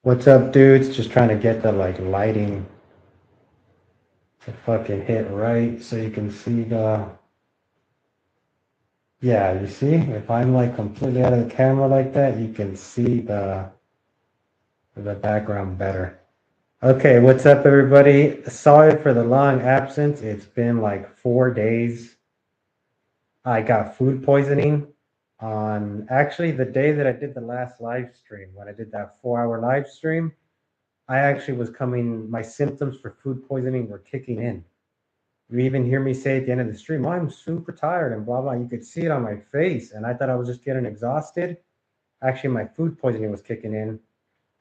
What's up, dudes? Just trying to get the lighting to fucking hit right so you can see the. Yeah, you see? If I'm like completely out of the camera like that, you can see the background better. Okay, what's up, everybody? Sorry for the long absence. It's been like 4 days. I got food poisoning on actually the day that I did the last live stream. When I did that 4 hour live stream, I actually was coming, my symptoms for food poisoning were kicking in. You even hear me say at the end of the stream, oh, I'm super tired and blah, blah. You could see it on my face. And I thought I was just getting exhausted. Actually, my food poisoning was kicking in.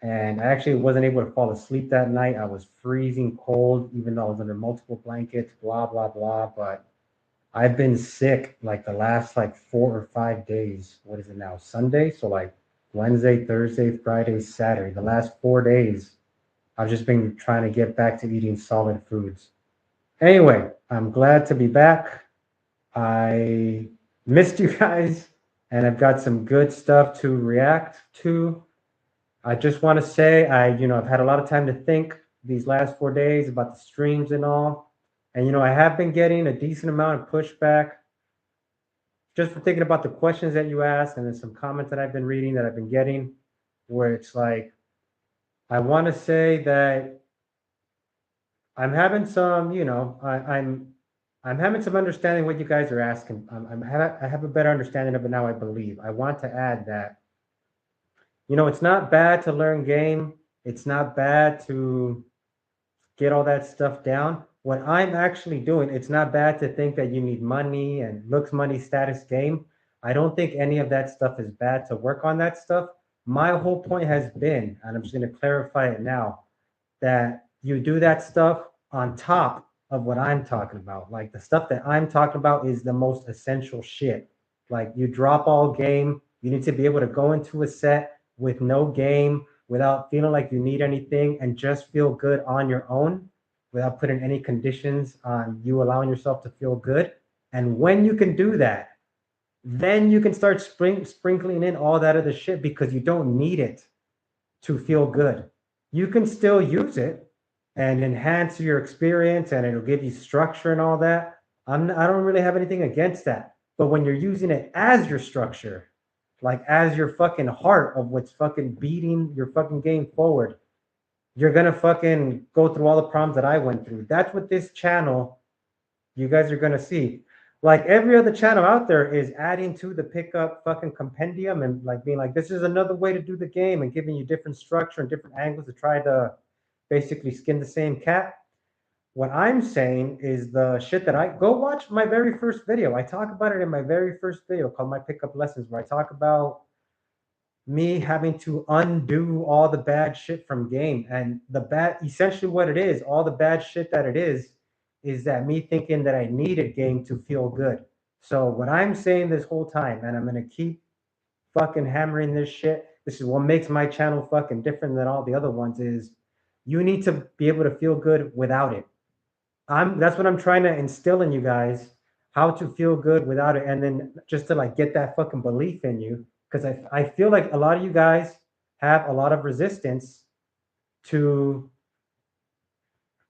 And I actually wasn't able to fall asleep that night. I was freezing cold, even though I was under multiple blankets, blah, blah, blah. But I've been sick like the last like 4 or 5 days. What is it now? Sunday? So like Wednesday, Thursday, Friday, Saturday. The last 4 days, I've just been trying to get back to eating solid foods. Anyway, I'm glad to be back. I missed you guys, and I've got some good stuff to react to. I just want to say I've had a lot of time to think these last 4 days about the streams and all. And I have been getting a decent amount of pushback just for thinking about the questions that you asked, and then some comments that I've been reading that I've been getting, where it's like I want to say that I'm having some, I'm having some understanding what you guys are asking. I have a better understanding of it now, I believe. I want to add that, it's not bad to learn game. It's not bad to get all that stuff down. What I'm actually doing, it's not bad to think that you need money and looks, money, status, game. I don't think any of that stuff is bad to work on that stuff. My whole point has been, and I'm just going to clarify it now, that you do that stuff on top of what I'm talking about. Like the stuff that I'm talking about is the most essential shit. Like you drop all game, you need to be able to go into a set with no game without feeling like you need anything and just feel good on your own without putting any conditions on you allowing yourself to feel good. And when you can do that, then you can start sprinkling in all that other shit because you don't need it to feel good. You can still use it and enhance your experience and it'll give you structure and all that. I don't really have anything against that. But when you're using it as your structure, like as your fucking heart of what's fucking beating your fucking game forward, you're gonna fucking go through all the problems that I went through. That's what this channel, you guys are gonna see. Like every other channel out there is adding to the pickup fucking compendium and like being like, this is another way to do the game and giving you different structure and different angles to try to basically skin the same cat. What I'm saying is the shit that I go watch my very first video. I talk about it in my very first video called My Pickup Lessons, where I talk about me having to undo all the bad shit from game. And the bad, essentially what it is, all the bad shit that it is that me thinking that I needed game to feel good. So what I'm saying this whole time, and I'm gonna keep fucking hammering this shit. This is what makes my channel fucking different than all the other ones is you need to be able to feel good without it. That's what I'm trying to instill in you guys, how to feel good without it, and then just to like get that fucking belief in you. Because I feel like a lot of you guys have a lot of resistance to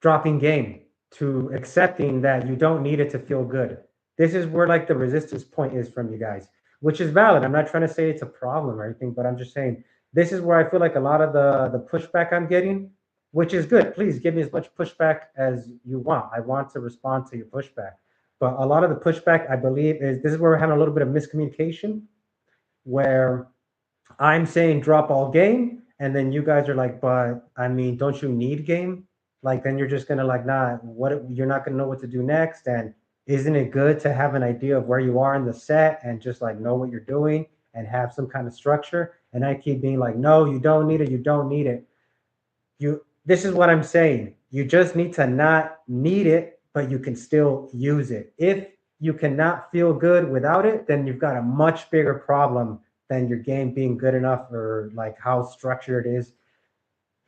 dropping game, to accepting that you don't need it to feel good. This is where like the resistance point is from you guys, which is valid. I'm not trying to say it's a problem or anything, but I'm just saying this is where I feel like a lot of the pushback I'm getting, which is good. Please give me as much pushback as you want. I want to respond to your pushback. But a lot of the pushback, I believe, is this is where we're having a little bit of miscommunication, where I'm saying drop all game, and then you guys are like, but I mean, don't you need game? Like, then you're just gonna like, nah, what you're not gonna know what to do next. And isn't it good to have an idea of where you are in the set and just like know what you're doing and have some kind of structure? And I keep being like, no, you don't need it, you don't need it. This is what I'm saying. You just need to not need it, but you can still use it. If you cannot feel good without it, then you've got a much bigger problem than your game being good enough or like how structured it is.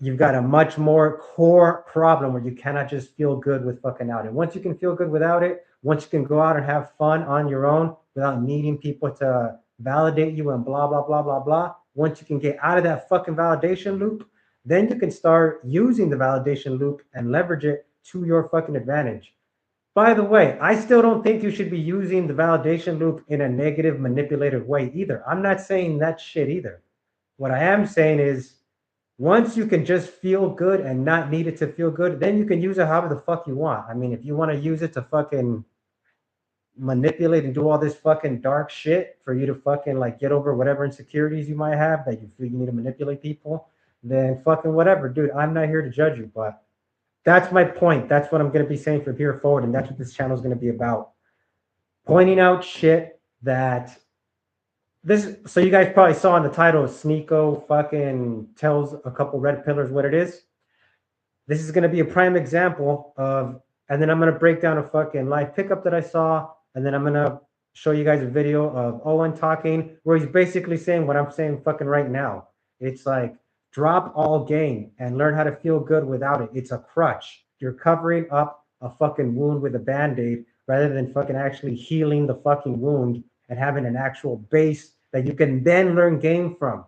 You've got a much more core problem where you cannot just feel good with fucking out it. Once you can feel good without it, once you can go out and have fun on your own without needing people to validate you and blah, blah, blah, blah, blah. Once you can get out of that fucking validation loop, then you can start using the validation loop and leverage it to your fucking advantage. By the way, I still don't think you should be using the validation loop in a negative, manipulative way either. I'm not saying that shit either. What I am saying is once you can just feel good and not need it to feel good, then you can use it however the fuck you want. I mean, if you want to use it to fucking manipulate and do all this fucking dark shit for you to fucking like get over whatever insecurities you might have that you feel you need to manipulate people, then fucking whatever, dude. I'm not here to judge you, but that's my point. That's what I'm going to be saying from here forward, and that's what this channel is going to be about. Pointing out shit that this. So you guys probably saw in the title, SNEAKO fucking tells a couple red pillars what it is. This is going to be a prime example of, and then I'm going to break down a fucking live pickup that I saw, and then I'm going to show you guys a video of Owen talking where he's basically saying what I'm saying fucking right now. It's like, drop all game and learn how to feel good without it. It's a crutch. You're covering up a fucking wound with a band-aid rather than fucking actually healing the fucking wound and having an actual base that you can then learn game from.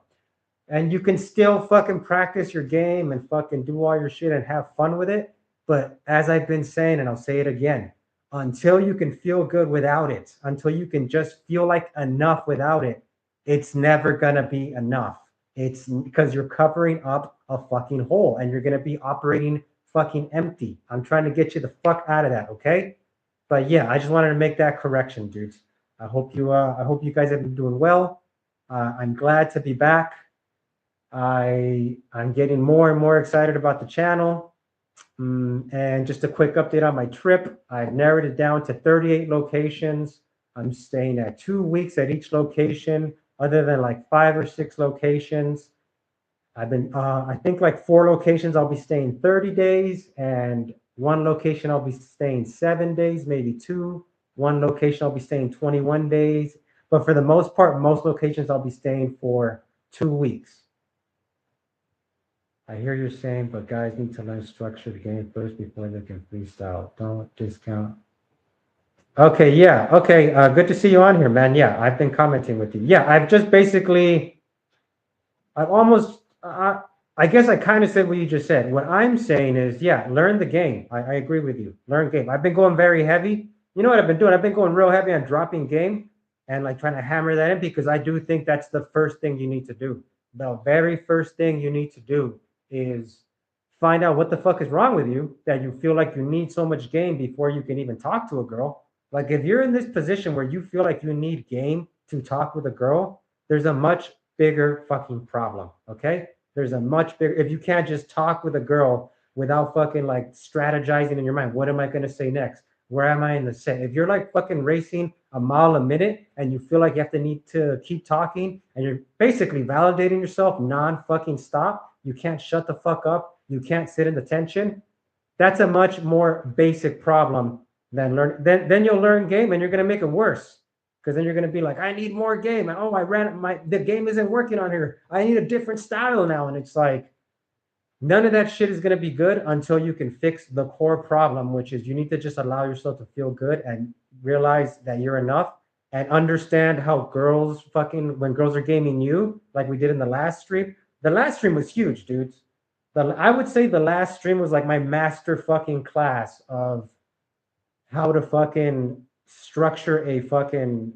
And you can still fucking practice your game and fucking do all your shit and have fun with it. But as I've been saying, and I'll say it again, until you can feel good without it, until you can just feel like enough without it, it's never gonna be enough. It's because you're covering up a fucking hole and you're gonna be operating fucking empty. I'm trying to get you the fuck out of that, okay? But yeah, I just wanted to make that correction, dudes. I hope you guys have been doing well. I'm glad to be back. I'm getting more and more excited about the channel. And just a quick update on my trip. I've narrowed it down to 38 locations. I'm staying at 2 weeks at each location, other than like 5 or 6 locations. I've been, I think like 4 locations I'll be staying 30 days, and 1 location I'll be staying 7 days, maybe 2. 1 location I'll be staying 21 days. But for the most part, most locations I'll be staying for 2 weeks. I hear you're saying, but guys need to learn structure the game first before they can freestyle. Don't discount. Okay, yeah. Okay, good to see you on here, man. Yeah, I've been commenting with you. Yeah, I've just basically, I've almost, I guess I kind of said what you just said. What I'm saying is, yeah, learn the game. I agree with you. Learn game. I've been going very heavy. You know what I've been doing? I've been going real heavy on dropping game and like trying to hammer that in, because I do think that's the first thing you need to do. The very first thing you need to do is find out what the fuck is wrong with you that you feel like you need so much game before you can even talk to a girl. Like if you're in this position where you feel like you need game to talk with a girl, there's a much bigger fucking problem, okay? There's a much bigger, if you can't just talk with a girl without fucking like strategizing in your mind, what am I going to say next? Where am I in the set? If you're like fucking racing a mile a minute and you feel like you have to need to keep talking and you're basically validating yourself non-fucking stop, you can't shut the fuck up, you can't sit in the tension. That's a much more basic problem than learn. Then you'll learn game and you're gonna make it worse, because then you're gonna be like, I need more game. And oh, the game isn't working on here. I need a different style now. And it's like, none of that shit is gonna be good until you can fix the core problem, which is you need to just allow yourself to feel good and realize that you're enough, and understand how girls fucking, when girls are gaming you, like we did in the last stream. The last stream was huge, dudes. I would say the last stream was like my master fucking class of how to fucking structure a fucking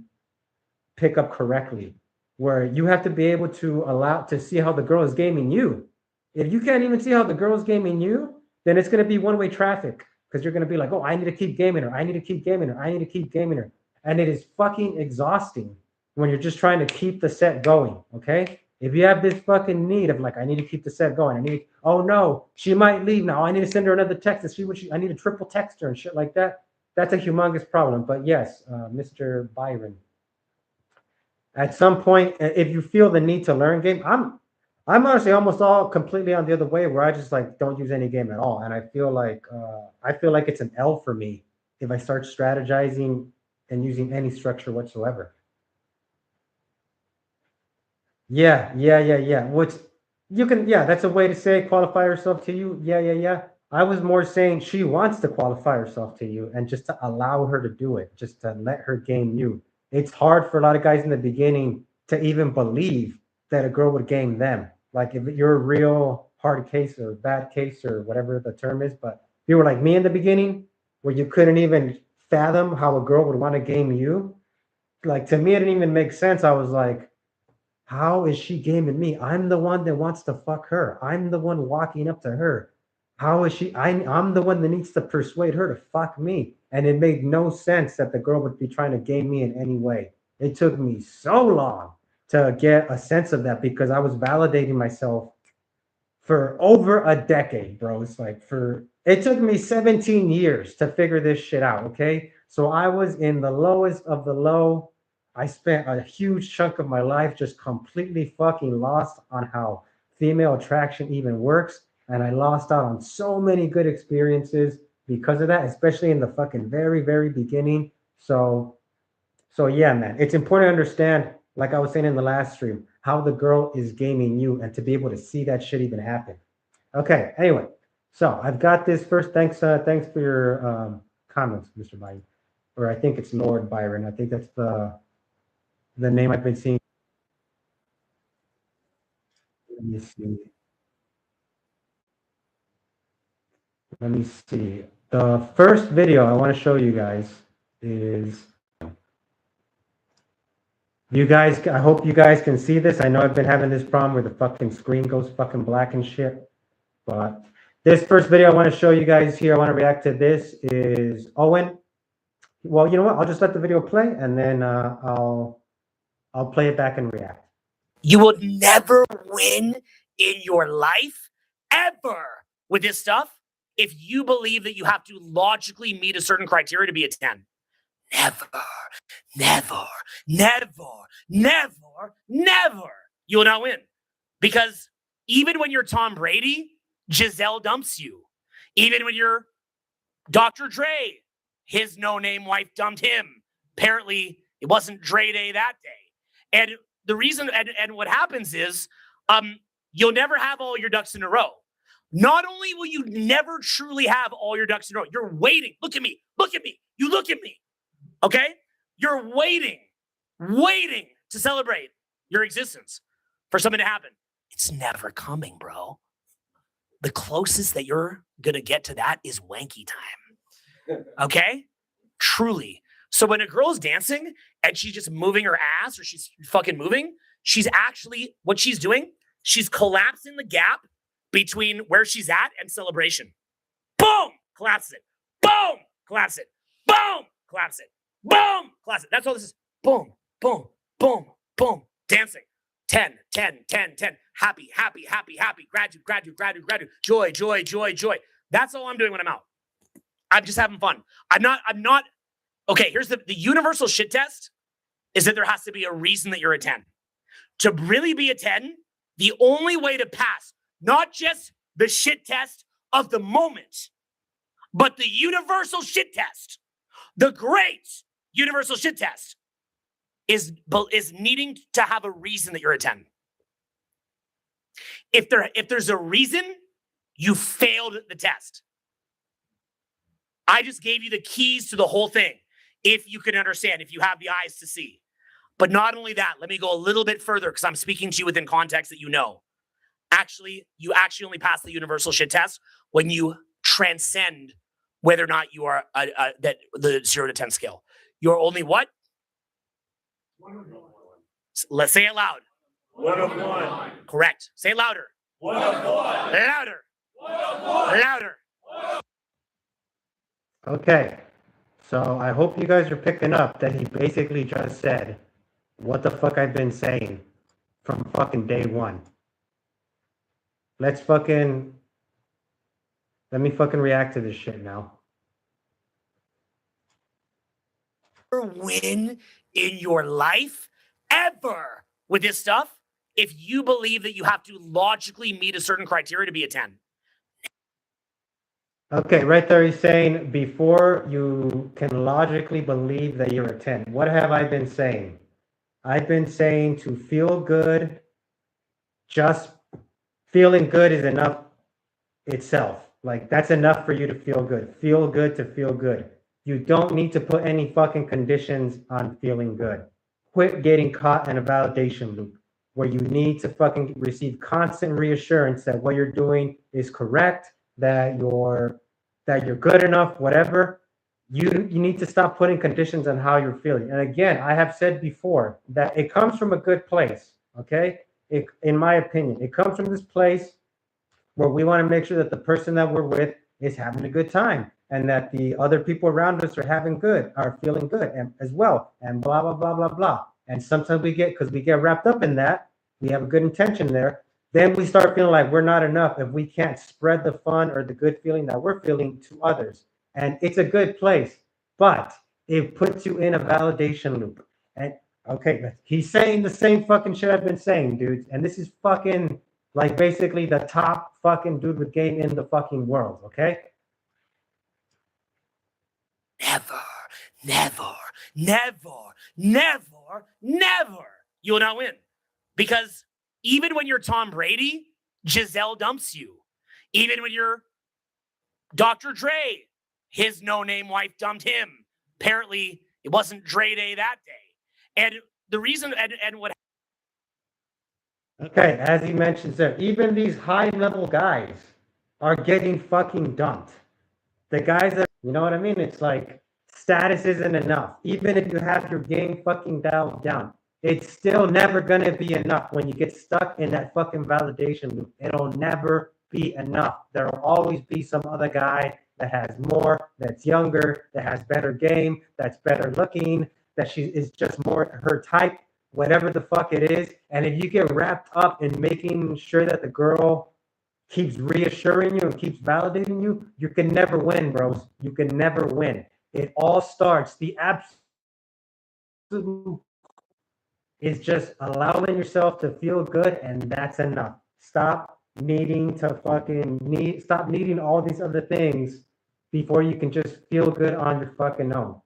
pickup correctly, where you have to be able to allow to see how the girl is gaming you. If you can't even see how the girl is gaming you, then it's going to be one-way traffic, because you're going to be like, oh, I need to keep gaming her. I need to keep gaming her. I need to keep gaming her. And it is fucking exhausting when you're just trying to keep the set going, okay? If you have this fucking need of like, I need to keep the set going. Oh no, she might leave now. I need to send her another text to see what I need to triple text her and shit like that. That's a humongous problem. But yes, Mr. Byron, at some point, if you feel the need to learn game, I'm honestly almost all completely on the other way, where I just like don't use any game at all. And I feel like it's an L for me if I start strategizing and using any structure whatsoever. Yeah. Which you can, yeah, that's a way to say qualify herself to you. Yeah. I was more saying she wants to qualify herself to you and just to allow her to do it, just to let her game you. It's hard for a lot of guys in the beginning to even believe that a girl would game them. Like if you're a real hard case or bad case or whatever the term is, but you were like me in the beginning, where you couldn't even fathom how a girl would want to game you. Like to me, it didn't even make sense. I was like, how is she gaming me? I'm the one that wants to fuck her. I'm the one walking up to her. How is she? I'm the one that needs to persuade her to fuck me. And it made no sense that the girl would be trying to game me in any way. It took me so long to get a sense of that because I was validating myself for over a decade, bro. It's like it took me 17 years to figure this shit out. Okay. So I was in the lowest of the low. I spent a huge chunk of my life just completely fucking lost on how female attraction even works. And I lost out on so many good experiences because of that, especially in the fucking very, very beginning. So yeah, man, it's important to understand, like I was saying in the last stream, how the girl is gaming you and to be able to see that shit even happen. Okay, anyway, so I've got this first. Thanks for your comments, Mr. Byron. Or I think it's Lord Byron. I think that's the name I've been seeing. Let me see. Let me see. The first video I want to show you guys is you guys. I hope you guys can see this. I know I've been having this problem where the fucking screen goes fucking black and shit. But this first video I want to show you guys here, I want to react to this is Owen. Well, you know what? I'll just let the video play and then I'll play it back and react. You will never win in your life ever with this stuff if you believe that you have to logically meet a certain criteria to be a 10. Never, never, never, never, never. You will not win. Because even when you're Tom Brady, Giselle dumps you. Even when you're Dr. Dre, his no-name wife dumped him. Apparently, it wasn't Dre Day that day. And the reason, and what happens is, you'll never have all your ducks in a row. Not only will you never truly have all your ducks in a row, you're waiting. Look at me. Look at me. You look at me. Okay? You're waiting to celebrate your existence for something to happen. It's never coming, bro. The closest that you're going to get to that is wanky time. Okay? Truly. So when a girl's dancing and she's just moving her ass or she's fucking moving, she's actually, what she's doing, she's collapsing the gap between where she's at and celebration. Boom! Collapse it. Boom! Collapse it. Boom! Collapse it. Boom! Collapse it. That's all this is. Boom, boom, boom, boom. Dancing. 10, 10, 10, 10. Happy, happy, happy, happy. Gratitude, gratitude, gratitude, gratitude. Joy, joy, joy, joy. That's all I'm doing when I'm out. I'm just having fun. I'm not. Okay, here's the universal shit test is that there has to be a reason that you're a 10. To really be a 10, the only way to pass, not just the shit test of the moment, but the universal shit test, the great universal shit test, is needing to have a reason that you're a 10. If there's a reason, you failed the test. I just gave you the keys to the whole thing. If you can understand, if you have the eyes to see. But not only that, let me go a little bit further because I'm speaking to you within context that you know. You actually only pass the universal shit test when you transcend whether or not you are that the 0 to 10 scale. You're only what? 1 of 1. Let's say it loud. 1 of 1. Correct. Say it louder. 1 of 1. Louder. 1 of 1. Louder. Okay, so I hope you guys are picking up that he basically just said what the fuck I've been saying from fucking day one. Let me fucking react to this shit now. Win in your life ever with this stuff if you believe that you have to logically meet a certain criteria to be a 10. Okay, right there he's saying before you can logically believe that you're a 10. What have I been saying? I've been saying to feel good, just feeling good is enough itself. Like that's enough for you to feel good. Feel good to feel good. You don't need to put any fucking conditions on feeling good. Quit getting caught in a validation loop. where you need to fucking receive constant reassurance that what you're doing is correct, that you're good enough, whatever, you need to stop putting conditions on how you're feeling. And again, I have said before that it comes from a good place, okay? In my opinion, it comes from this place where we want to make sure that the person that we're with is having a good time and that the other people around us are feeling good and, as well, and blah, blah, blah, blah, blah. And sometimes because we get wrapped up in that, we have a good intention there. Then we start feeling like we're not enough if we can't spread the fun or the good feeling that we're feeling to others. And it's a good place, but it puts you in a validation loop. And okay, he's saying the same fucking shit I've been saying, dudes. And this is fucking like basically the top fucking dude with game in the fucking world, okay? Never, never, never, never, never, you'll not win. Because even when you're Tom Brady, Giselle dumps you. Even when you're Dr. Dre, his no-name wife dumped him. Apparently, it wasn't Dre Day that day. And the reason, and what... Okay, as he mentions there, even these high-level guys are getting fucking dumped. The guys that, you know what I mean? It's like status isn't enough. Even if you have your game fucking dialed down, it's still never going to be enough when you get stuck in that fucking validation loop. It'll never be enough. There'll always be some other guy that has more, that's younger, that has better game, that's better looking, that she is just more her type, whatever the fuck it is. And if you get wrapped up in making sure that the girl keeps reassuring you and keeps validating you, you can never win, bros. You can never win. It all starts, the absolute is just allowing yourself to feel good, and that's enough. Stop needing all these other things before you can just feel good on your fucking own.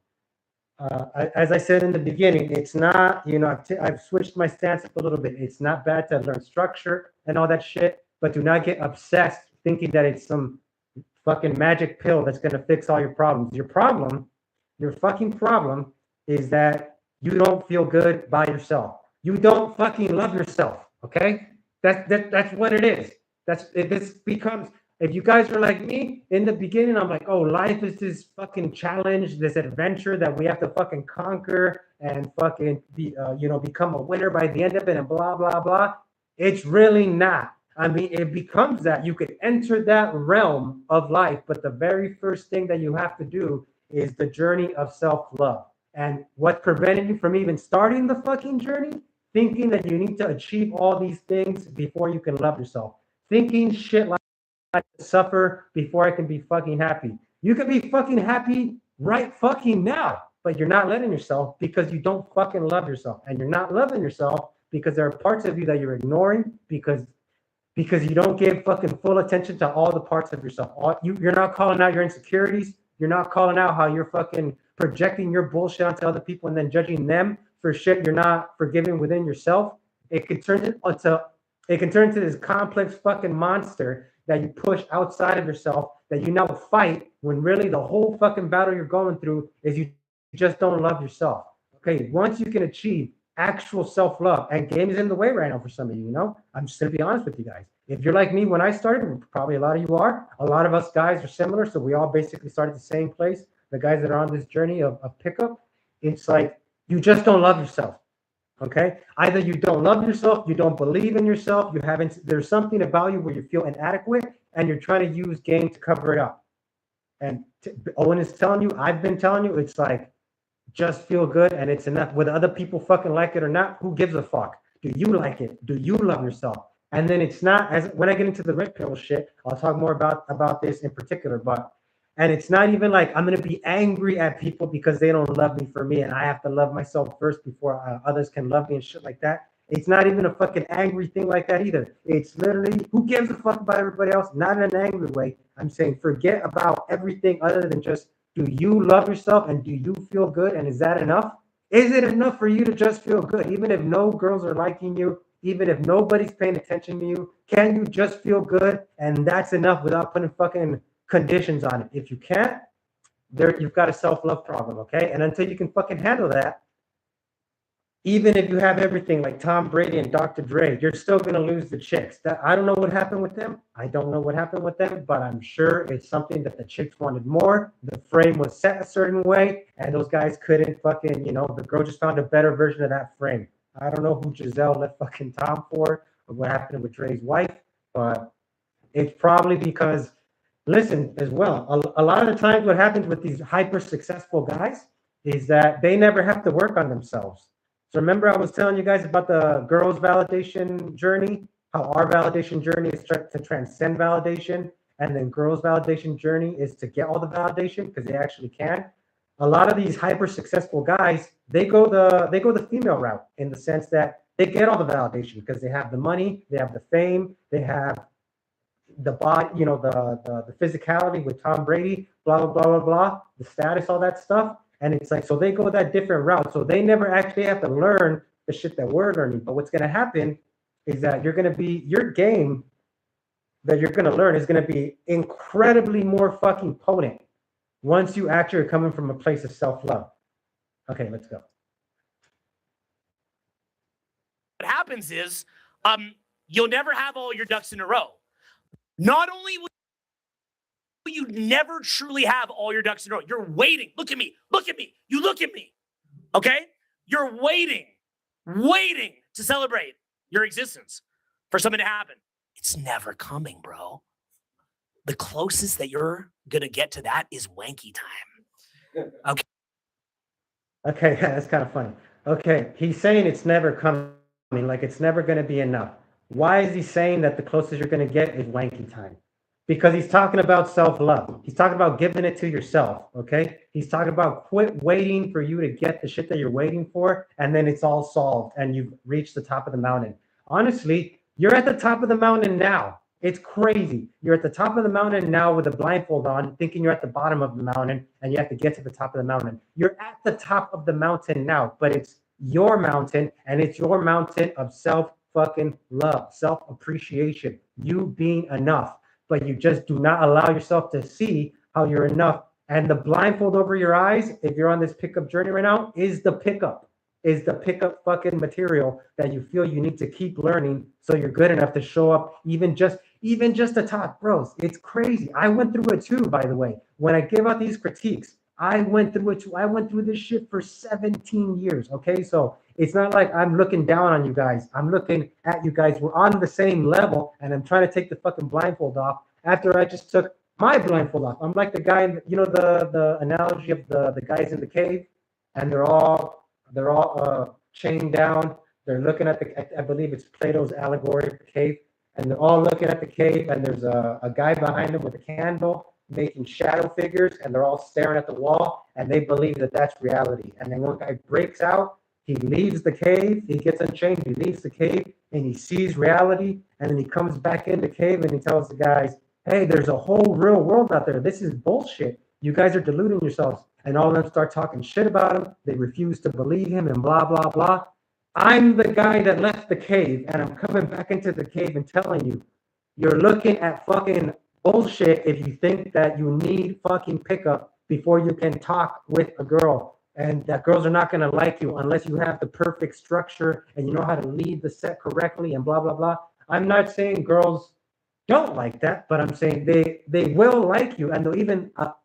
As I said in the beginning, it's not, I've switched my stance up a little bit. It's not bad to learn structure and all that shit, but do not get obsessed thinking that it's some fucking magic pill that's going to fix all your problems. Your fucking problem is that you don't feel good by yourself. You don't fucking love yourself, okay? That's what it is. This becomes, if you guys are like me, in the beginning, I'm like, oh, life is this fucking challenge, this adventure that we have to fucking conquer and fucking become a winner by the end of it and blah, blah, blah. It's really not. I mean, it becomes that. You could enter that realm of life, but the very first thing that you have to do is the journey of self-love. And what prevented you from even starting the fucking journey? Thinking that you need to achieve all these things before you can love yourself. Thinking shit like I suffer before I can be fucking happy. You can be fucking happy right fucking now, but you're not letting yourself because you don't fucking love yourself. And you're not loving yourself because there are parts of you that you're ignoring because you don't give fucking full attention to all the parts of yourself. You're not calling out your insecurities. You're not calling out how you're fucking projecting your bullshit onto other people and then judging them for shit you're not forgiving within yourself. It can turn into this complex fucking monster that you push outside of yourself that you now fight when really the whole fucking battle you're going through is you just don't love yourself. Okay, once you can achieve actual self-love, and game is in the way right now for some of you, I'm just gonna be honest with you guys. If you're like me when I started, probably a lot of you are, a lot of us guys are similar, so we all basically started the same place. The guys that are on this journey of pickup, it's like you just don't love yourself. Okay, either you don't love yourself, you don't believe in yourself, there's something about you where you feel inadequate and you're trying to use game to cover it up. And Owen is telling you, I've been telling you, it's like just feel good and it's enough. Whether other people fucking like it or not, who gives a fuck? Do you like it? Do you love yourself? And then it's not, as when I get into the red pill shit, I'll talk more about this in particular, and it's not even like I'm going to be angry at people because they don't love me for me and I have to love myself first before others can love me and shit like that. It's not even a fucking angry thing like that either. It's literally, who gives a fuck about everybody else? Not in an angry way. I'm saying forget about everything other than just, do you love yourself and do you feel good? And is that enough? Is it enough for you to just feel good? Even if no girls are liking you, even if nobody's paying attention to you, can you just feel good? And that's enough without putting fucking conditions on it. If you can't, you've got a self-love problem, okay? And until you can fucking handle that, even if you have everything like Tom Brady and Dr. Dre, you're still going to lose the chicks. That I don't know what happened with them. I don't know what happened with them, but I'm sure it's something that the chicks wanted more. The frame was set a certain way, and those guys couldn't fucking, the girl just found a better version of that frame. I don't know who Giselle left fucking Tom for or what happened with Dre's wife, but it's probably because, listen, as well, a lot of the times what happens with these hyper successful guys is that they never have to work on themselves. So remember I was telling you guys about the girls' validation journey, how our validation journey is to transcend validation, and then girls' validation journey is to get all the validation because they actually can. A lot of these hyper successful guys, they go the female route in the sense that they get all the validation because they have the money, they have the fame, they have the body, the physicality with Tom Brady, blah, blah, blah, blah, blah, the status, all that stuff. And it's like, so they go that different route. So they never actually have to learn the shit that we're learning. But what's going to happen is that your game that you're going to learn is going to be incredibly more fucking potent once you actually are coming from a place of self-love. Okay, let's go. What happens is you'll never have all your ducks in a row. Not only will you never truly have all your ducks in a row, you're waiting. Look at me. Look at me. You look at me. Okay? You're waiting to celebrate your existence for something to happen. It's never coming, bro. The closest that you're going to get to that is wanky time. Okay. Okay, that's kind of funny. Okay, he's saying it's never coming, like it's never going to be enough. Why is he saying that the closest you're going to get is wanky time? Because he's talking about self-love. He's talking about giving it to yourself, okay? He's talking about quit waiting for you to get the shit that you're waiting for, and then it's all solved, and you've reached the top of the mountain. Honestly, you're at the top of the mountain now. It's crazy. You're at the top of the mountain now with a blindfold on, thinking you're at the bottom of the mountain, and you have to get to the top of the mountain. You're at the top of the mountain now, but it's your mountain, and it's your mountain of self-fucking love, self-appreciation, you being enough. But you just do not allow yourself to see how you're enough. And the blindfold over your eyes, if you're on this pickup journey right now, is the pickup fucking material that you feel you need to keep learning so you're good enough to show up even just the top. Bros, it's crazy. I went through it too, by the way. When I give out these critiques, I went through it too. I went through this shit for 17 years, okay? So it's not like I'm looking down on you guys. I'm looking at you guys. We're on the same level, and I'm trying to take the fucking blindfold off after I just took my blindfold off. I'm like the guy, the analogy of the guys in the cave, and they're all chained down. They're looking at I believe it's Plato's allegory of the cave, and they're all looking at the cave, and there's a guy behind them with a candle making shadow figures, and they're all staring at the wall, and they believe that that's reality. And then one guy breaks out, he leaves the cave, he gets unchained, he leaves the cave, and he sees reality, and then he comes back in the cave, and he tells the guys, hey, there's a whole real world out there. This is bullshit. You guys are deluding yourselves. And all of them start talking shit about him. They refuse to believe him and blah, blah, blah. I'm the guy that left the cave, and I'm coming back into the cave and telling you, you're looking at fucking bullshit if you think that you need fucking pickup before you can talk with a girl, and that girls are not going to like you unless you have the perfect structure and you know how to lead the set correctly and blah, blah, blah. I'm not saying girls don't like that, but I'm saying they will like you, and they'll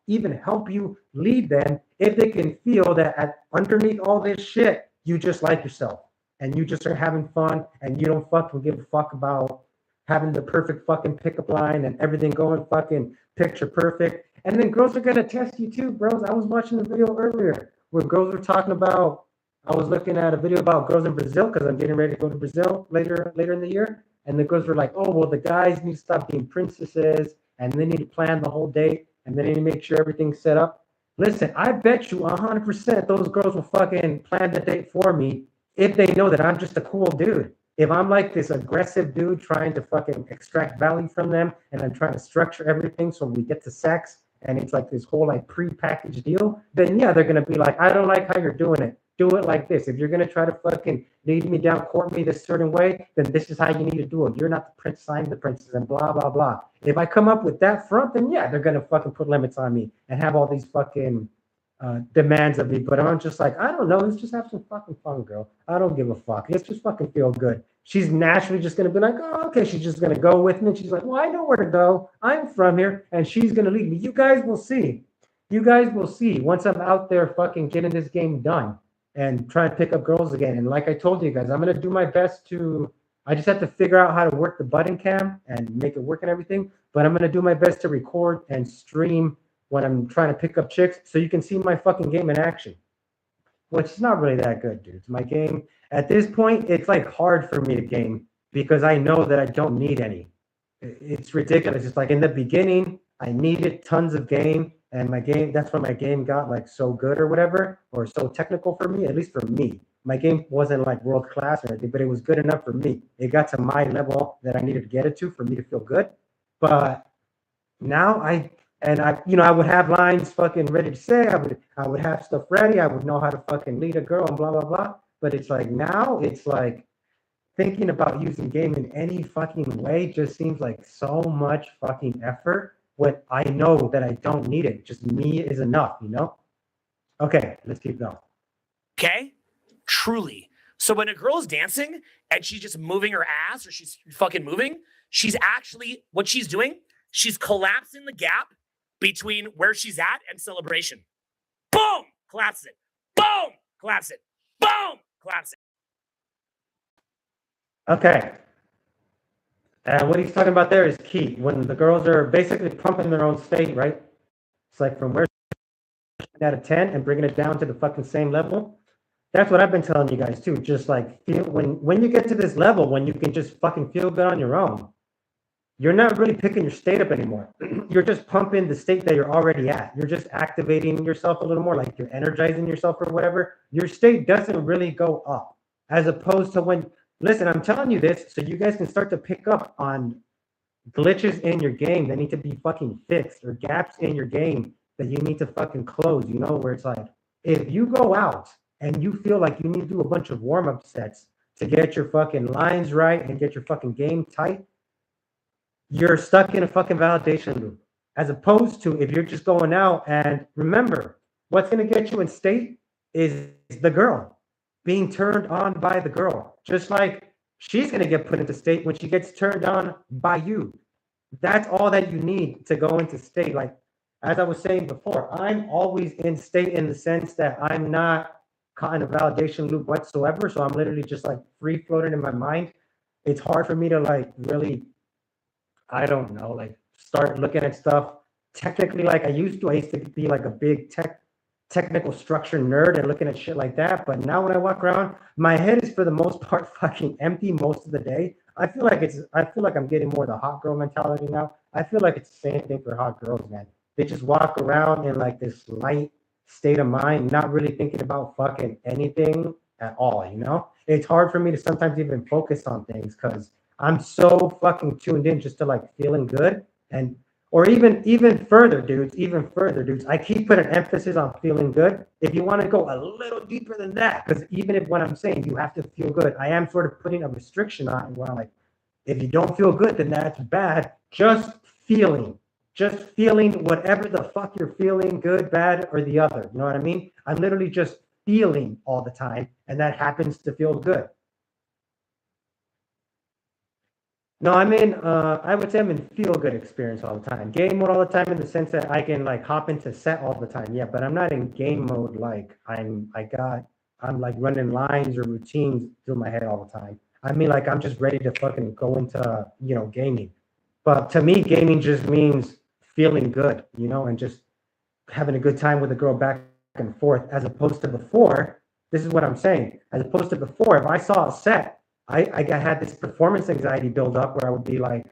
even help you lead them if they can feel that underneath all this shit, you just like yourself, and you just are having fun, and you don't fucking give a fuck about having the perfect fucking pickup line and everything going fucking picture perfect. And then girls are gonna test you too, bros. I was watching a video earlier where girls were talking about. I was looking at a video about girls in Brazil because I'm getting ready to go to Brazil later in the year. And the girls were like, oh, well, the guys need to stop being princesses, and they need to plan the whole date, and they need to make sure everything's set up. Listen, I bet you 100% those girls will fucking plan the date for me if they know that I'm just a cool dude. If I'm like this aggressive dude trying to fucking extract value from them, and I'm trying to structure everything so we get to sex, and it's like this whole like pre-packaged deal, then yeah, they're going to be like, I don't like how you're doing it. Do it like this. If you're going to try to fucking lead me down, court me this certain way, then this is how you need to do it. You're not the prince, I'm the princess, and blah, blah, blah. If I come up with that front, then yeah, they're going to fucking put limits on me and have all these fucking demands of me, but I'm just like, I don't know, let's just have some fucking fun, girl. I don't give a fuck. Let's just fucking feel good. She's naturally just gonna be like, oh, okay, she's just gonna go with me. She's like, well, I know where to go. I'm from here, and she's gonna lead me. You guys will see. You guys will see once I'm out there fucking getting this game done and trying to pick up girls again. And like I told you guys, I'm gonna do my best to. I just have to figure out how to work the button cam and make it work and everything. But I'm gonna do my best to record and stream when I'm trying to pick up chicks, so you can see my fucking game in action. Which is not really that good, dude. My game at this point, it's like hard for me to game because I know that I don't need any. It's ridiculous. It's like in the beginning, I needed tons of game, and my game, that's when my game got like so good or whatever, or so technical for me, at least for me. My game wasn't like world class or anything, but it was good enough for me. It got to my level that I needed to get it to for me to feel good. But now I would have lines fucking ready to say. I would have stuff ready. I would know how to fucking lead a girl and blah blah blah. But it's like now it's like thinking about using game in any fucking way just seems like so much fucking effort when I know that I don't need it. Just me is enough, you know? Okay, let's keep going. Okay? Truly. So when a girl's dancing and she's just moving her ass or she's fucking moving, she's actually, what she's doing, she's collapsing the gap between where she's at and celebration. Boom! Collapse it. Boom! Collapse it. Boom! Collapse it. Okay. And what he's talking about there is key. When the girls are basically pumping their own state, right? It's like from where out of 10 and bringing it down to the fucking same level. That's what I've been telling you guys too. Just like feel when you get to this level, when you can just fucking feel good on your own, you're not really picking your state up anymore. You're just pumping the state that you're already at. You're just activating yourself a little more, like you're energizing yourself or whatever. Your state doesn't really go up, as opposed to when, listen, I'm telling you this so you guys can start to pick up on glitches in your game that need to be fucking fixed, or gaps in your game that you need to fucking close, you know, where it's like, if you go out and you feel like you need to do a bunch of warm-up sets to get your fucking lines right and get your fucking game tight, you're stuck in a fucking validation loop. As opposed to if you're just going out and remember, what's going to get you in state is the girl, being turned on by the girl. Just like she's going to get put into state when she gets turned on by you. That's all that you need to go into state. Like, as I was saying before, I'm always in state in the sense that I'm not caught in a validation loop whatsoever. So I'm literally just like free floating in my mind. It's hard for me to like really, I don't know, like start looking at stuff technically like I used to. I used to be like a big technical structure nerd and looking at shit like that. But now when I walk around, my head is for the most part fucking empty most of the day. I feel like I'm getting more the hot girl mentality now. I feel like it's the same thing for hot girls, man. They just walk around in like this light state of mind, not really thinking about fucking anything at all, you know? It's hard for me to sometimes even focus on things because I'm so fucking tuned in just to like feeling good. And or even further, dudes, I keep putting emphasis on feeling good. If you want to go a little deeper than that, because even if what I'm saying, you have to feel good, I am sort of putting a restriction on it where I'm like, if you don't feel good, then that's bad. Just feeling whatever the fuck you're feeling, good, bad, or the other. You know what I mean? I'm literally just feeling all the time, and that happens to feel good. No, I would say I'm in feel good experience all the time. Game mode all the time in the sense that I can like hop into set all the time. Yeah, but I'm not in game mode like I'm like running lines or routines through my head all the time. I mean, like I'm just ready to fucking go into, you know, gaming. But to me, gaming just means feeling good, you know, and just having a good time with a girl back and forth, as opposed to before. This is what I'm saying. As opposed to before, if I saw a set, I had this performance anxiety build up where I would be like,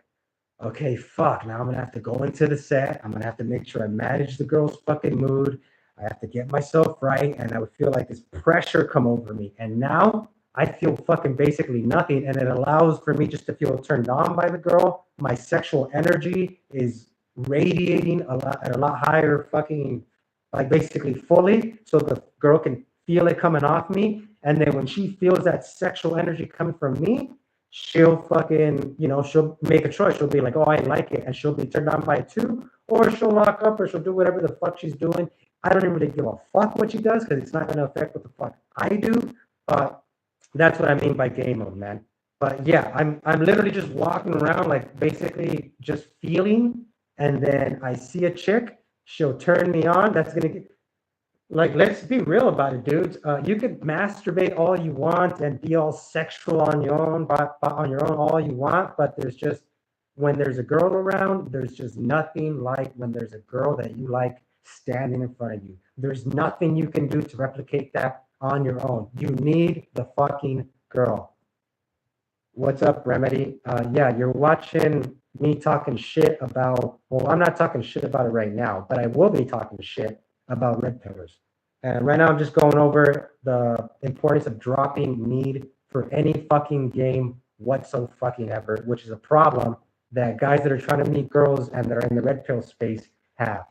okay, fuck, now I'm gonna have to go into the set. I'm gonna have to make sure I manage the girl's fucking mood. I have to get myself right. And I would feel like this pressure come over me. And now I feel fucking basically nothing. And it allows for me just to feel turned on by the girl. My sexual energy is radiating at a lot higher fucking, like basically fully. So the girl can feel it coming off me. And then when she feels that sexual energy coming from me, she'll fucking, you know, she'll make a choice. She'll be like, oh, I like it. And she'll be turned on by it too. Or she'll lock up or she'll do whatever the fuck she's doing. I don't even really give a fuck what she does because it's not going to affect what the fuck I do. But that's what I mean by game mode, man. But yeah, I'm literally just walking around like basically just feeling, and then I see a chick, she'll turn me on. That's gonna get like, let's be real about it, dudes. You could masturbate all you want and be all sexual on your own, on your own all you want, but there's just when there's a girl around, there's just nothing like when there's a girl that you like standing in front of you. There's nothing you can do to replicate that on your own. You need the fucking girl. What's up, Remedy? Yeah, you're watching me talking shit about, well, I'm not talking shit about it right now, but I will be talking shit about red pillars. And right now I'm just going over the importance of dropping need for any fucking game whatsoever fucking ever, which is a problem that guys that are trying to meet girls and that are in the red pill space have.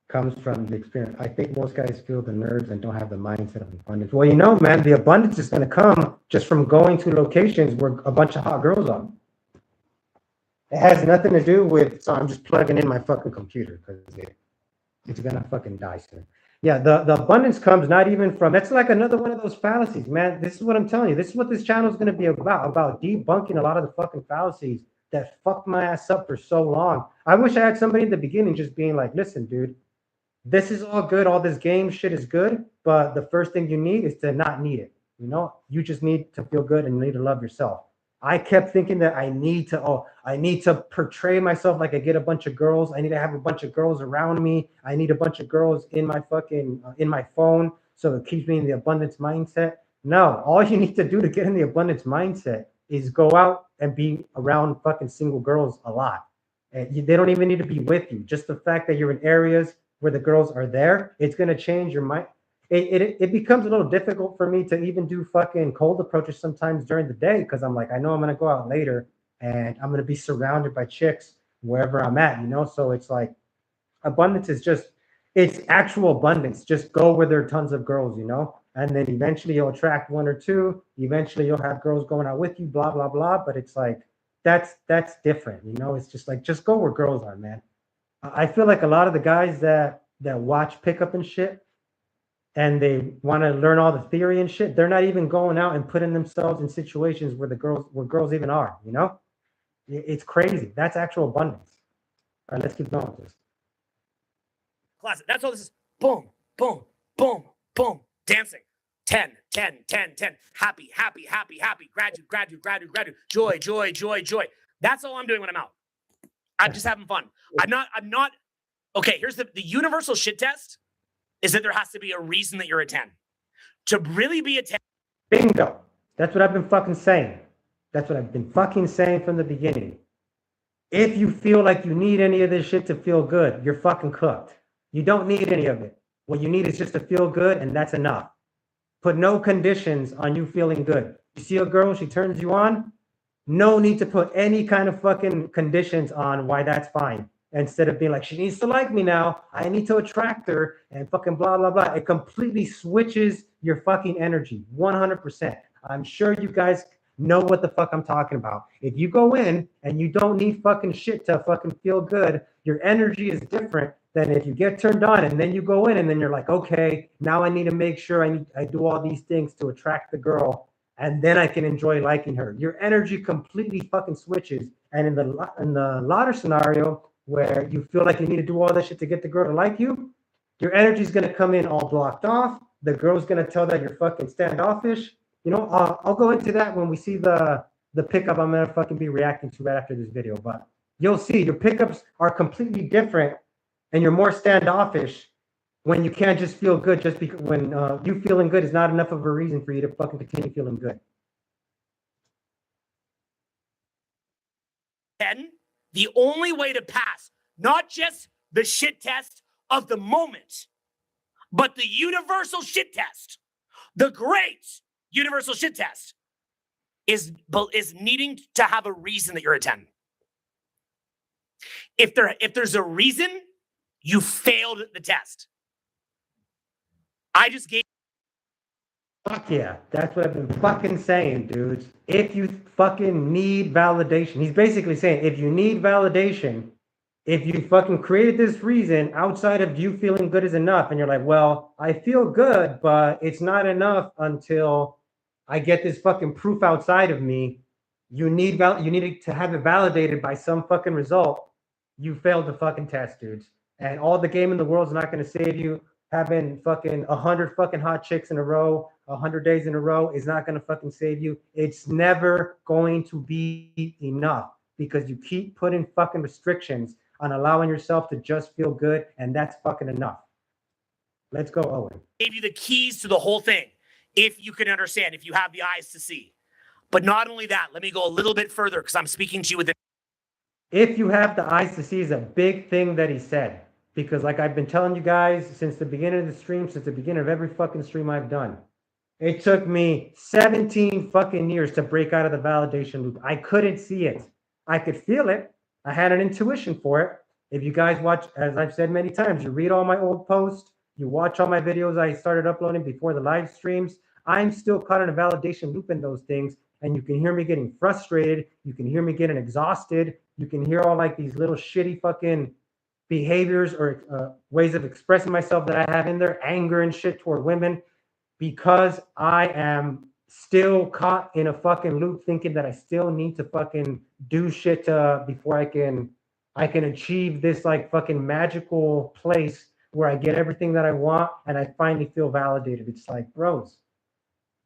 Comes from the experience. I think most guys feel the nerves and don't have the mindset of abundance. Well, you know, man, the abundance is going to come just from going to locations where a bunch of hot girls are. It has nothing to do with, so I'm just plugging in my fucking computer because it's going to fucking die soon. Yeah, the abundance comes not even from, that's like another one of those fallacies, man. This is what I'm telling you. This is what this channel is going to be about debunking a lot of the fucking fallacies that fucked my ass up for so long. I wish I had somebody in the beginning just being like, listen, dude, this is all good. All this game shit is good. But the first thing you need is to not need it. You know, you just need to feel good and you need to love yourself. I kept thinking that I need to portray myself like I get a bunch of girls. I need to have a bunch of girls around me. I need a bunch of girls in my fucking, in my phone. So it keeps me in the abundance mindset. No, all you need to do to get in the abundance mindset is go out and be around fucking single girls a lot. And they don't even need to be with you. Just the fact that you're in areas where the girls are there, it's going to change your mind. It becomes a little difficult for me to even do fucking cold approaches sometimes during the day because I'm like, I know I'm going to go out later and I'm going to be surrounded by chicks wherever I'm at, you know? So it's like abundance is just, it's actual abundance. Just go where there are tons of girls, you know? And then eventually you'll attract one or two. Eventually you'll have girls going out with you, blah, blah, blah. But it's like, that's different, you know? It's just like, just go where girls are, man. I feel like a lot of the guys that watch pickup and shit and they want to learn all the theory and shit, they're not even going out and putting themselves in situations where girls even are, you know? It's crazy. That's actual abundance. All right, let's keep going with this. Classic. That's all this is. Boom, boom, boom, boom. Dancing. 10, 10, 10, 10. Happy, happy, happy, happy. Gratitude. Joy. That's all I'm doing when I'm out. I'm just having fun. I'm not. Okay, here's the universal shit test is that there has to be a reason that you're a 10. To really be a 10. Bingo. That's what I've been fucking saying. That's what I've been fucking saying from the beginning. If you feel like you need any of this shit to feel good, you're fucking cooked. You don't need any of it. What you need is just to feel good, and that's enough. Put no conditions on you feeling good. You see a girl, she turns you on, no need to put any kind of fucking conditions on why that's fine. Instead of being like, she needs to like me now, I need to attract her, and fucking blah, blah, blah. It completely switches your fucking energy, 100%. I'm sure you guys know what the fuck I'm talking about. If you go in and you don't need fucking shit to fucking feel good, your energy is different than if you get turned on and then you go in and then you're like, okay, now I need to make sure I do all these things to attract the girl, and then I can enjoy liking her. Your energy completely fucking switches. And in the latter scenario, where you feel like you need to do all that shit to get the girl to like you, your energy is going to come in all blocked off. The girl's going to tell that you're fucking standoffish. You know, I'll go into that when we see the pickup I'm going to fucking be reacting to right after this video. But you'll see your pickups are completely different and you're more standoffish when you can't just feel good just because when you feeling good is not enough of a reason for you to fucking continue feeling good. 10, the only way to pass, not just the shit test of the moment, but the universal shit test, the great universal shit test, is needing to have a reason that you're a 10. If there's a reason, you failed the test. I just gave. Fuck yeah, that's what I've been fucking saying, dudes. If you fucking need validation, he's basically saying if you need validation, if you fucking created this reason outside of you feeling good is enough, and you're like, well, I feel good, but it's not enough until I get this fucking proof outside of me. You need to have it validated by some fucking result. You failed the fucking test, dudes. And all the game in the world is not going to save you. Having fucking 100 fucking hot chicks in a row, 100 days in a row is not going to fucking save you. It's never going to be enough because you keep putting fucking restrictions on allowing yourself to just feel good, and that's fucking enough. Let's go, Owen. Gave you the keys to the whole thing, if you can understand, if you have the eyes to see. But not only that, let me go a little bit further because I'm speaking to you with If you have the eyes to see is a big thing that he said. Because like I've been telling you guys since the beginning of the stream, since the beginning of every fucking stream I've done, it took me 17 fucking years to break out of the validation loop. I couldn't see it. I could feel it. I had an intuition for it. If you guys watch, as I've said many times, you read all my old posts, you watch all my videos I started uploading before the live streams, I'm still caught in a validation loop in those things. And you can hear me getting frustrated. You can hear me getting exhausted. You can hear all like these little shitty fucking behaviors or ways of expressing myself that I have in there, anger and shit toward women, because I am still caught in a fucking loop thinking that I still need to fucking do shit before I can achieve this like fucking magical place where I get everything that I want and I finally feel validated. It's like, bros,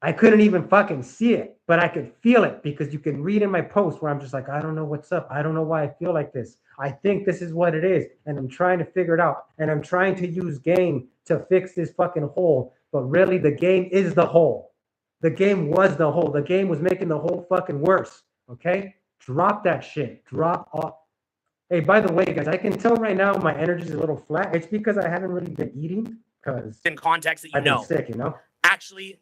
I couldn't even fucking see it, but I could feel it because you can read in my post where I'm just like, I don't know what's up. I don't know why I feel like this. I think this is what it is. And I'm trying to figure it out. And I'm trying to use game to fix this fucking hole. But really, the game is the hole. The game was the hole. The game was making the hole fucking worse. Okay? Drop that shit. Drop off. Hey, by the way, guys, I can tell right now my energy is a little flat. It's because I haven't really been eating because in context that you I've been know. sick, you know?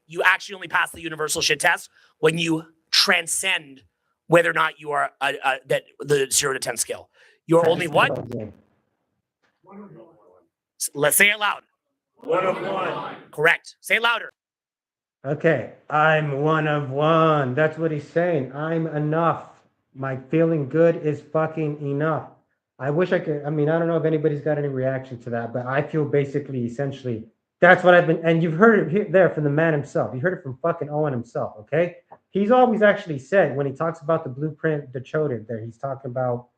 You actually only pass the universal shit test when you transcend whether or not you are that the 0 to 10 scale. You're only what? Let's say it loud. 1 of 1. Correct. Say it louder. Okay, I'm 1 of 1. That's what he's saying. I'm enough. My feeling good is fucking enough. I wish I could. I mean, I don't know if anybody's got any reaction to that, but I feel basically, essentially, that's what I've been. And you've heard it here, there from the man himself. You heard it from fucking Owen himself, okay? He's always actually said when he talks about the blueprint, the Chodin there, he's talking about,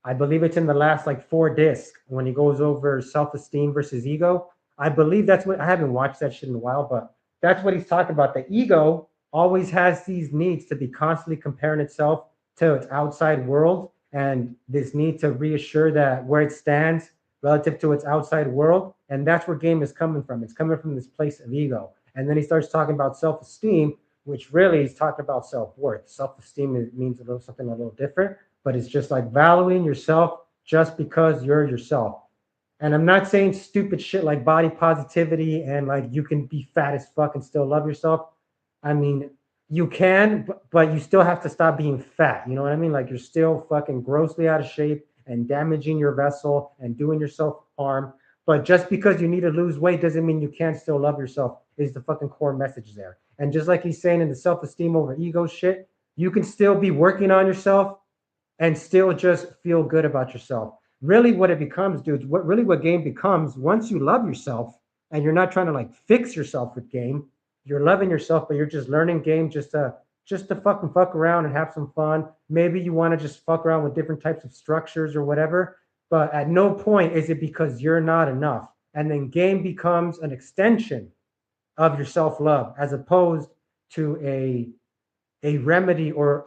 I believe it's in the last like 4 discs when he goes over self-esteem versus ego. I believe that's what, I haven't watched that shit in a while, but that's what he's talking about. The ego always has these needs to be constantly comparing itself to its outside world, and this need to reassure that where it stands relative to its outside world. And that's where game is coming from. It's coming from this place of ego. And then he starts talking about self-esteem, which really is talking about self-worth. Self-esteem means something a little different, but it's just like valuing yourself just because you're yourself. And I'm not saying stupid shit like body positivity and like you can be fat as fuck and still love yourself. I mean, you can, but you still have to stop being fat. You know what I mean? Like you're still fucking grossly out of shape and damaging your vessel and doing yourself harm. But just because you need to lose weight doesn't mean you can't still love yourself, is the fucking core message there. And just like he's saying in the self-esteem over ego shit, you can still be working on yourself and still just feel good about yourself. Really what it becomes, dudes, what game becomes, once you love yourself and you're not trying to like fix yourself with game, you're loving yourself, but you're just learning game just to fucking fuck around and have some fun. Maybe you want to just fuck around with different types of structures or whatever, but at no point is it because you're not enough. And then game becomes an extension of your self-love as opposed to a remedy or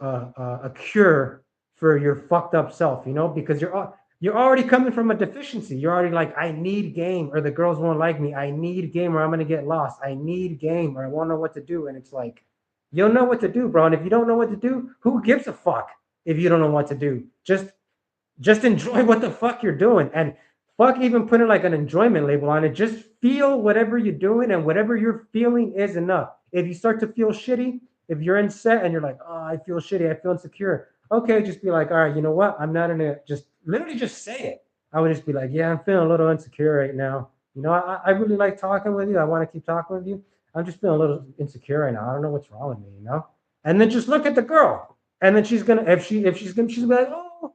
a cure for your fucked up self, you know, because you're already coming from a deficiency. You're already like, I need game or the girls won't like me. I need game or I'm going to get lost. I need game or I won't know what to do. And it's like, you'll know what to do, bro. And if you don't know what to do, who gives a fuck if you don't know what to do? Just enjoy what the fuck you're doing. And fuck even putting like an enjoyment label on it. Just feel whatever you're doing and whatever you're feeling is enough. If you start to feel shitty, if you're in set and you're like, oh, I feel shitty, I feel insecure. Okay, just be like, all right, you know what? I'm not in a, just literally just say it. I would just be like, yeah, I'm feeling a little insecure right now. You know, I really like talking with you. I want to keep talking with you. I'm just feeling a little insecure right now. I don't know what's wrong with me, you know? And then just look at the girl. And then she's gonna, she's gonna be like, oh,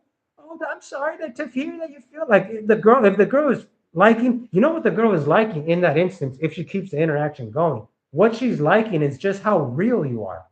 I'm sorry to hear that you feel like if the girl is liking, you know what the girl is liking in that instance, if she keeps the interaction going. What she's liking is just how real you are.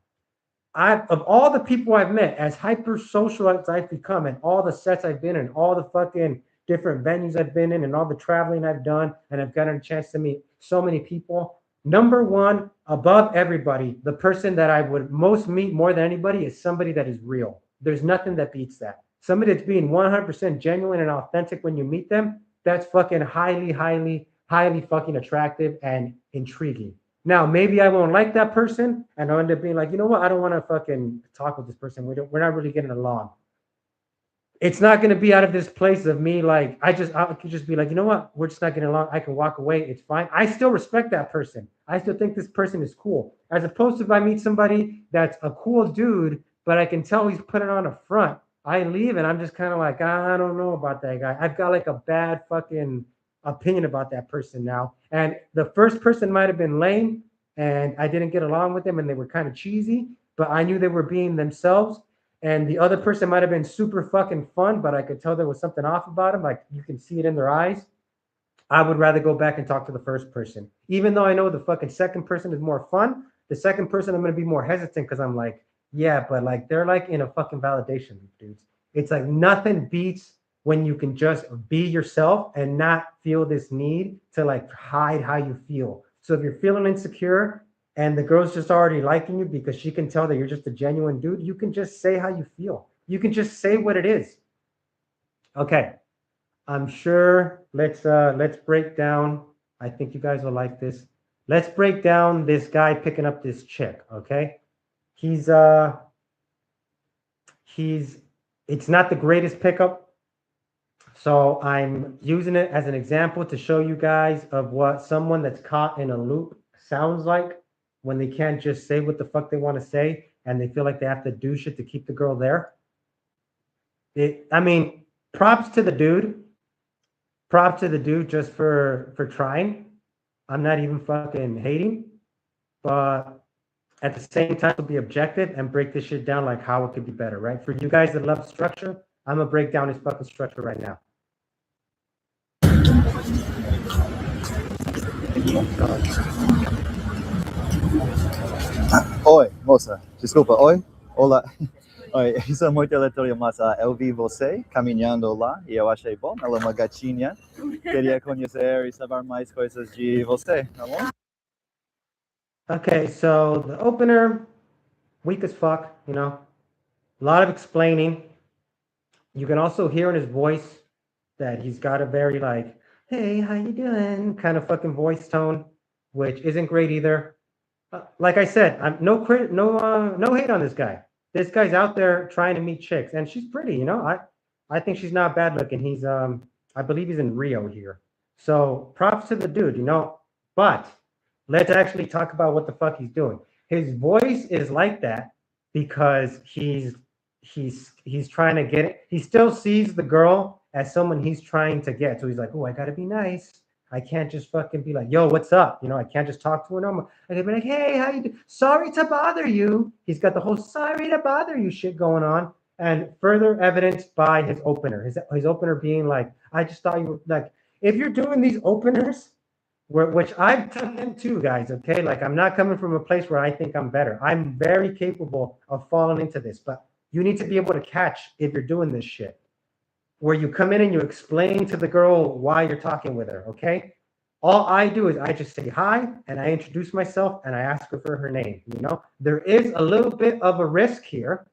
Of all the people I've met, as hyper social as I've become, and all the sets I've been in, all the fucking different venues I've been in, and all the traveling I've done, and I've gotten a chance to meet so many people. Number one, above everybody, the person that I would most meet more than anybody is somebody that is real. There's nothing that beats that. Somebody that's being 100% genuine and authentic when you meet them, that's fucking highly fucking attractive and intriguing. Now, maybe I won't like that person, and I'll end up being like, you know what? I don't want to fucking talk with this person. We're not really getting along. It's not going to be out of this place of me like I could just be like, you know what? We're just not getting along. I can walk away. It's fine. I still respect that person. I still think this person is cool. As opposed to if I meet somebody that's a cool dude, but I can tell he's putting on a front. I leave and I'm just kind of like, I don't know about that guy. I've got like a bad fucking opinion about that person now. And the first person might have been lame and I didn't get along with them and they were kind of cheesy, but I knew they were being themselves. And the other person might have been super fucking fun, but I could tell there was something off about them. Like you can see it in their eyes. I would rather go back and talk to the first person. Even though I know the fucking second person is more fun, the second person I'm going to be more hesitant because I'm like, yeah, but like they're like in a fucking validation, dudes. It's like nothing beats when you can just be yourself and not feel this need to like hide how you feel. So if you're feeling insecure and the girl's just already liking you because she can tell that you're just a genuine dude, you can just say how you feel. You can just say what it is. Okay. I'm sure let's break down. I think you guys will like this. Let's break down this guy picking up this chick, okay? It's not the greatest pickup. So I'm using it as an example to show you guys of what someone that's caught in a loop sounds like when they can't just say what the fuck they want to say and they feel like they have to do shit to keep the girl there. I mean, props to the dude. Props to the dude just for trying. I'm not even fucking hating, but at the same time, to be objective and break this shit down like how it could be better, right? For you guys that love structure, I'm gonna break down this fucking structure right now. Oi, moça, desculpa, oi? Olá. Oi, isso é muito aleatório, mas eu vi você caminhando lá e eu achei bom, ela é uma gatinha. Queria conhecer e saber mais coisas de você, tá bom? Okay, so the opener, weak as fuck, you know, a lot of explaining. You can also hear in his voice that he's got a very like, hey, how you doing? Kind of fucking voice tone, which isn't great either. Like I said, I'm no hate on this guy. This guy's out there trying to meet chicks, and she's pretty, you know. I think she's not bad looking. He's I believe he's in Rio here. So props to the dude, you know. But let's actually talk about what the fuck he's doing. His voice is like that because he's trying to get it. He still sees the girl as someone he's trying to get. So he's like, oh, I gotta be nice. I can't just fucking be like, yo, what's up? You know, I can't just talk to her normal. I can be like, hey, how you doing? Sorry to bother you. He's got the whole sorry to bother you shit going on. And further evidenced by his opener. His opener being like, I just thought you were like, if you're doing these openers, which I've done them too, guys, okay? Like, I'm not coming from a place where I think I'm better. I'm very capable of falling into this, but you need to be able to catch if you're doing this shit. Where you come in and you explain to the girl why you're talking with her, okay? All I do is I just say hi and I introduce myself and I ask her for her name, you know? There is a little bit of a risk here,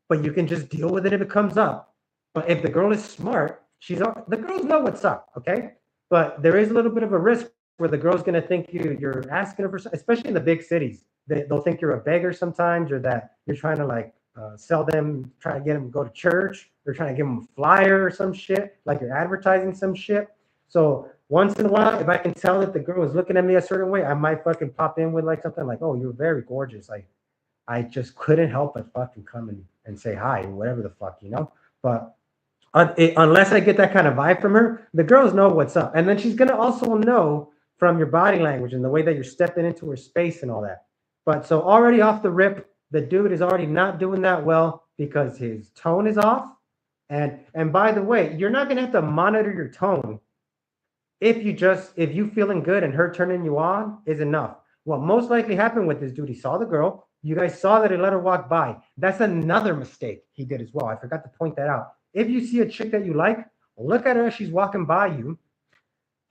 but you can just deal with it if it comes up. But if the girl is smart, the girls know what's up, okay? But there is a little bit of a risk where the girl's gonna think you're asking her for something, especially in the big cities. They'll think you're a beggar sometimes or that you're trying to like sell them, try to get them to go to church. They're trying to give them a flyer or some shit, like you're advertising some shit. So once in a while, if I can tell that the girl is looking at me a certain way, I might fucking pop in with like something like, oh, you're very gorgeous. Like, I just couldn't help but fucking come and say hi, whatever the fuck, you know? But unless I get that kind of vibe from her, the girls know what's up. And then she's going to also know from your body language and the way that you're stepping into her space and all that. But so already off the rip, the dude is already not doing that well because his tone is off And by the way, you're not gonna have to monitor your tone if you feeling good and her turning you on is enough. What most likely happened with this dude, he saw the girl. You guys saw that he let her walk by. That's another mistake he did as well. I forgot to point that out. If you see a chick that you like, look at her as she's walking by you.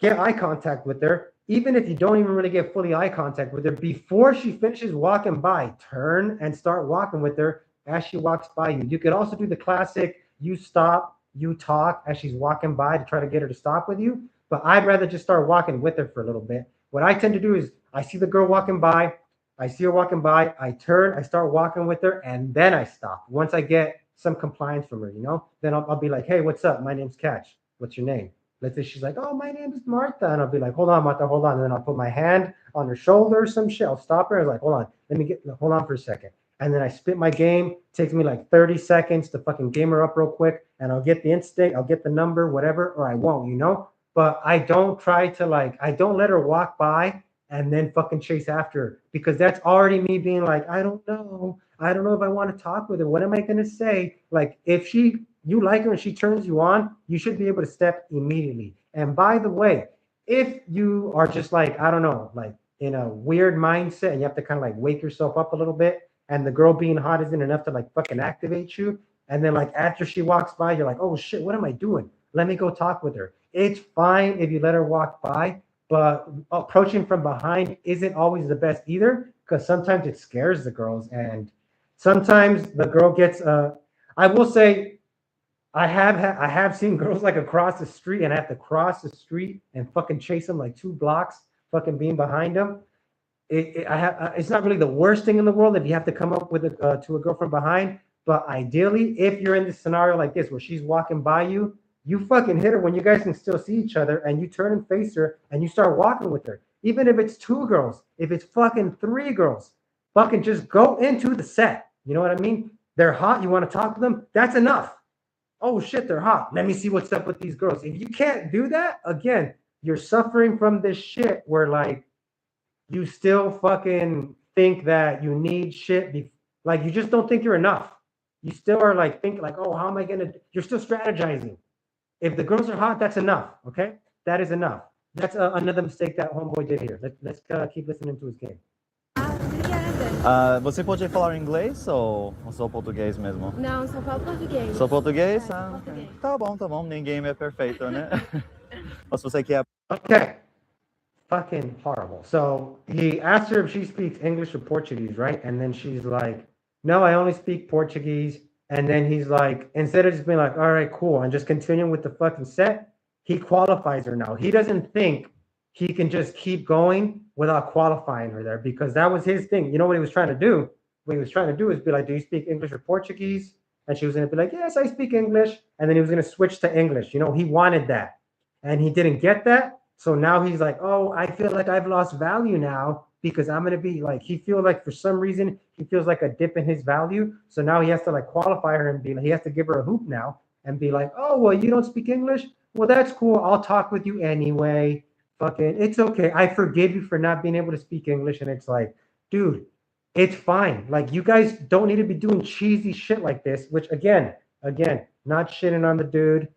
Get eye contact with her. Even if you don't even really get fully eye contact with her, before she finishes walking by, turn and start walking with her as she walks by you. You could also do the classic, you stop, you talk as she's walking by to try to get her to stop with you. But I'd rather just start walking with her for a little bit. What I tend to do is I see the girl walking by, I see her walking by, I turn, I start walking with her, and then I stop. Once I get some compliance from her, then I'll be like, hey, what's up? My name's Catch. What's your name? Let's say she's like, oh, my name is Martha. And I'll be like, hold on, Martha, hold on. And then I'll put my hand on her shoulder or some shit. I'll stop her. I was like, hold on, hold on for a second. And then I spit my game. It takes me like 30 seconds to fucking game her up real quick. And I'll get the instinct, I'll get the number, whatever, or I won't. But I don't try to I don't let her walk by and then fucking chase after her, because that's already me being like, I don't know if I want to talk with her. What am I going to say? Like, if you like her and she turns you on, you should be able to step immediately. And by the way, if you are just I don't know, in a weird mindset and you have to kind of wake yourself up a little bit, and the girl being hot isn't enough to fucking activate you, and then after she walks by, you're like, oh shit, what am I doing? Let me go talk with her. It's fine if you let her walk by, but approaching from behind isn't always the best either, because sometimes it scares the girls, and sometimes the girl gets I will say, I have seen girls across the street, and I have to cross the street and fucking chase them 2 blocks, fucking being behind them. It's not really the worst thing in the world if you have to come up with to a girl from behind, but ideally, if you're in this scenario like this where she's walking by you, you fucking hit her when you guys can still see each other, and you turn and face her and you start walking with her. Even if it's 2 girls, if it's fucking 3 girls, fucking just go into the set. You know what I mean? They're hot. You want to talk to them? That's enough. Oh shit, they're hot. Let me see what's up with these girls. If you can't do that, again, you're suffering from this shit where you still fucking think that you need shit. You just don't think you're enough. You still are thinking oh, how am I gonna? You're still strategizing. If the girls are hot, that's enough. Okay, that is enough. That's another mistake that homeboy did here. Let's keep listening to his game. Você pode falar inglês ou só português mesmo? Não, só falo português. Só português? Português. Tá bom. Ninguém é perfeito, né? Mas você quer... Okay. Fucking horrible. So he asked her if she speaks English or Portuguese, right? And then she's like, no, I only speak Portuguese. And then he's like, instead of just being like, all right, cool, and just continuing with the fucking set, he qualifies her now. He doesn't think he can just keep going without qualifying her there, because that was his thing. You know what he was trying to do? What he was trying to do is be like, do you speak English or Portuguese? And she was going to be like, yes, I speak English. And then he was going to switch to English. He wanted that. And he didn't get that. So now he's like, oh, I feel like I've lost value now, because I'm going to be he feels like for some reason, he feels like a dip in his value. So now he has to qualify her and he has to give her a hoop now and be like, oh, well, you don't speak English? Well, that's cool. I'll talk with you anyway. Fucking, it's okay. I forgive you for not being able to speak English. And it's like, dude, it's fine. You guys don't need to be doing cheesy shit like this, which again, not shitting on the dude.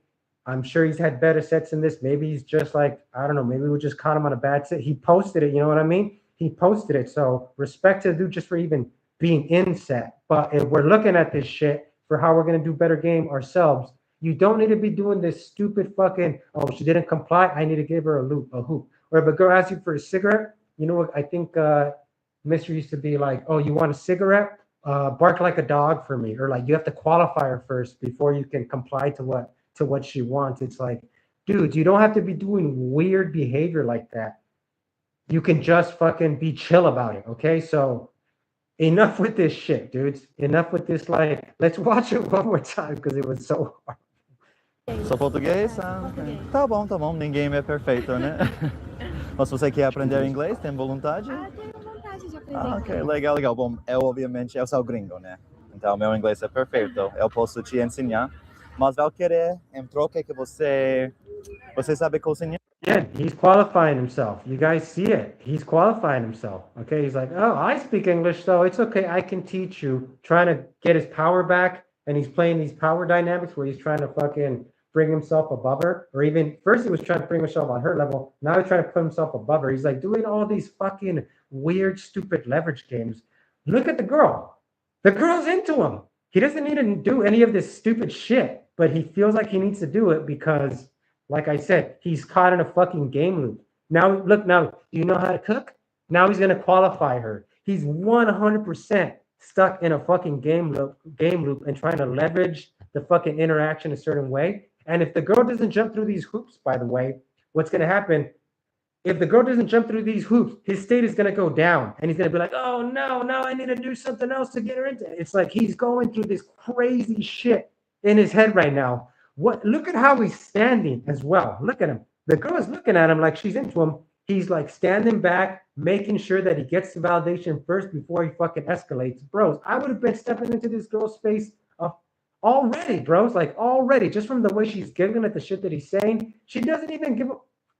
I'm sure he's had better sets than this. Maybe he's just I don't know, maybe we just caught him on a bad set. He posted it, you know what I mean? He posted it. So respect to the dude just for even being in set. But if we're looking at this shit for how we're going to do better game ourselves, you don't need to be doing this stupid fucking, oh, she didn't comply, I need to give her a hoop. Or if a girl asks you for a cigarette, you know what, I think Mr. used to be like, oh, you want a cigarette? Bark like a dog for me. Or you have to qualify her first before you can comply to what she wants. It's like, dudes, you don't have to be doing weird behavior like that. You can just fucking be chill about it, okay? So enough with this shit, dudes. Enough with this, let's watch it one more time, because it was so hard. Só português? Português. Tá bom. Ninguém é perfeito, né? Mas você quer aprender inglês? Tem vontade? Tenho vontade de aprender. Ok, legal. Bom, obviamente sou gringo, né? Então meu inglês é perfeito. Eu posso te ensinar. Mas eu querer, em troca, que você sabe cozinhar. Yeah, he's qualifying himself. You guys see it. He's qualifying himself. Okay, he's like, oh, I speak English, so it's okay. I can teach you. Trying to get his power back. and he's playing these power dynamics where he's trying to fucking bring himself above her, or even first he was trying to bring himself on her level. Now he's trying to put himself above her. He's like doing all these fucking weird, stupid leverage games. Look at the girl. The girl's into him. He doesn't need to do any of this stupid shit, but he feels like he needs to do it because, like I said, he's caught in a fucking game loop. Now, look, now, do you know how to cook? Now he's going to qualify her. He's 100% stuck in a fucking game loop and trying to leverage the fucking interaction a certain way. And if the girl doesn't jump through these hoops, by the way, what's going to happen? If the girl doesn't jump through these hoops, his state is going to go down. And he's going to be like, oh, no, now I need to do something else to get her into it. It's like he's going through this crazy shit in his head right now. Look at how he's standing as well. Look at him. The girl is looking at him like she's into him. He's like standing back, making sure that he gets the validation first before he fucking escalates. Bros, I would have been stepping into this girl's space already, bros. Like already, just from the way she's giggling at the shit that he's saying. She doesn't even give a...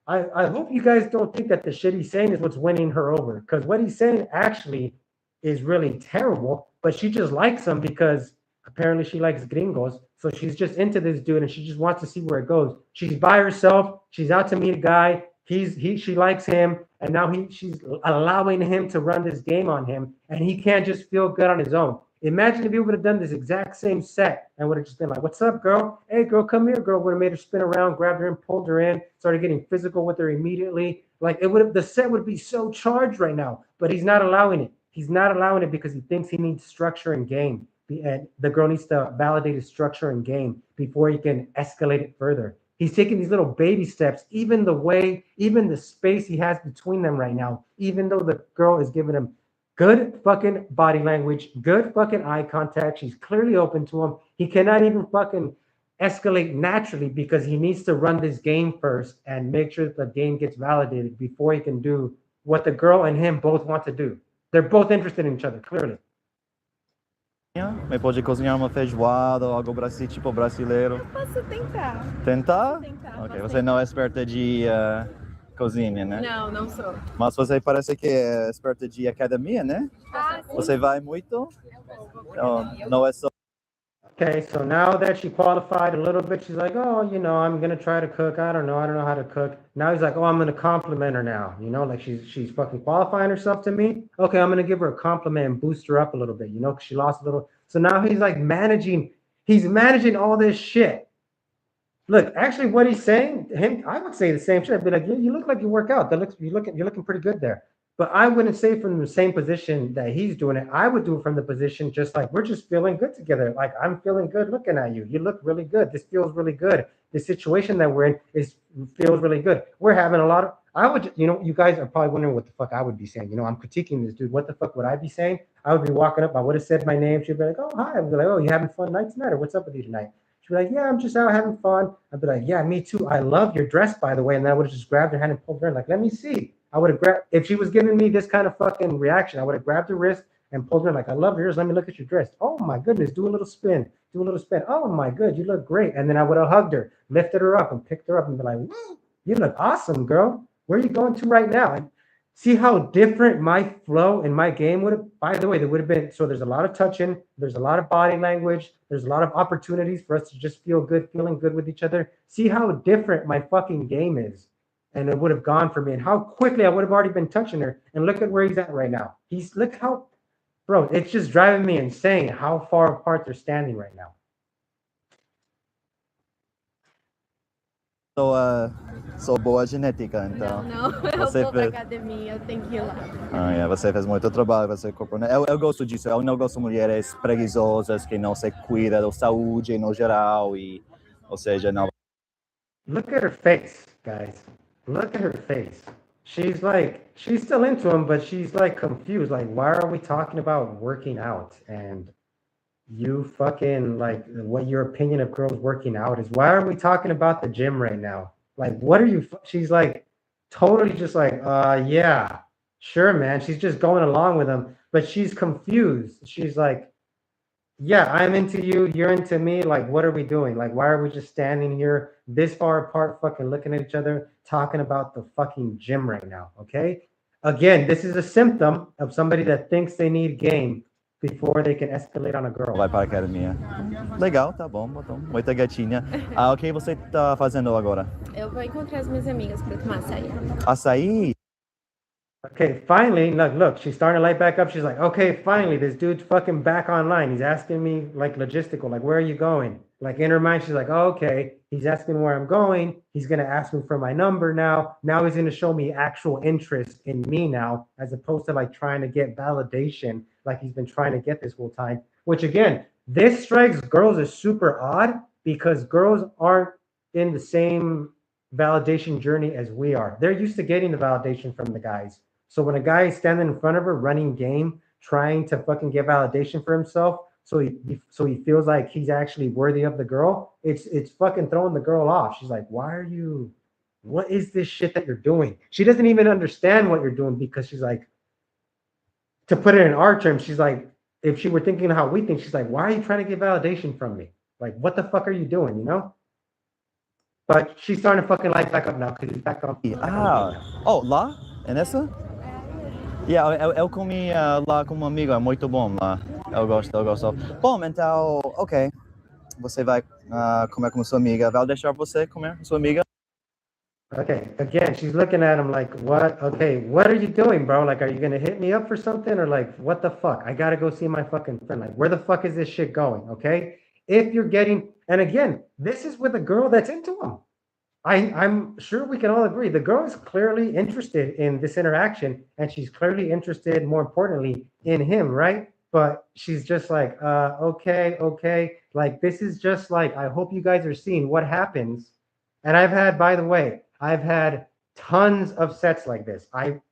I hope you guys don't think that the shit he's saying is what's winning her over, because what he's saying actually is really terrible, but she just likes him because apparently she likes gringos. So she's just into this dude and she just wants to see where it goes. She's by herself. She's out to meet a guy. She likes him, and now she's allowing him to run this game on him, and he can't just feel good on his own. Imagine if he would have done this exact same set and would have just been like, what's up, girl? Hey, girl, come here, girl. Would have made her spin around, grabbed her and pulled her in, started getting physical with her immediately. Like the set would be so charged right now, but he's not allowing it. He's not allowing it because he thinks he needs structure and game. And the girl needs to validate his structure and game before he can escalate it further. He's taking these little baby steps, even the space he has between them right now, even though the girl is giving him good fucking body language, good fucking eye contact. She's clearly open to him. He cannot even fucking escalate naturally because he needs to run this game first and make sure that the game gets validated before he can do what the girl and him both want to do. They're both interested in each other, clearly. Mas pode cozinhar uma feijoada ou algo tipo brasileiro. Eu posso tentar. Tentar? Posso tentar. Ok, você não é esperta de cozinha, né? Não, não sou. Mas você parece que é esperta de academia, né? Ah, sim. Você vai muito? Não é só... Okay, so now that she qualified a little bit, she's like, oh, I'm going to try to cook. I don't know how to cook. Now he's like, oh, I'm going to compliment her now. Like she's fucking qualifying herself to me. Okay, I'm going to give her a compliment and boost her up a little bit, because she lost a little. So now he's like he's managing all this shit. Look, actually what he's saying, I would say the same shit. I'd be like, you look like you work out. You're looking pretty good there. But I wouldn't say from the same position that he's doing it. I would do it from the position just like we're just feeling good together. Like I'm feeling good looking at you. You look really good. This feels really good. The situation that we're in feels really good. We're having a lot of... I would, you guys are probably wondering what the fuck I would be saying. I'm critiquing this dude. What the fuck would I be saying? I would be walking up. I would have said my name. She'd be like, oh, hi. I'd be like, oh, you having fun night tonight? Or what's up with you tonight? She'd be like, yeah, I'm just out having fun. I'd be like, yeah, me too. I love your dress, by the way. And then I would have just grabbed her hand and pulled her in. Like, let me see. I would have grabbed, if she was giving me this kind of fucking reaction, I would have grabbed her wrist and pulled her in like, I love yours. Let me look at your dress. Oh my goodness. Do a little spin. Oh my good. You look great. And then I would have hugged her, lifted her up and picked her up and be like, woo, you look awesome, girl. Where are you going to right now? And see how different my flow and my game would have, by the way, there would have been, so there's a lot of touching. There's a lot of body language. There's a lot of opportunities for us to just feel good, feeling good with each other. See how different my fucking game is. And it would have gone for me, and how quickly I would have already been touching her. And look at where he's at right now. Look how, bro, it's just driving me insane how far apart they're standing right now. Sou boa genética, então. Não, eu vou pra academia, eu tenho que ir lá. Você fez muito trabalho, você corpo. Eu gosto disso, eu não gosto de mulheres preguiçosas que não se cuidam da saúde no geral, ou seja, não. Look at her face, guys. Look at her face. She's still into him, but she's like confused. Like, why are we talking about working out? And you fucking like what your opinion of girls working out is. Why are we talking about the gym right now? Like, what are you? She's like totally just like, yeah, sure, man. She's just going along with him, but she's confused. She's like, yeah, I'm into you. You're into me. Like, what are we doing? Like, why are we just standing here this far apart, fucking looking at each other, talking about the fucking gym right now? Okay. Again, this is a symptom of somebody that thinks they need game before they can escalate on a girl. Vai para a academia. Legal, tá bom, botão. Muita gatinha. O que você tá fazendo agora? Eu vou encontrar as minhas amigas para tomar açaí. Açaí? Okay, finally, look, she's starting to light back up. She's like, okay, finally, this dude's fucking back online. He's asking me like logistical, like, where are you going? Like in her mind, she's like, oh, okay, he's asking where I'm going. He's gonna ask me for my number now. Now he's gonna show me actual interest in me now, as opposed to like trying to get validation like he's been trying to get this whole time. Which again, this strikes girls as super odd because girls aren't in the same validation journey as we are. They're used to getting the validation from the guys. So when a guy is standing in front of her, running game, trying to fucking get validation for himself, so he feels like he's actually worthy of the girl, it's fucking throwing the girl off. She's like, what is this shit that you're doing? She doesn't even understand what you're doing because she's like, to put it in our terms, she's like, if she were thinking how we think, she's like, why are you trying to get validation from me? Like, what the fuck are you doing, you know? But she's starting to fucking light back up now because he's back on. Lá? É nessa? Yeah, eu comi lá com um amigo, é muito bom lá. Eu gosto. Bom, então, ok. Você vai comer com sua amiga. Vai deixar você comer com sua amiga? Okay, again, she's looking at him like, what? Okay, what are you doing, bro? Like, are you gonna hit me up for something? Or like, what the fuck? I gotta go see my fucking friend. Like, where the fuck is this shit going? Okay? If you're getting, and again, this is with a girl that's into him. I'm sure we can all agree the girl is clearly interested in this interaction, and she's clearly interested, more importantly, in him, right? But she's just like, okay. Like, this is just like, I hope you guys are seeing what happens. And by the way, I've had tons of sets like this.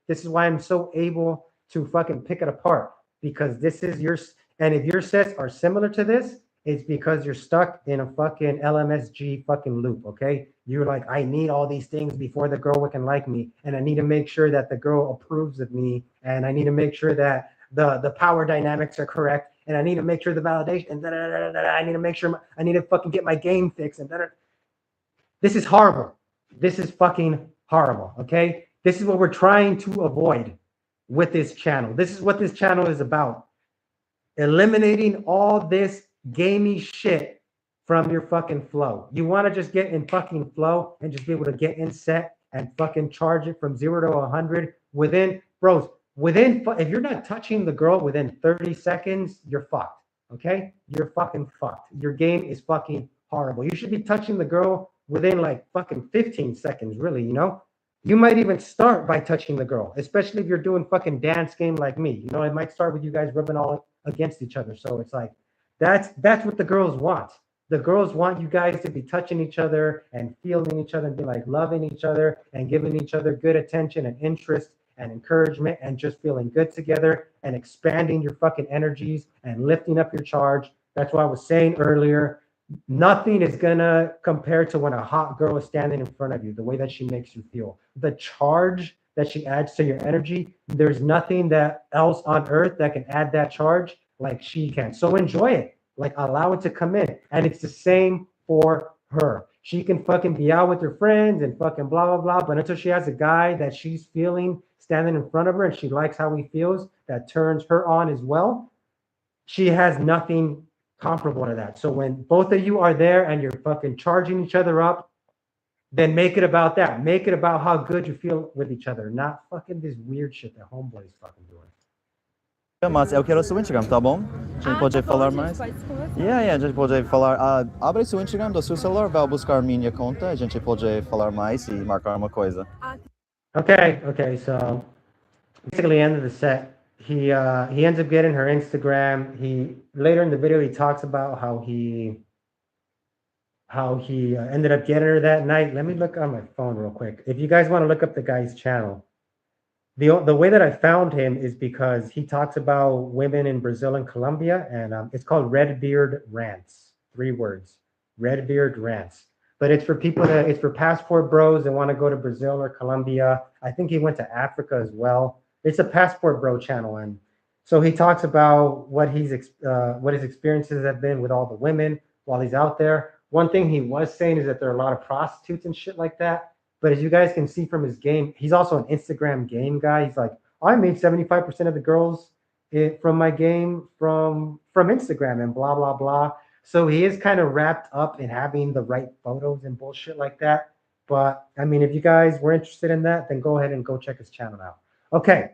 This is why I'm so able to fucking pick it apart, because this is and if your sets are similar to this, it's because you're stuck in a fucking LMSG fucking loop, okay? You're like, I need all these things before the girl can like me, and I need to make sure that the girl approves of me, and I need to make sure that the power dynamics are correct, and I need to make sure the validation, and I need to make sure I need to fucking get my game fixed, and this is horrible. This is fucking horrible, okay? This is what we're trying to avoid with this channel. This is what this channel is about. Eliminating all this gamey shit from your fucking flow. You want to just get in fucking flow and just be able to get in set and fucking charge it from 0 to 100 within, if you're not touching the girl within 30 seconds, you're fucked, okay? You're fucking fucked. Your game is fucking horrible. You should be touching the girl within like fucking 15 seconds, really, you know? You might even start by touching the girl, especially if you're doing fucking dance game like me. You know, it might start with you guys rubbing all against each other. So it's like, that's what the girls want. The girls want you guys to be touching each other and feeling each other and be like loving each other and giving each other good attention and interest and encouragement and just feeling good together and expanding your fucking energies and lifting up your charge. That's why I was saying earlier, nothing is gonna compare to when a hot girl is standing in front of you, the way that she makes you feel. The charge that she adds to your energy, there's nothing else on earth that can add that charge like she can. So enjoy it. Like, allow it to come in. And it's the same for her. She can fucking be out with her friends and fucking blah, blah, blah. But until she has a guy that she's feeling standing in front of her and she likes how he feels, that turns her on as well, she has nothing comparable to that. So when both of you are there and you're fucking charging each other up, then make it about that. Make it about how good you feel with each other, not fucking this weird shit that homeboy is fucking doing. Mas eu quero seu Instagram, tá bom? A gente pode falar mais? Pode conversar. Yeah, a gente pode falar. Abre seu Instagram do seu celular, vai buscar minha conta, a gente pode falar mais e marcar uma coisa. Okay. So basically, end of the set, he ends up getting her Instagram. He later in the video he talks about how he ended up getting her that night. Let me look on my phone real quick. If you guys want to look up the guy's channel. The way that I found him is because he talks about women in Brazil and Colombia, and it's called Redbeard Rants. 3 words, Redbeard Rants. But it's for people it's for passport bros that want to go to Brazil or Colombia. I think he went to Africa as well. It's a passport bro channel, and so he talks about what his experiences have been with all the women while he's out there. One thing he was saying is that there are a lot of prostitutes and shit like that. But as you guys can see from his game, he's also an Instagram game guy. He's like, I made 75% of the girls it from my game from Instagram and blah blah blah. So he is kind of wrapped up in having the right photos and bullshit like that. But I mean, if you guys were interested in that, then go ahead and go check his channel out. Okay,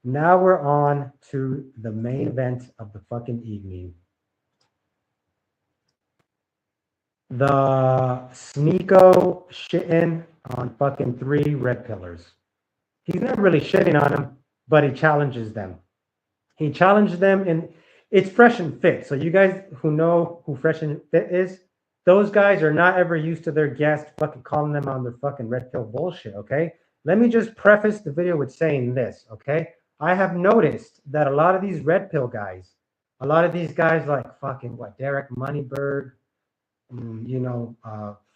now we're on to the main event of the fucking evening. The SNEAKO shitting on fucking 3 red pillars. He's not really shitting on them, but he challenges them. He challenged them in it's FreshnFit. So you guys who know who FreshnFit is, those guys are not ever used to their guests fucking calling them on their fucking red pill bullshit, okay? Let me just preface the video with saying this, okay? I have noticed that a lot of these red pill guys, a lot of these guys like fucking what, Derek Moneyberg,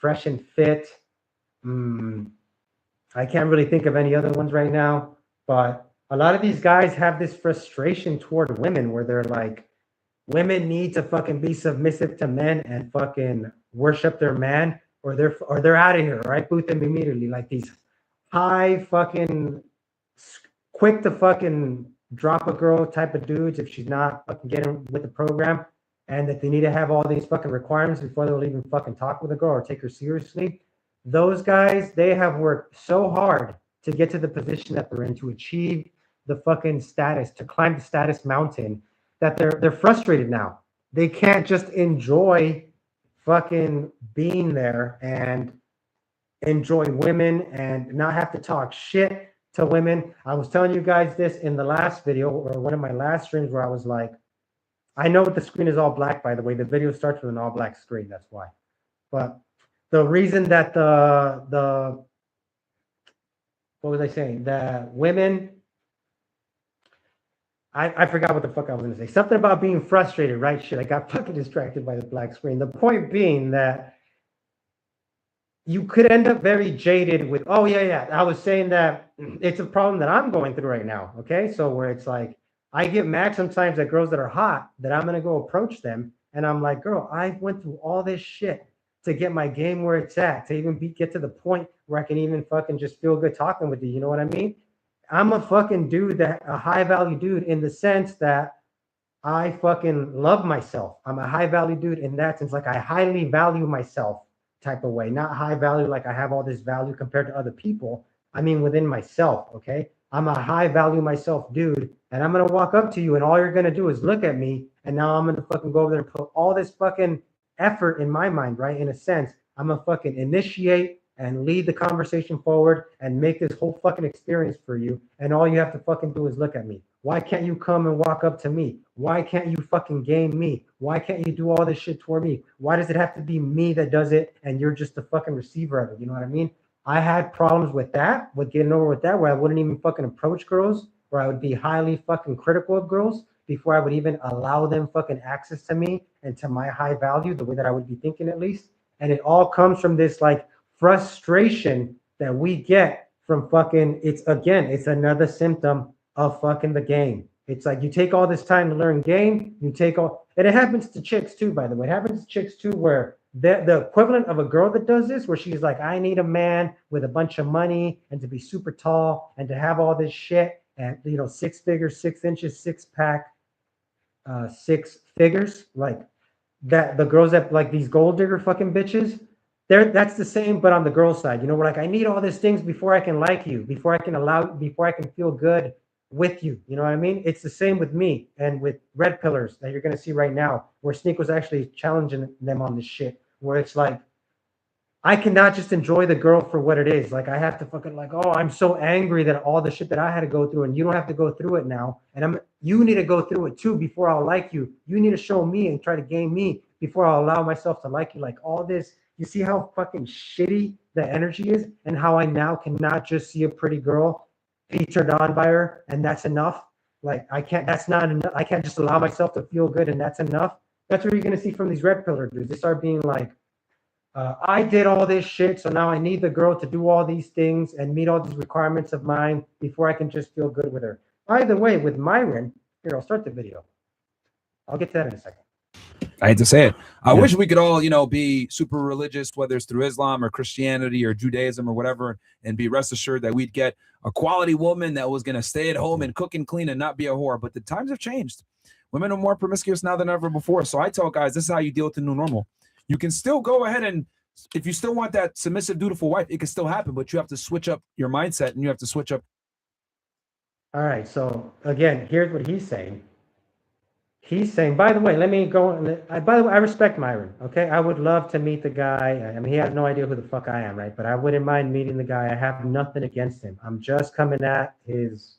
FreshnFit. I can't really think of any other ones right now, but a lot of these guys have this frustration toward women where they're like, women need to fucking be submissive to men and fucking worship their man, or they're out of here, right? Boot them immediately. Like these high fucking quick to fucking drop a girl type of dudes if she's not fucking getting with the program, and that they need to have all these fucking requirements before they'll even fucking talk with a girl or take her seriously. Those guys, they have worked so hard to get to the position that they're in, to achieve the fucking status, to climb the status mountain, that they're frustrated now. They can't just enjoy fucking being there and enjoy women and not have to talk shit to women. I was telling you guys this in the last video, or one of my last streams, where I was like, I know the screen is all black, by the way. The video starts with an all black screen, that's why. But the reason that the what was I saying? That women, I forgot what the fuck I was going to say. Something about being frustrated, right? Shit, I got fucking distracted by the black screen. The point being that you could end up very jaded with, oh, yeah. I was saying that it's a problem that I'm going through right now, okay? So where it's like, I get mad sometimes at girls that are hot, that I'm going to go approach them, and I'm like, girl, I went through all this shit to get my game where it's at, to even get to the point where I can even fucking just feel good talking with you. You know what I mean? I'm a fucking dude, a high value dude, in the sense that I fucking love myself. I'm a high value dude in that sense. Like, I highly value myself type of way, not high value like I have all this value compared to other people. I mean, within myself, okay? I'm a high value myself dude, and I'm going to walk up to you and all you're going to do is look at me, and now I'm going to fucking go over there and put all this fucking effort in my mind, right? In a sense, I'm going to fucking initiate and lead the conversation forward and make this whole fucking experience for you, and all you have to fucking do is look at me. Why can't you come and walk up to me? Why can't you fucking game me? Why can't you do all this shit toward me? Why does it have to be me that does it and you're just the fucking receiver of it? You know what I mean? I had problems with that, with getting over with that, where I wouldn't even fucking approach girls, where I would be highly fucking critical of girls before I would even allow them fucking access to me and to my high value, the way that I would be thinking at least. And it all comes from this like frustration that we get from fucking, it's another symptom of fucking the game. It's like you take all this time to learn game, and it happens to chicks too, by the way. It happens to chicks too, where the equivalent of a girl that does this, where she's like, I need a man with a bunch of money and to be super tall and to have all this shit and, 6 figures, 6 inches, 6-pack, 6 figures, like that. The girls that like these gold digger fucking bitches, that's the same, but on the girl side. We're like, I need all these things before I can like you, before I can feel good with you. You know what I mean? It's the same with me and with red pillars that you're going to see right now, where Sneak was actually challenging them on this shit, where it's like, I cannot just enjoy the girl for what it is. Like, I have to fucking like, oh, I'm so angry that all the shit that I had to go through, and you don't have to go through it now. And you need to go through it too before I'll like you. You need to show me and try to game me before I'll allow myself to like you. Like, all this, you see how fucking shitty the energy is, and how I now cannot just see a pretty girl, be turned on by her, and that's enough. Like, that's not enough. I can't just allow myself to feel good, and that's enough. That's what you're going to see from these red pillar dudes. They start being like, I did all this shit, so now I need the girl to do all these things and meet all these requirements of mine before I can just feel good with her. By the way, with Myron, here, I'll start the video. I'll get to that in a second. I hate to say it. I Yeah. wish we could all, be super religious, whether it's through Islam or Christianity or Judaism or whatever, and be rest assured that we'd get a quality woman that was going to stay at home and cook and clean and not be a whore. But the times have changed. Women are more promiscuous now than ever before. So I tell guys, this is how you deal with the new normal. You can still go ahead and, if you still want that submissive, dutiful wife, it can still happen, but you have to switch up your mindset and you have to switch up. All right. So again, here's what he's saying. He's saying, by the way, let me go. By the way, I respect Myron. Okay, I would love to meet the guy. I mean, he has no idea who the fuck I am, right? But I wouldn't mind meeting the guy. I have nothing against him. I'm just coming at his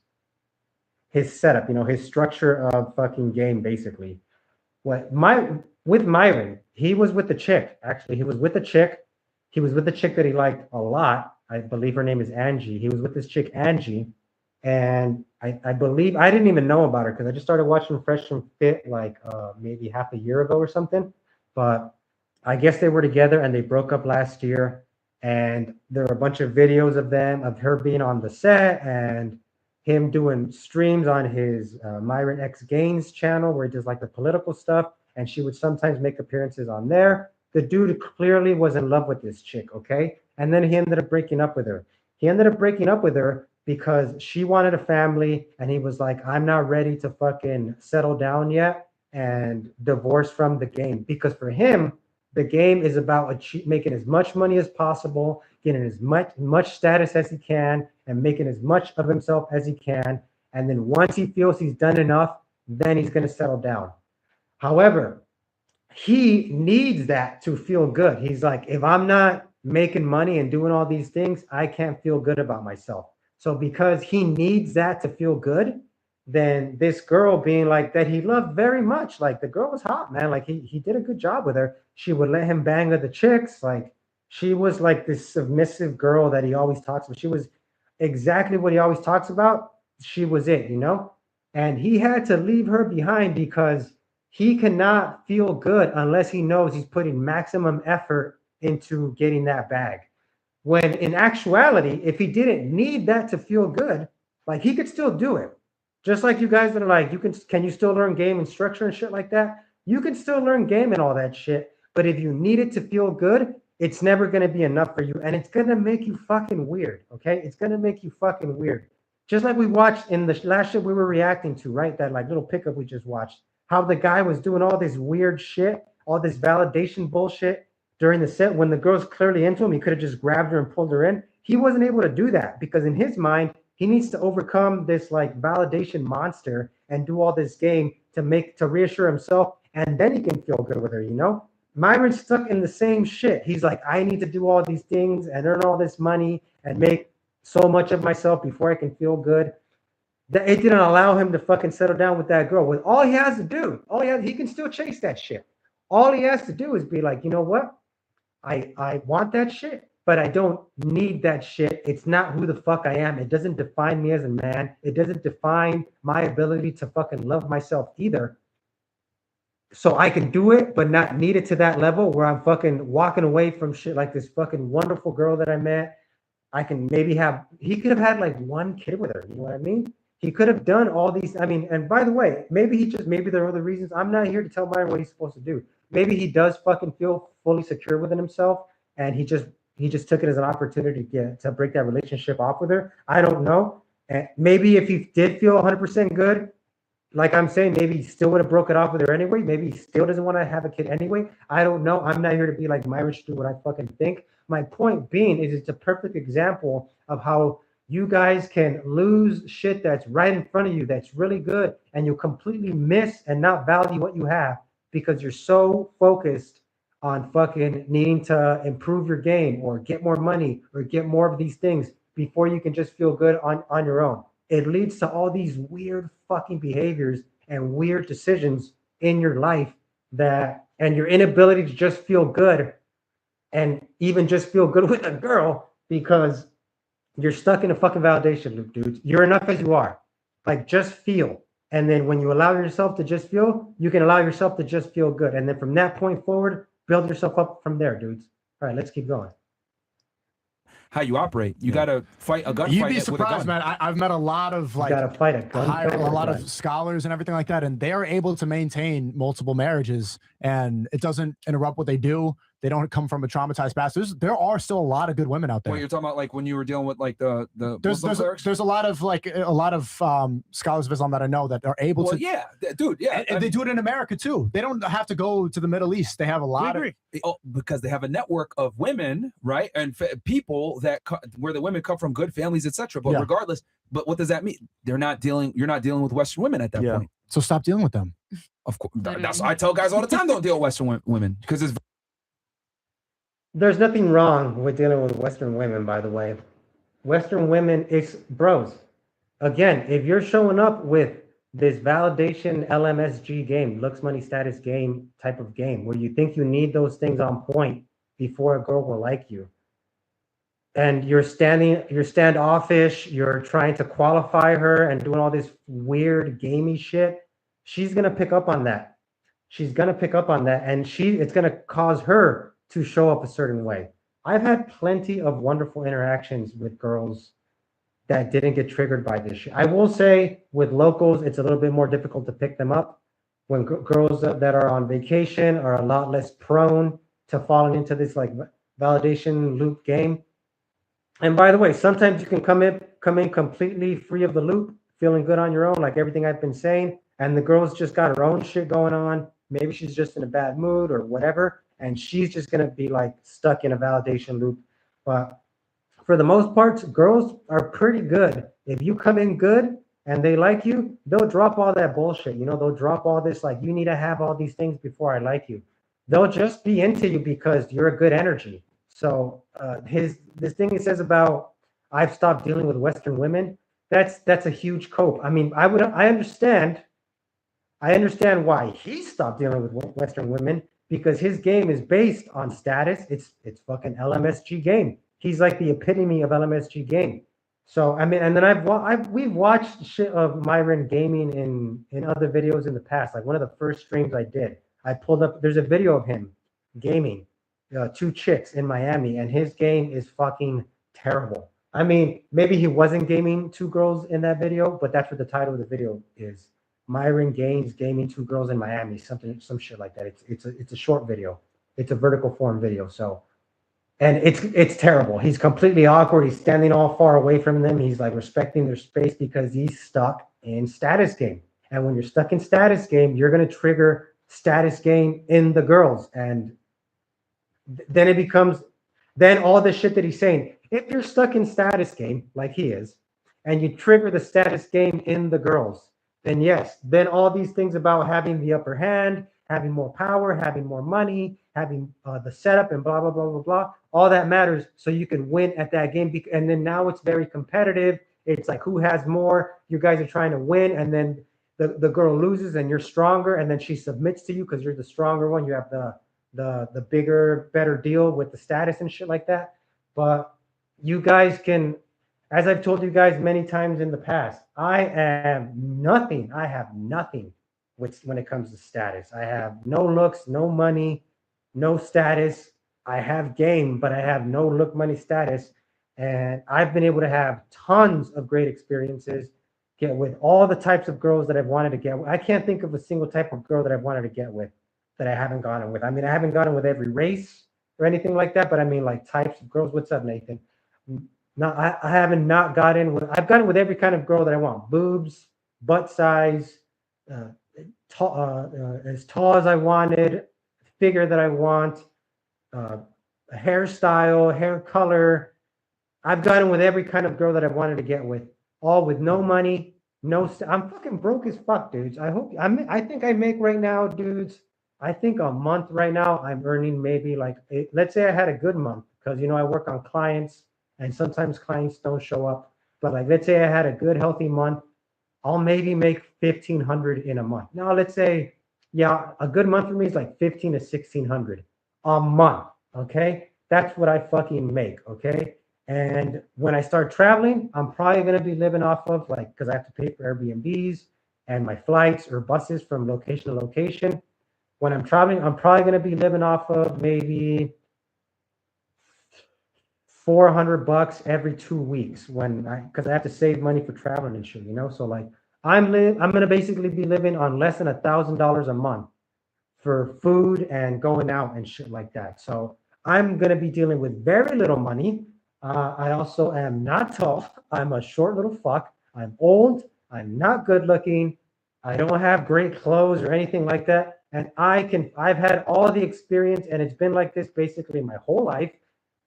setup, his structure of fucking game, basically. With Myron, he was with the chick. Actually, he was with the chick. He was with the chick that he liked a lot. I believe her name is Angie. He was with this chick, Angie. And I believe I didn't even know about her because I just started watching FreshnFit like maybe half a year ago or something. But I guess they were together and they broke up last year. And there were a bunch of videos of her being on the set and him doing streams on his Myron X Gaines channel where he does like the political stuff. And she would sometimes make appearances on there. The dude clearly was in love with this chick, okay? And then he ended up breaking up with her. He ended up breaking up with her because she wanted a family and he was like, I'm not ready to fucking settle down yet and divorce from the game. Because for him, the game is about making as much money as possible, getting as much status as he can, and making as much of himself as he can. And then once he feels he's done enough, then he's going to settle down. However, he needs that to feel good. He's like, if I'm not making money and doing all these things, I can't feel good about myself. So because he needs that to feel good, then this girl being like that he loved very much, like the girl was hot, man. Like he did a good job with her. She would let him bang other chicks. Like she was like this submissive girl that he always talks about. She was exactly what he always talks about. She was it, and he had to leave her behind because he cannot feel good unless he knows he's putting maximum effort into getting that bag. When in actuality, if he didn't need that to feel good, like he could still do it. Just like you guys that are like, can you still learn game and structure and shit like that? You can still learn game and all that shit. But if you need it to feel good, it's never going to be enough for you. And it's going to make you fucking weird. Okay. It's going to make you fucking weird. Just like we watched in the last shit we were reacting to, right? That like little pickup we just watched, how the guy was doing all this weird shit, all this validation bullshit during the set when the girl's clearly into him. He could have just grabbed her and pulled her in. He wasn't able to do that because in his mind, he needs to overcome this like validation monster and do all this game to reassure himself, and then he can feel good with her, Myron's stuck in the same shit. He's like, I need to do all these things and earn all this money and make so much of myself before I can feel good. That it didn't allow him to fucking settle down with that girl. With all he has to do, he can still chase that shit. All he has to do is be like, you know what? I want that shit, but I don't need that shit. It's not who the fuck I am. It doesn't define me as a man. It doesn't define my ability to fucking love myself either. So I can do it, but not need it to that level where I'm fucking walking away from shit like this fucking wonderful girl that I met. I can maybe he could have had like one kid with her. You know what I mean? He could have done all these. I mean, and by the way, maybe there are other reasons. I'm not here to tell Myron what he's supposed to do. Maybe he does fucking feel fully secure within himself, and he just took it as an opportunity to break that relationship off with her. I don't know. And maybe if he did feel 100% good, like I'm saying, maybe he still would have broke it off with her anyway. Maybe he still doesn't want to have a kid anyway. I don't know. I'm not here to be like Myron should do what I fucking think. My point being is it's a perfect example of how you guys can lose shit that's right in front of you that's really good, and you'll completely miss and not value what you have because you're so focused on fucking needing to improve your game or get more money or get more of these things before you can just feel good on your own. It leads to all these weird fucking behaviors and weird decisions in your life and your inability to just feel good and even just feel good with a girl because you're stuck in a fucking validation loop, dudes. You're enough as you are. Like, just feel. And then when you allow yourself to just feel, you can allow yourself to just feel good. And then from that point forward, build yourself up from there, dudes. All right, let's keep going. how you operate. You got to fight a gunfight. You'd be surprised, man. I've met a lot of like gotta fight a gunfight. a lot of scholars and everything like that, and they are able to maintain multiple marriages, and it doesn't interrupt what they do. They don't come from a traumatized past. There are still a lot of good women out there. What you're talking about, like when you were dealing with like the there's a lot of scholars of Islam that I know that are able to. Yeah, dude. Yeah, and they do it in America too. They don't have to go to the Middle East. They have a lot of because they have a network of women, right, and people that where the women come from good families, etc. But regardless, but what does that mean? You're not dealing with Western women at that point. So stop dealing with them. Of course, that's I tell guys all the time. Don't deal with Western women because it's. There's nothing wrong with dealing with Western women, by the way. Western women, it's bros. Again, if you're showing up with this validation LMSG game, looks, money, status game type of game, where you think you need those things on point before a girl will like you, and you're standoffish, you're trying to qualify her and doing all this weird gamey shit, she's gonna pick up on that. She's gonna pick up on that, and it's gonna cause her to show up a certain way. I've had plenty of wonderful interactions with girls that didn't get triggered by this shit. I will say with locals, it's a little bit more difficult to pick them up. When girls that are on vacation are a lot less prone to falling into this like validation loop game. And by the way, sometimes you can come in completely free of the loop, feeling good on your own, like everything I've been saying, and the girl's just got her own shit going on. Maybe she's just in a bad mood or whatever, and she's just going to be like stuck in a validation loop. But for the most part, girls are pretty good. If you come in good and they like you, they'll drop all that bullshit. You know, they'll drop all this, like, you need to have all these things before I like you. They'll just be into you because you're a good energy. So this thing he says about I've stopped dealing with Western women, that's a huge cope. I mean, I understand why he stopped dealing with Western women, because his game is based on status. It's fucking LMSG game. He's like the epitome of LMSG game. So I mean, and then we've watched shit of Myron gaming in other videos in the past. Like one of the first streams I did, I pulled up. There's a video of him gaming 2 chicks in Miami, and his game is fucking terrible. I mean, maybe he wasn't gaming 2 girls in that video, but that's what the title of the video is. Myron Gaines gaming 2 girls in Miami, some shit like that. It's a short video. It's a vertical form video. So, and it's terrible. He's completely awkward. He's standing all far away from them. He's like respecting their space because he's stuck in status game. And when you're stuck in status game, you're going to trigger status game in the girls. And then it becomes, then all the shit that he's saying, if you're stuck in status game like he is, and you trigger the status game in the girls, then yes, then all these things about having the upper hand, having more power, having more money, having the setup and blah, blah, blah, blah, blah, all that matters so you can win at that game. And then now it's very competitive. It's like who has more, you guys are trying to win, and then the girl loses and you're stronger, and then she submits to you because you're the stronger one. You have the bigger, better deal with the status and shit like that. But you guys can, as I've told you guys many times in the past, I have nothing when it comes to status. I have no looks, no money, no status. I have game, but I have no look, money, status. And I've been able to have tons of great experiences, get with all the types of girls that I've wanted to get with. I can't think of a single type of girl that I've wanted to get with that I haven't gotten with. I mean, I haven't gotten with every race or anything like that, but I mean like types of girls. What's up, Nathan? No, I haven't not gotten with, I've gotten with every kind of girl that I want. Boobs, butt size, as tall as I wanted, figure that I want, hairstyle, hair color. I've gotten with every kind of girl that I've wanted to get with, all with no money, I'm fucking broke as fuck, dudes. I think I make right now, dudes, I think a month right now, I'm earning maybe like, let's say I had a good month, because, you know, I work on clients and sometimes clients don't show up. But like, let's say I had a good, healthy month, I'll maybe make $1,500 in a month. Now, let's say, yeah, a good month for me is like $1,500 to $1,600 a month. Okay. That's what I fucking make. Okay. And when I start traveling, I'm probably going to be living off of, like, because I have to pay for Airbnbs and my flights or buses from location to location. When I'm traveling, I'm probably going to be living off of maybe $400 every 2 weeks because I have to save money for traveling and shit, you know? So like I'm gonna basically be living on less than $1,000 a month for food and going out and shit like that. So I'm gonna be dealing with very little money. I also am not tall. I'm a short little fuck. I'm old. I'm not good looking. I don't have great clothes or anything like that. And I've had all the experience, and it's been like this basically my whole life.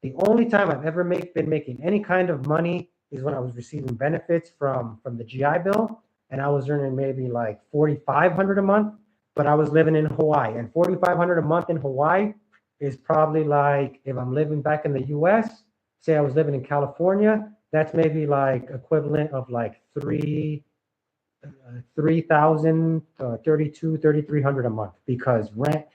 The only time I've ever been making any kind of money is when I was receiving benefits from the GI Bill, and I was earning maybe like $4,500 a month, but I was living in Hawaii, and $4,500 a month in Hawaii is probably like, if I'm living back in the US, say I was living in California, that's maybe like equivalent of like 3,000, 3,300 a month, because rent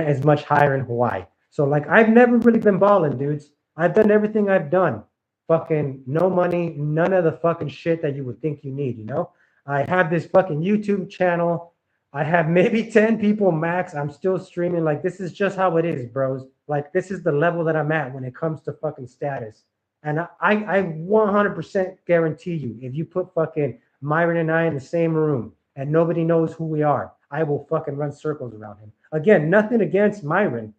is much higher in Hawaii. So like I've never really been balling, dudes. I've done everything I've done. Fucking no money, none of the fucking shit that you would think you need, you know? I have this fucking YouTube channel. I have maybe 10 people max. I'm still streaming. Like, this is just how it is, bros. Like, this is the level that I'm at when it comes to fucking status. And I 100% guarantee you, if you put fucking Myron and I in the same room and nobody knows who we are, I will fucking run circles around him. Again, nothing against Myron.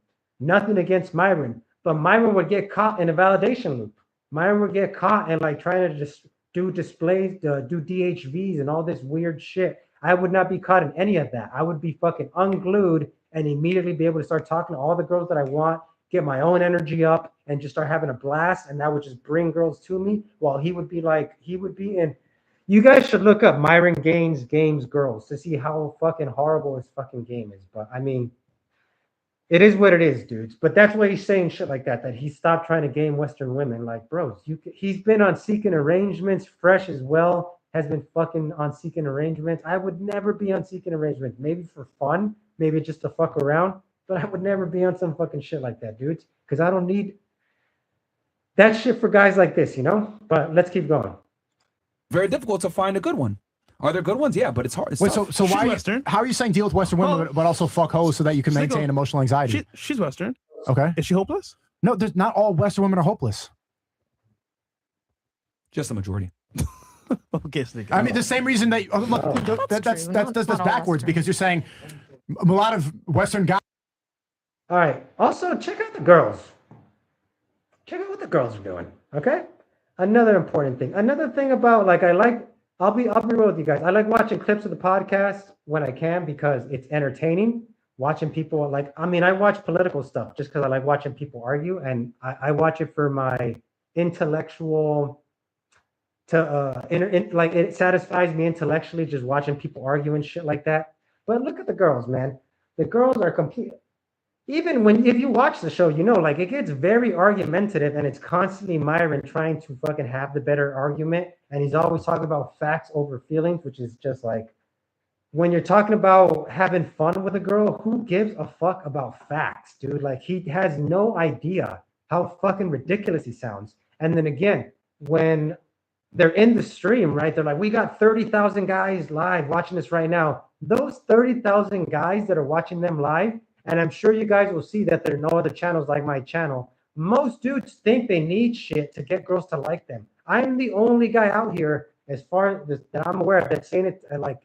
But Myron would get caught in a validation loop. Myron would get caught and like trying to just do displays, do DHVs and all this weird shit. I would not be caught in any of that. I would be fucking unglued and immediately be able to start talking to all the girls that I want, get my own energy up, and just start having a blast. And that would just bring girls to me, while he would be in. You guys should look up Myron Gaines girls to see how fucking horrible his fucking game is. But I mean, it is what it is, dudes. But that's why he's saying shit like that he stopped trying to game Western women. Like, bros, he's been on Seeking Arrangements. Fresh as well has been fucking on Seeking Arrangements. I would never be on Seeking Arrangements. Maybe for fun, maybe just to fuck around. But I would never be on some fucking shit like that, dudes. Because I don't need that shit for guys like this, you know? But let's keep going. Very difficult to find a good one. Are there good ones? Yeah, but it's hard. It's Wait, tough. so why? Western. How are you saying deal with Western women, but also fuck hoes so that you can maintain emotional anxiety? She's Western. Okay. Is she hopeless? No, there's not all Western women are hopeless. Just the majority. Okay, SNEAKO. I mean, the same reason that look, that's backwards, because you're saying a lot of Western guys. All right. Also, check out the girls. Check out what the girls are doing. Okay. Another important thing. Another thing about I'll be real with you guys. I like watching clips of the podcast when I can, because it's entertaining. Watching people I watch political stuff just because I like watching people argue, and I watch it for my intellectual. It satisfies me intellectually just watching people argue and shit like that. But look at the girls, man. The girls are complete. Even if you watch the show, you know, like, it gets very argumentative, and it's constantly Myron trying to fucking have the better argument. And he's always talking about facts over feelings, which is just like, when you're talking about having fun with a girl, who gives a fuck about facts, dude? Like, he has no idea how fucking ridiculous he sounds. And then again, when they're in the stream, right? They're like, we got 30,000 guys live watching this right now. Those 30,000 guys that are watching them live, and I'm sure you guys will see that there are no other channels like my channel. Most dudes think they need shit to get girls to like them. I'm the only guy out here, as far as that I'm aware of, that's saying it, like,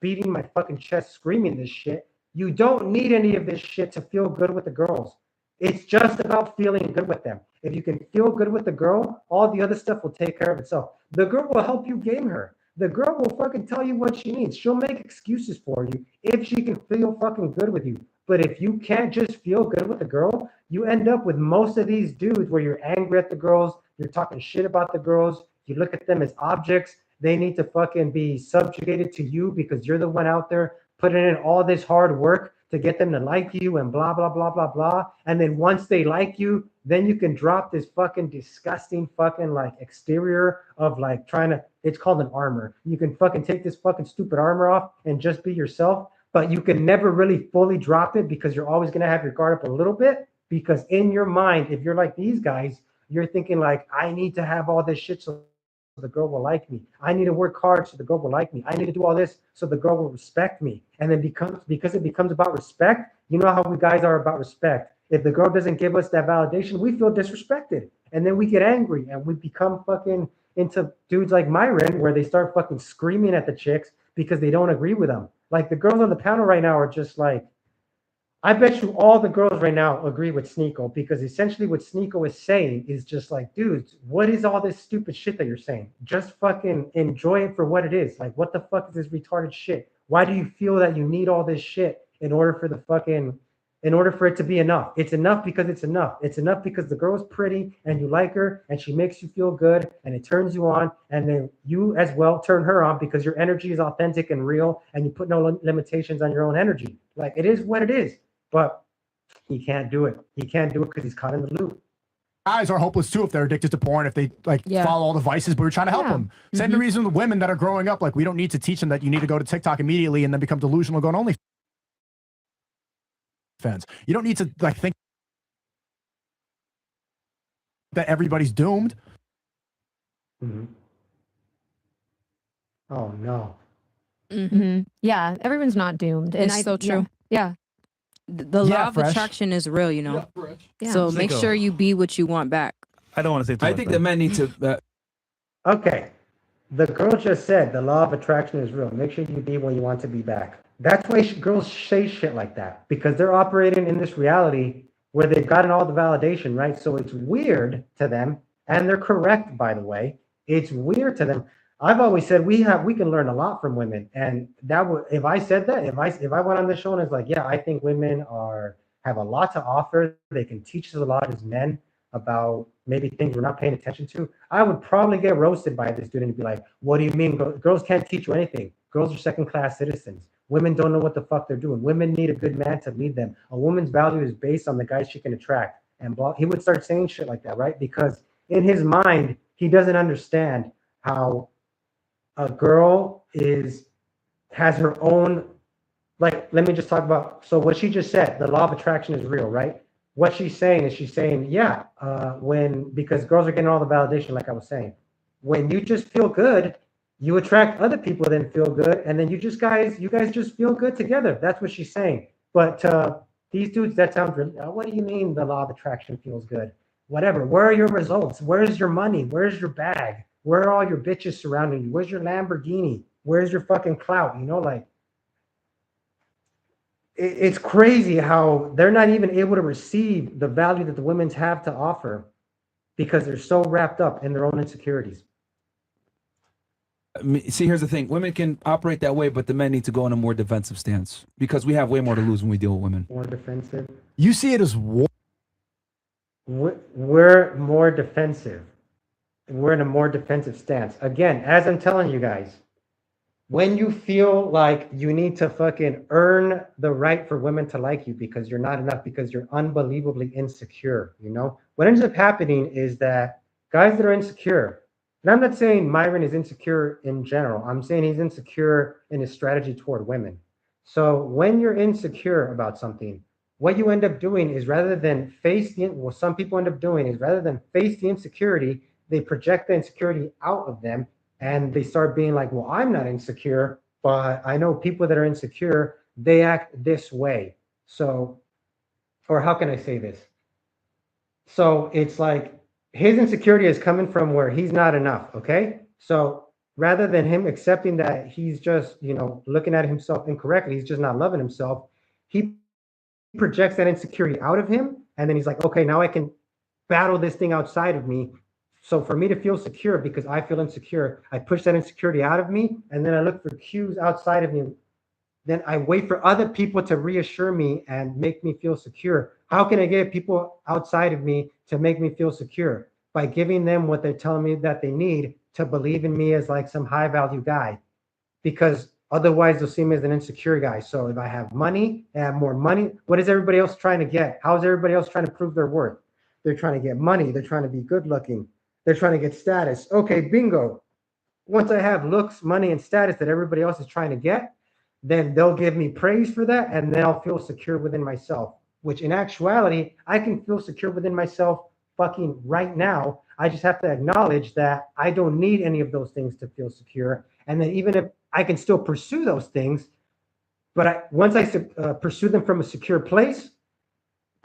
beating my fucking chest, screaming this shit. You don't need any of this shit to feel good with the girls. It's just about feeling good with them. If you can feel good with the girl, all the other stuff will take care of itself. The girl will help you game her. The girl will fucking tell you what she needs. She'll make excuses for you if she can feel fucking good with you. But if you can't just feel good with the girl, you end up with most of these dudes where you're angry at the girls, you're talking shit about the girls, you look at them as objects. They need to fucking be subjugated to you because you're the one out there putting in all this hard work to get them to like you and blah, blah, blah, blah, blah. And then once they like you, then you can drop this fucking disgusting fucking like exterior of like it's called an armor. You can fucking take this fucking stupid armor off and just be yourself, but you can never really fully drop it because you're always going to have your guard up a little bit, because in your mind, if you're like these guys, you're thinking like, I need to have all this shit so the girl will like me. I need to work hard so the girl will like me. I need to do all this so the girl will respect me. And then because it becomes about respect, you know how we guys are about respect. If the girl doesn't give us that validation, we feel disrespected. and then we get angry and we become fucking into dudes like Myron, where they start fucking screaming at the chicks because they don't agree with them. Like the girls on the panel right now are just like, I bet you all the girls right now agree with SNEAKO, because essentially what SNEAKO is saying is just like, dudes, what is all this stupid shit that you're saying? Just fucking enjoy it for what it is. Like, what the fuck is this retarded shit? Why do you feel that you need all this shit in order for it to be enough? It's enough because it's enough. It's enough because the girl's pretty and you like her and she makes you feel good and it turns you on, and then you as well turn her on because your energy is authentic and real and you put no limitations on your own energy. Like, it is what it is. But he can't do it. He can't do it because he's caught in the loop. Guys are hopeless too if they're addicted to porn, if they follow all the vices, but we're trying to help them. Same the reason with women that are growing up, like, we don't need to teach them that you need to go to TikTok immediately and then become delusional going OnlyFans. You don't need to like think that everybody's doomed. Oh no. Yeah, everyone's not doomed. And It's so true. Yeah. The law of attraction is real, you know. So make sure you be what you want back. I don't want to say too I much, think man. the men need to. Okay. The girl just said the law of attraction is real. Make sure you be where you want to be back. That's why girls say shit like that, because they're operating in this reality where they've gotten all the validation, right? So it's weird to them, and they're correct, by the way. It's weird to them. I've always said we can learn a lot from women, and that would, if I said that, if I went on the show and it's like, yeah, I think women have a lot to offer. They can teach us a lot as men about maybe things we're not paying attention to. I would probably get roasted by this dude and be like, what do you mean? Girls can't teach you anything. Girls are second-class citizens. Women don't know what the fuck they're doing. Women need a good man to lead them. A woman's value is based on the guys she can attract. And he would start saying shit like that, right? Because in his mind, he doesn't understand how a girl has her own, like, let me just talk about, so what she just said, the law of attraction is real, right? What she's saying, yeah, because girls are getting all the validation, like I was saying. When you just feel good, you attract other people that feel good, and then you guys just feel good together. That's what she's saying. But these dudes, that sounds really, what do you mean the law of attraction feels good? Whatever. Where are your results? Where's your money? Where's your bag? Where are all your bitches surrounding you? Where's your Lamborghini? Where's your fucking clout? You know, like, it's crazy how they're not even able to receive the value that the women have to offer because they're so wrapped up in their own insecurities. See, here's the thing. Women can operate that way, but the men need to go in a more defensive stance because we have way more to lose when we deal with women. More defensive? You see it as war. We're more defensive. We're in a more defensive stance. Again, as I'm telling you guys, when you feel like you need to fucking earn the right for women to like you because you're not enough, because you're unbelievably insecure, you know, what ends up happening is that guys that are insecure, and I'm not saying Myron is insecure in general, I'm saying he's insecure in his strategy toward women. So when you're insecure about something, what you end up doing is rather than some people end up doing is rather than face the insecurity, they project the insecurity out of them, and they start being like, well, I'm not insecure, but I know people that are insecure, they act this way. So, or how can I say this? So it's like his insecurity is coming from where he's not enough, okay? So rather than him accepting that he's just, you know, looking at himself incorrectly, he's just not loving himself, he projects that insecurity out of him, and then he's like, okay, now I can battle this thing outside of me. So for me to feel secure, because I feel insecure, I push that insecurity out of me, and then I look for cues outside of me. Then I wait for other people to reassure me and make me feel secure. How can I get people outside of me to make me feel secure? By giving them what they're telling me that they need to believe in me as like some high value guy, because otherwise they'll see me as an insecure guy. So if I have money, I have more money, what is everybody else trying to get? How is everybody else trying to prove their worth? They're trying to get money. They're trying to be good looking. They're trying to get status. Okay, bingo. Once I have looks, money, and status that everybody else is trying to get, then they'll give me praise for that, and then I'll feel secure within myself, which in actuality, I can feel secure within myself fucking right now. I just have to acknowledge that I don't need any of those things to feel secure. And then even if I can still pursue those things, but once I pursue them from a secure place,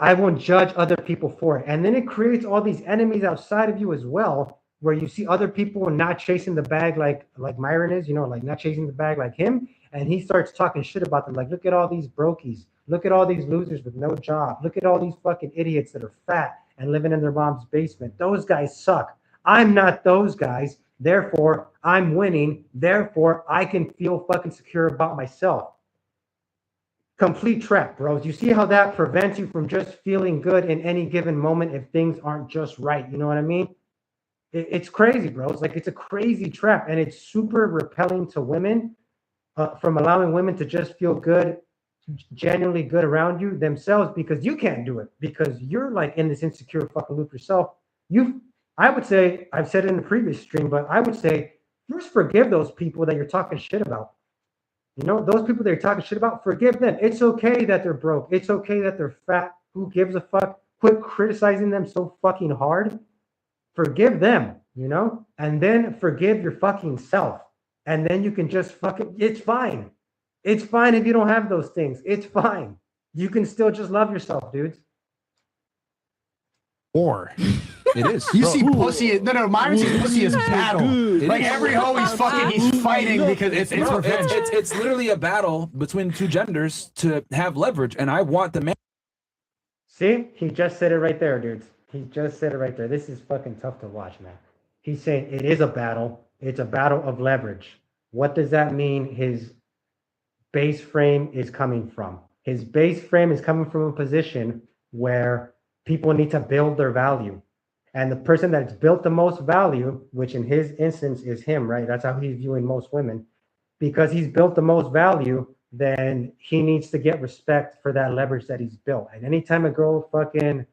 I won't judge other people for it. And then it creates all these enemies outside of you as well, where you see other people not chasing the bag like Myron is, like not chasing the bag like him. And he starts talking shit about them. Like, look at all these brokies. Look at all these losers with no job. Look at all these fucking idiots that are fat and living in their mom's basement. Those guys suck. I'm not those guys. Therefore, I'm winning. Therefore, I can feel fucking secure about myself. Complete trap, bros. You see how that prevents you from just feeling good in any given moment if things aren't just right. You know what I mean? It's crazy, bros. Like, it's a crazy trap, and it's super repelling to women from allowing women to just feel good, genuinely good around you themselves, because you can't do it, because you're like in this insecure fucking loop yourself. I would say, I've said it in the previous stream, but I would say first forgive those people that you're talking shit about. Those people that you're talking shit about, forgive them. It's okay that they're broke. It's okay that they're fat. Who gives a fuck? Quit criticizing them so fucking hard. Forgive them, and then forgive your fucking self. And then you can just it's fine. It's fine if you don't have those things. It's fine. You can still just love yourself, dudes. Or it is. You see pussy. No, Myron sees pussy as battle. Like every hoe he's fighting because it's revenge. It's literally a battle between the two genders to have leverage, and I want the man. See, he just said it right there, dudes. He just said it right there. This is fucking tough to watch, man. He's saying it is a battle. It's a battle of leverage. What does that mean? His base frame is coming from. His base frame is coming from a position where people need to build their value. And the person that's built the most value, which in his instance is him, right? That's how he's viewing most women. Because he's built the most value, then he needs to get respect for that leverage that he's built. And anytime a girl fucking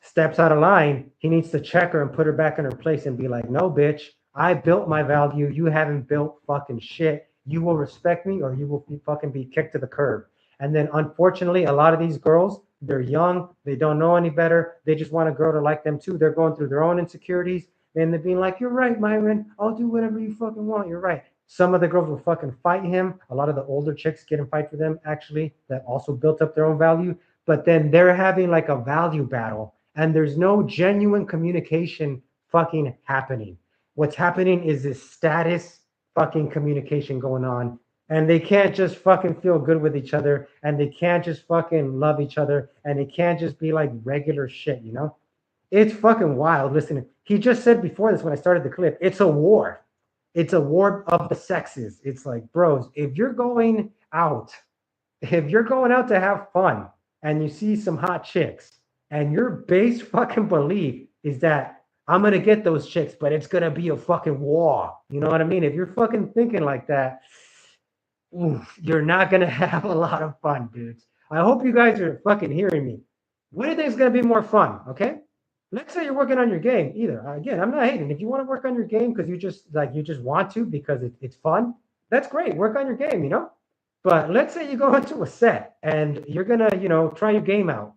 steps out of line, he needs to check her and put her back in her place and be like, no, bitch, I built my value. You haven't built fucking shit. You will respect me or you will fucking be kicked to the curb. And then unfortunately, a lot of these girls, they're young. They don't know any better. They just want a girl to like them too. They're going through their own insecurities. And they're being like, you're right, Myron. I'll do whatever you fucking want. You're right. Some of the girls will fucking fight him. A lot of the older chicks get in fight for them, actually, that also built up their own value. But then they're having like a value battle. And there's no genuine communication fucking happening. What's happening is this status fucking communication going on. And they can't just fucking feel good with each other. And they can't just fucking love each other. And it can't just be like regular shit, It's fucking wild. Listen, he just said before this when I started the clip, it's a war. It's a war of the sexes. It's like, bros, if you're going out to have fun and you see some hot chicks and your base fucking belief is that I'm going to get those chicks, but it's going to be a fucking war. You know what I mean? If you're fucking thinking like that, you're not going to have a lot of fun, dudes. I hope you guys are fucking hearing me. What do you think is going to be more fun? Okay. Let's say you're working on your game either. Again, I'm not hating. If you want to work on your game because you just want to because it's fun, that's great. Work on your game, But let's say you go into a set and you're going to, try your game out.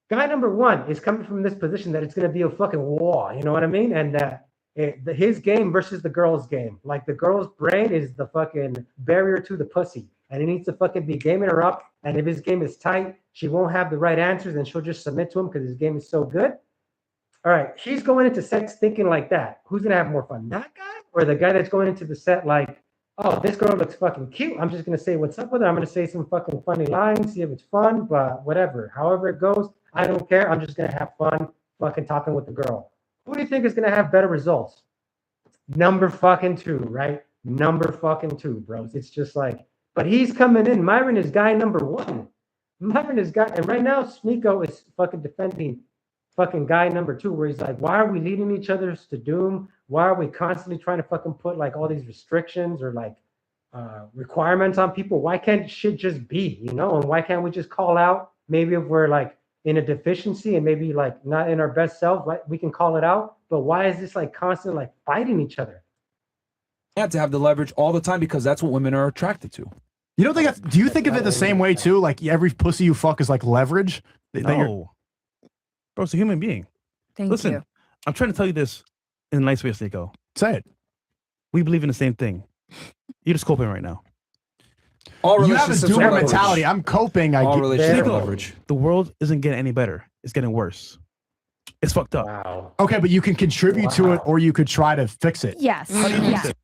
Guy number one is coming from this position that it's going to be a fucking war. You know what I mean? And his game versus the girl's game. Like the girl's brain is the fucking barrier to the pussy. And he needs to fucking be gaming her up. And if his game is tight, she won't have the right answers and she'll just submit to him because his game is so good. All right, she's going into sex thinking like that. Who's going to have more fun, that guy or the guy that's going into the set like, oh, this girl looks fucking cute. I'm just going to say what's up with her. I'm going to say some fucking funny lines, see if it's fun, but whatever. However it goes, I don't care. I'm just going to have fun fucking talking with the girl. Who do you think is going to have better results? Number fucking 2, right? Number fucking 2, bros. It's just like, but he's coming in. Myron is guy number 1. Myron is guy, and right now, SNEAKO is fucking defending fucking guy number 2, where he's like, why are we leading each other to doom? Why are we constantly trying to fucking put like all these restrictions or like requirements on people? Why can't shit just be, And why can't we just call out? Maybe if we're like in a deficiency and maybe like not in our best self, like we can call it out. But why is this like constant like fighting each other? You have to have the leverage all the time because that's what women are attracted to. You don't think do you think of it the same way too? Like every pussy you fuck is like leverage? No. Bro, it's a human being. Listen, you. I'm trying to tell you this in a nice way, SNEAKO. Say it. We believe in the same thing. You're just coping right now. All You have a relationships are doomer leverage. mentality. I'm coping. I All get relationships are Sneako, leverage. the world isn't getting any better. It's getting worse. It's fucked up. Wow. okay, but you can contribute to it, Wow. or you could try to fix it. Yes. How do you Yes. fix it?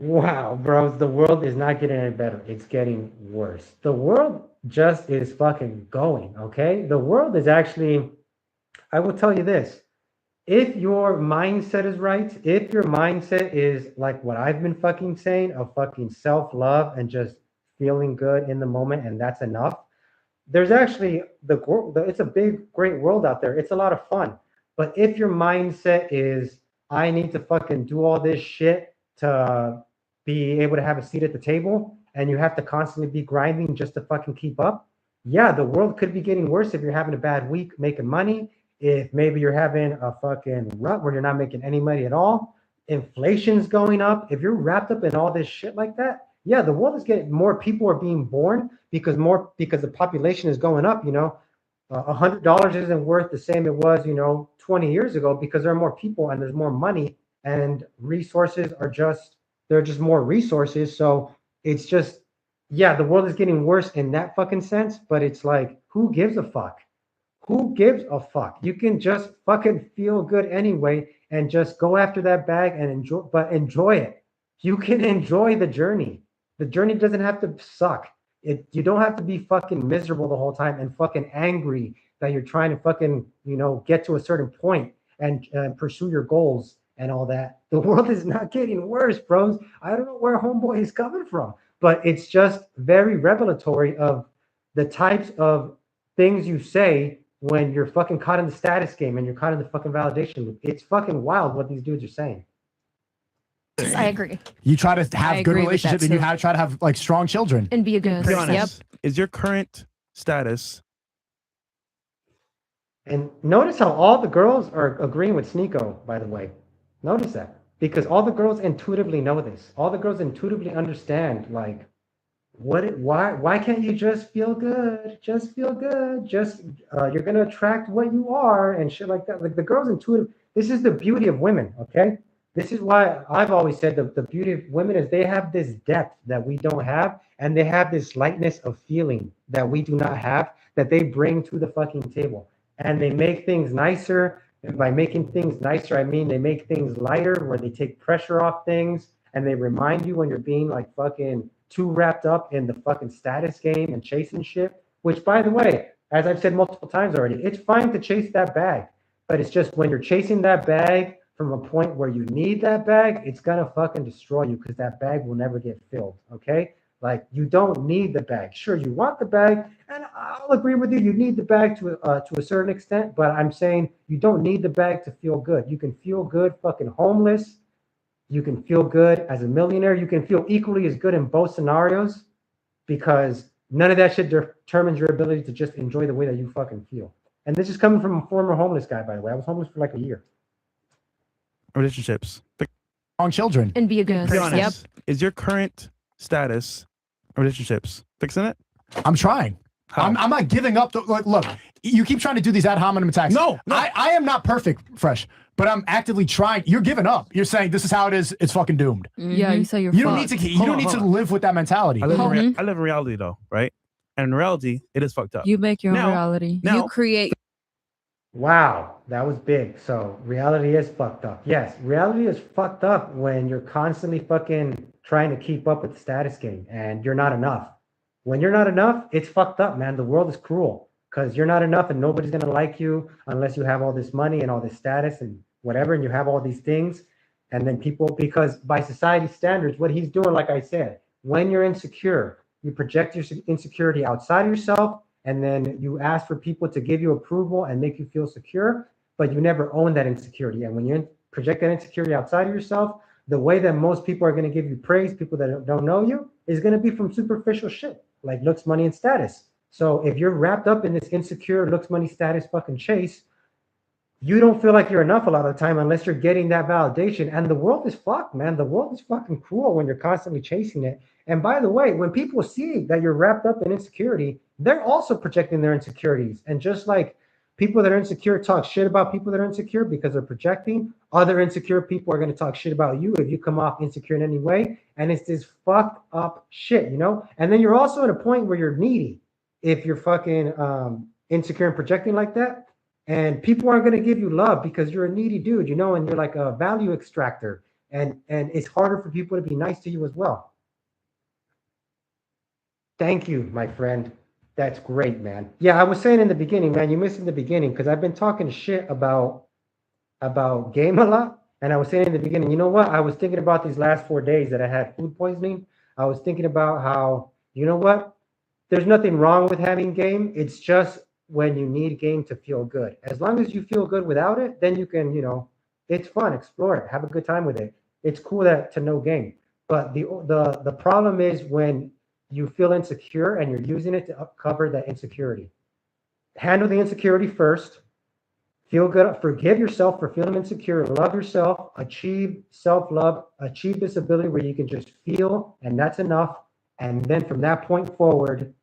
Wow, bros, the world is not getting any better. It's getting worse. The world just is fucking going, okay? The world is actually, I will tell you this. If your mindset is right, if your mindset is like what I've been fucking saying of fucking self-love and just feeling good in the moment, and that's enough, there's actually it's a big, great world out there. It's a lot of fun. But if your mindset is, I need to fucking do all this shit to be able to have a seat at the table, and you have to constantly be grinding just to fucking keep up, yeah, the world could be getting worse if you're having a bad week making money. If maybe you're having a fucking rut where you're not making any money at all, inflation's going up. If you're wrapped up in all this shit like that, yeah, the world is getting more people are being born because the population is going up. You know, $100 isn't worth the same it was 20 years ago because there are more people and there's more money and resources are just there are just more resources. So it's just yeah, the world is getting worse in that fucking sense. But it's like, who gives a fuck? Who gives a fuck? You can just fucking feel good anyway and just go after that bag and enjoy it. You can enjoy the journey. The journey doesn't have to suck. You don't have to be fucking miserable the whole time and fucking angry that you're trying to fucking, get to a certain point and pursue your goals and all that. The world is not getting worse, bros. I don't know where homeboy is coming from, but it's just very revelatory of the types of things you say when you're fucking caught in the status game and you're caught in the fucking validation loop. It's fucking wild what these dudes are saying. I agree. You try to have good agree with relationships, that and you too. try to have like strong children. And be a good Be person. honest. Is your current status? And notice how all the girls are agreeing with SNEAKO, by the way. Notice that. Because all the girls intuitively know this. All the girls intuitively understand, like, why can't you just feel good? Just feel good. Just you're gonna attract what you are and shit like that. Like the girls intuitive. This is the beauty of women, okay? This is why I've always said the beauty of women is they have this depth that we don't have, and they have this lightness of feeling that we do not have, that they bring to the fucking table. And they make things nicer. And by making things nicer, I mean they make things lighter, where they take pressure off things, and they remind you when you're being like fucking too wrapped up in the fucking status game and chasing shit. Which, by the way, as I've said multiple times already, it's fine to chase that bag, but it's just when you're chasing that bag from a point where you need that bag, it's gonna fucking destroy you because that bag will never get filled. Okay, like you don't need the bag. Sure, you want the bag, and I'll agree with you. You need the bag to a certain extent, but I'm saying you don't need the bag to feel good. You can feel good fucking homeless. You can feel good as a millionaire. You can feel equally as good in both scenarios because none of that shit determines your ability to just enjoy the way that you fucking feel. And this is coming from a former homeless guy, by the way. I was homeless for like a year. Relationships. Strong children. And be a good Be person. honest. Is your current status relationships fixing it? I'm trying. How? I'm not giving up. Look, you keep trying to do these ad hominem attacks. No. I am not perfect, Fresh, but I'm actively trying. You're giving up. You're saying this is how it is. It's fucking doomed. Yeah, you say you're You don't fucked. need to. You don't need to live with that mentality. I live in reality though, right? And in reality, it is fucked up. You make your own Now- reality. now- You create. Wow, that was big. So reality is fucked up. Yes, reality is fucked up when you're constantly fucking trying to keep up with the status game and you're not enough. When you're not enough, it's fucked up, man. The world is cruel because you're not enough and nobody's gonna like you unless you have all this money and all this status and whatever, and you have all these things. And then people, because by society standards, what he's doing, like I said, when you're insecure, you project your insecurity outside of yourself, and then you ask for people to give you approval and make you feel secure, but you never own that insecurity. And when you project that insecurity outside of yourself, the way that most people are going to give you praise, people that don't know you, is going to be from superficial shit, like looks, money, and status. So if you're wrapped up in this insecure looks, money, status fucking chase, you don't feel like you're enough a lot of the time unless you're getting that validation. And the world is fucked, man. The world is fucking cruel when you're constantly chasing it. And by the way, when people see that you're wrapped up in insecurity, they're also projecting their insecurities. And just like people that are insecure talk shit about people that are insecure because they're projecting, Other insecure people are going to talk shit about you if you come off insecure in any way. And it's this fucked up shit, you know? And then you're also at a point where you're needy if you're fucking insecure and projecting like that. And people aren't going to give you love because you're a needy dude, you know, and you're like a value extractor. And it's harder for people to be nice to you as well. Thank you, my friend. That's great, man. Yeah, I was saying in the beginning, man, you missed in the beginning because I've been talking shit about game a lot. And I was saying in the beginning, you know what? I was thinking about these last 4 days that I had food poisoning. I was thinking about how, you know what? There's nothing wrong with having game. It's just when you need game to feel good. As long as you feel good without it, then you can, you know, it's fun, explore it, have a good time with it. It's cool to know game. But the problem is when you feel insecure and you're using it to cover that insecurity. Handle the insecurity first. Feel good, forgive yourself for feeling insecure, love yourself, achieve self-love, achieve this ability where you can just feel, and that's enough. And then from that point forward,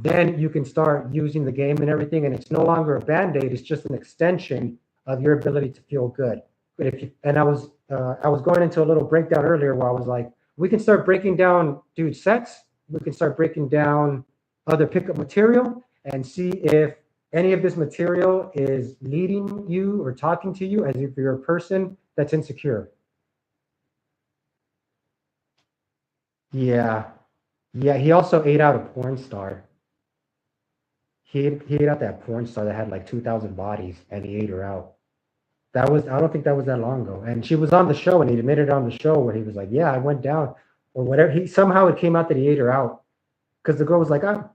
then you can start using the game and everything. And it's no longer a band-aid, it's just an extension of your ability to feel good. But I was going into a little breakdown earlier where I was like, we can start breaking down dude sets, we can start breaking down other pickup material and see if any of this material is leading you or talking to you as if you're a person that's insecure. Yeah. He also ate out a porn star. He ate out that porn star that had like 2,000 bodies, and he ate her out. I don't think that was that long ago. And she was on the show, and he admitted on the show where he was like, yeah, I went down or whatever. Somehow it came out that he ate her out because the girl was like, oh,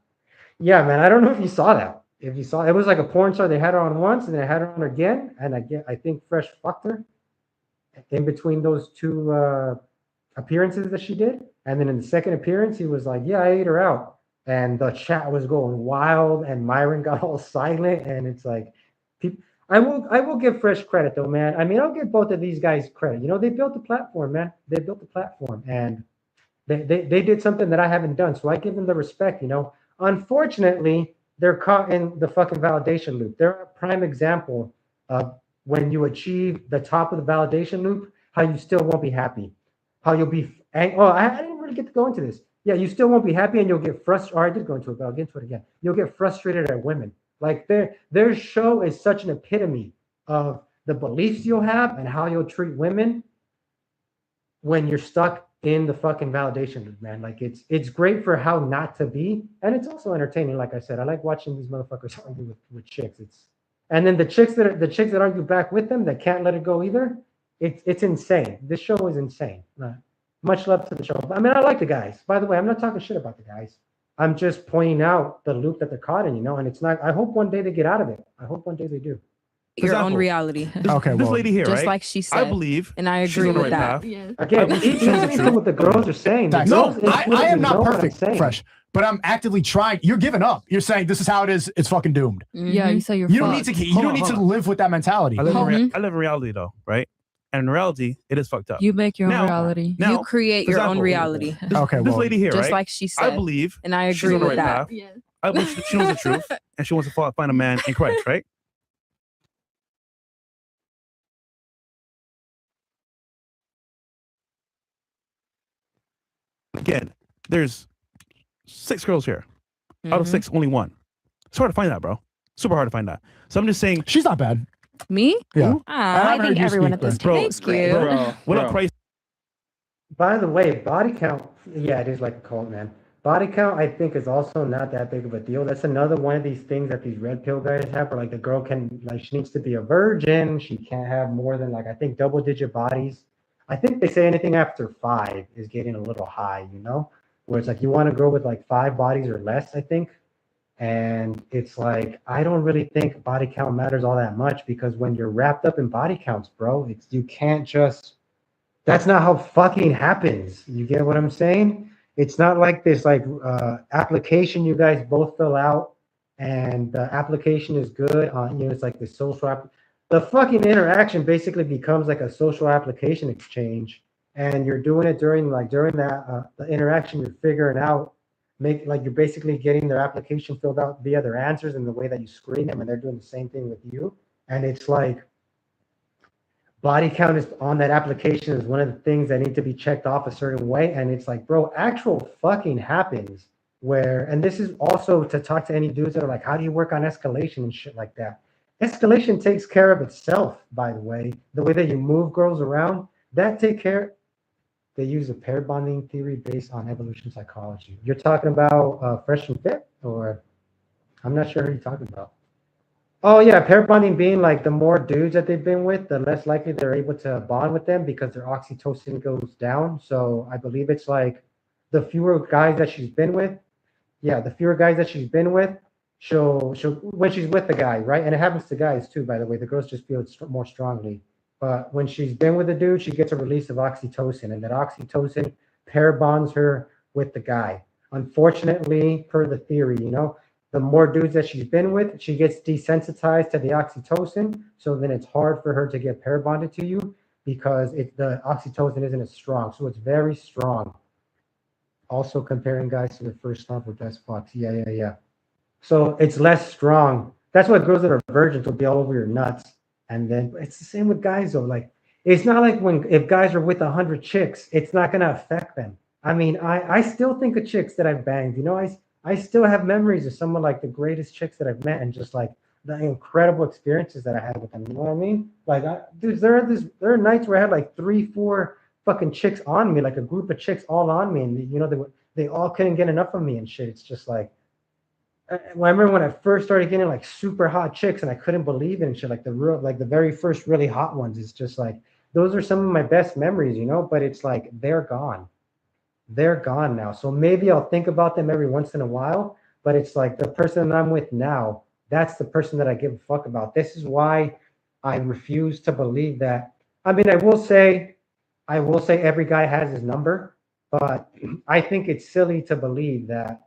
yeah, man, I don't know if you saw that. If you saw, it was like a porn star. They had her on once, and they had her on again. And I think Fresh fucked her in between those two appearances that she did. And then in the second appearance, he was like, yeah, I ate her out. And the chat was going wild, and Myron got all silent. And it's like, I will give Fresh credit though, man. I mean, I'll give both of these guys credit. You know, they built the platform, man. They built the platform, and they did something that I haven't done. So I give them the respect, you know. Unfortunately, they're caught in the fucking validation loop. They're a prime example of when you achieve the top of the validation loop, how you still won't be happy. How you'll be, I didn't really get to go into this. Yeah, you still won't be happy, and you'll get frustrated. Or I did go into it, but I'll get into it again. You'll get frustrated at women. Like their show is such an epitome of the beliefs you'll have and how you'll treat women when you're stuck in the fucking validation loop, man. Like it's great for how not to be, and it's also entertaining. Like I said, I like watching these motherfuckers argue with chicks. And then the chicks that argue back with them that can't let it go either. It's insane. This show is insane. Much love to the show. I mean, I like the guys. By the way, I'm not talking shit about the guys. I'm just pointing out the loop that they're caught in, you know. And it's not. I hope one day they get out of it. I hope one day they do. Your own reality. Okay, This lady here, Just right? like she said. I believe, and I she's agree on the with right that. path. Yes. Again, listen to what the girls are saying. The No, girls I am intuitively know not what I'm perfect, saying. Fresh, but I'm actively trying. You're giving up. You're saying this is how it is. It's fucking doomed. Yeah, you say you're You don't fucked. need to. You don't need to live with that mentality. I live in reality though, right? And in reality, it is fucked up. You make your own Now- reality. Now, You create for your own example, reality. Okay, This well, lady here, Just right? like she said. I believe and I she's agree on the with right that. path. Yes. I believe she knows the truth, and she wants to find a man in Christ, right? Again, there's 6 girls here. Out of 6, only 1. It's hard to find that, bro. Super hard to find that. So I'm just saying, she's not bad. Me? Yeah. I heard think you everyone speak, at this bro. table is great. what up, Christ? By the way, body count, yeah, it is like a cult, man. Body count, I think, is also not that big of a deal. That's another one of these things that these red pill guys have, where like the girl can, like, she needs to be a virgin. She can't have more than, like, I think double-digit bodies. I think they say anything after 5 is getting a little high, you know? Where it's like you want to go with like 5 bodies or less, I think. And it's like, I don't really think body count matters all that much, because when you're wrapped up in body counts, bro, you can't just, that's not how fucking happens. You get what I'm saying? It's not like this like application you guys both fill out, and the application is good on, you know, it's like the social app. The fucking interaction basically becomes like a social application exchange, and you're doing it during that the interaction, you're figuring out, you're basically getting their application filled out via their answers and the way that you screen them, and they're doing the same thing with you. And it's like, body count is on that application is one of the things that need to be checked off a certain way. And it's like, bro, actual fucking happens where, and this is also to talk to any dudes that are like, how do you work on escalation and shit like that? Escalation takes care of itself, by the way. The way that you move girls around, that take care. They use a pair bonding theory based on evolution psychology. You're talking about FreshnFit, or I'm not sure who you're talking about. Oh yeah, pair bonding being like the more dudes that they've been with, the less likely they're able to bond with them because their oxytocin goes down. So I believe it's like the fewer guys that she's been with, yeah, the fewer guys that she's been with, she'll when she's with the guy, right? And it happens to guys too, by the way. The girls just feel it more strongly. But when she's been with a dude, she gets a release of oxytocin, and that oxytocin pair bonds her with the guy. Unfortunately, per the theory, you know, the more dudes that she's been with, she gets desensitized to the oxytocin. So then it's hard for her to get pair bonded to you because the oxytocin isn't as strong. So it's very strong. Also comparing guys to their first love or best fucks. Yeah. So it's less strong. That's why girls that are virgins will be all over your nuts. And then it's the same with guys though. Like, it's not like if guys are with 100 chicks, it's not gonna affect them. I mean, I still think of chicks that I've banged. You know, I still have memories of some of like the greatest chicks that I've met and just like the incredible experiences that I had with them. You know what I mean? Like, dude, there are nights where I had like 3-4 fucking chicks on me, like a group of chicks all on me, and you know they all couldn't get enough of me and shit. It's just like, I remember when I first started getting like super hot chicks and I couldn't believe it and shit, like the very first really hot ones. It's just like, those are some of my best memories, you know, but it's like, they're gone now. So maybe I'll think about them every once in a while, but it's like the person that I'm with now, that's the person that I give a fuck about. This is why I refuse to believe that. I mean, I will say every guy has his number, but I think it's silly to believe that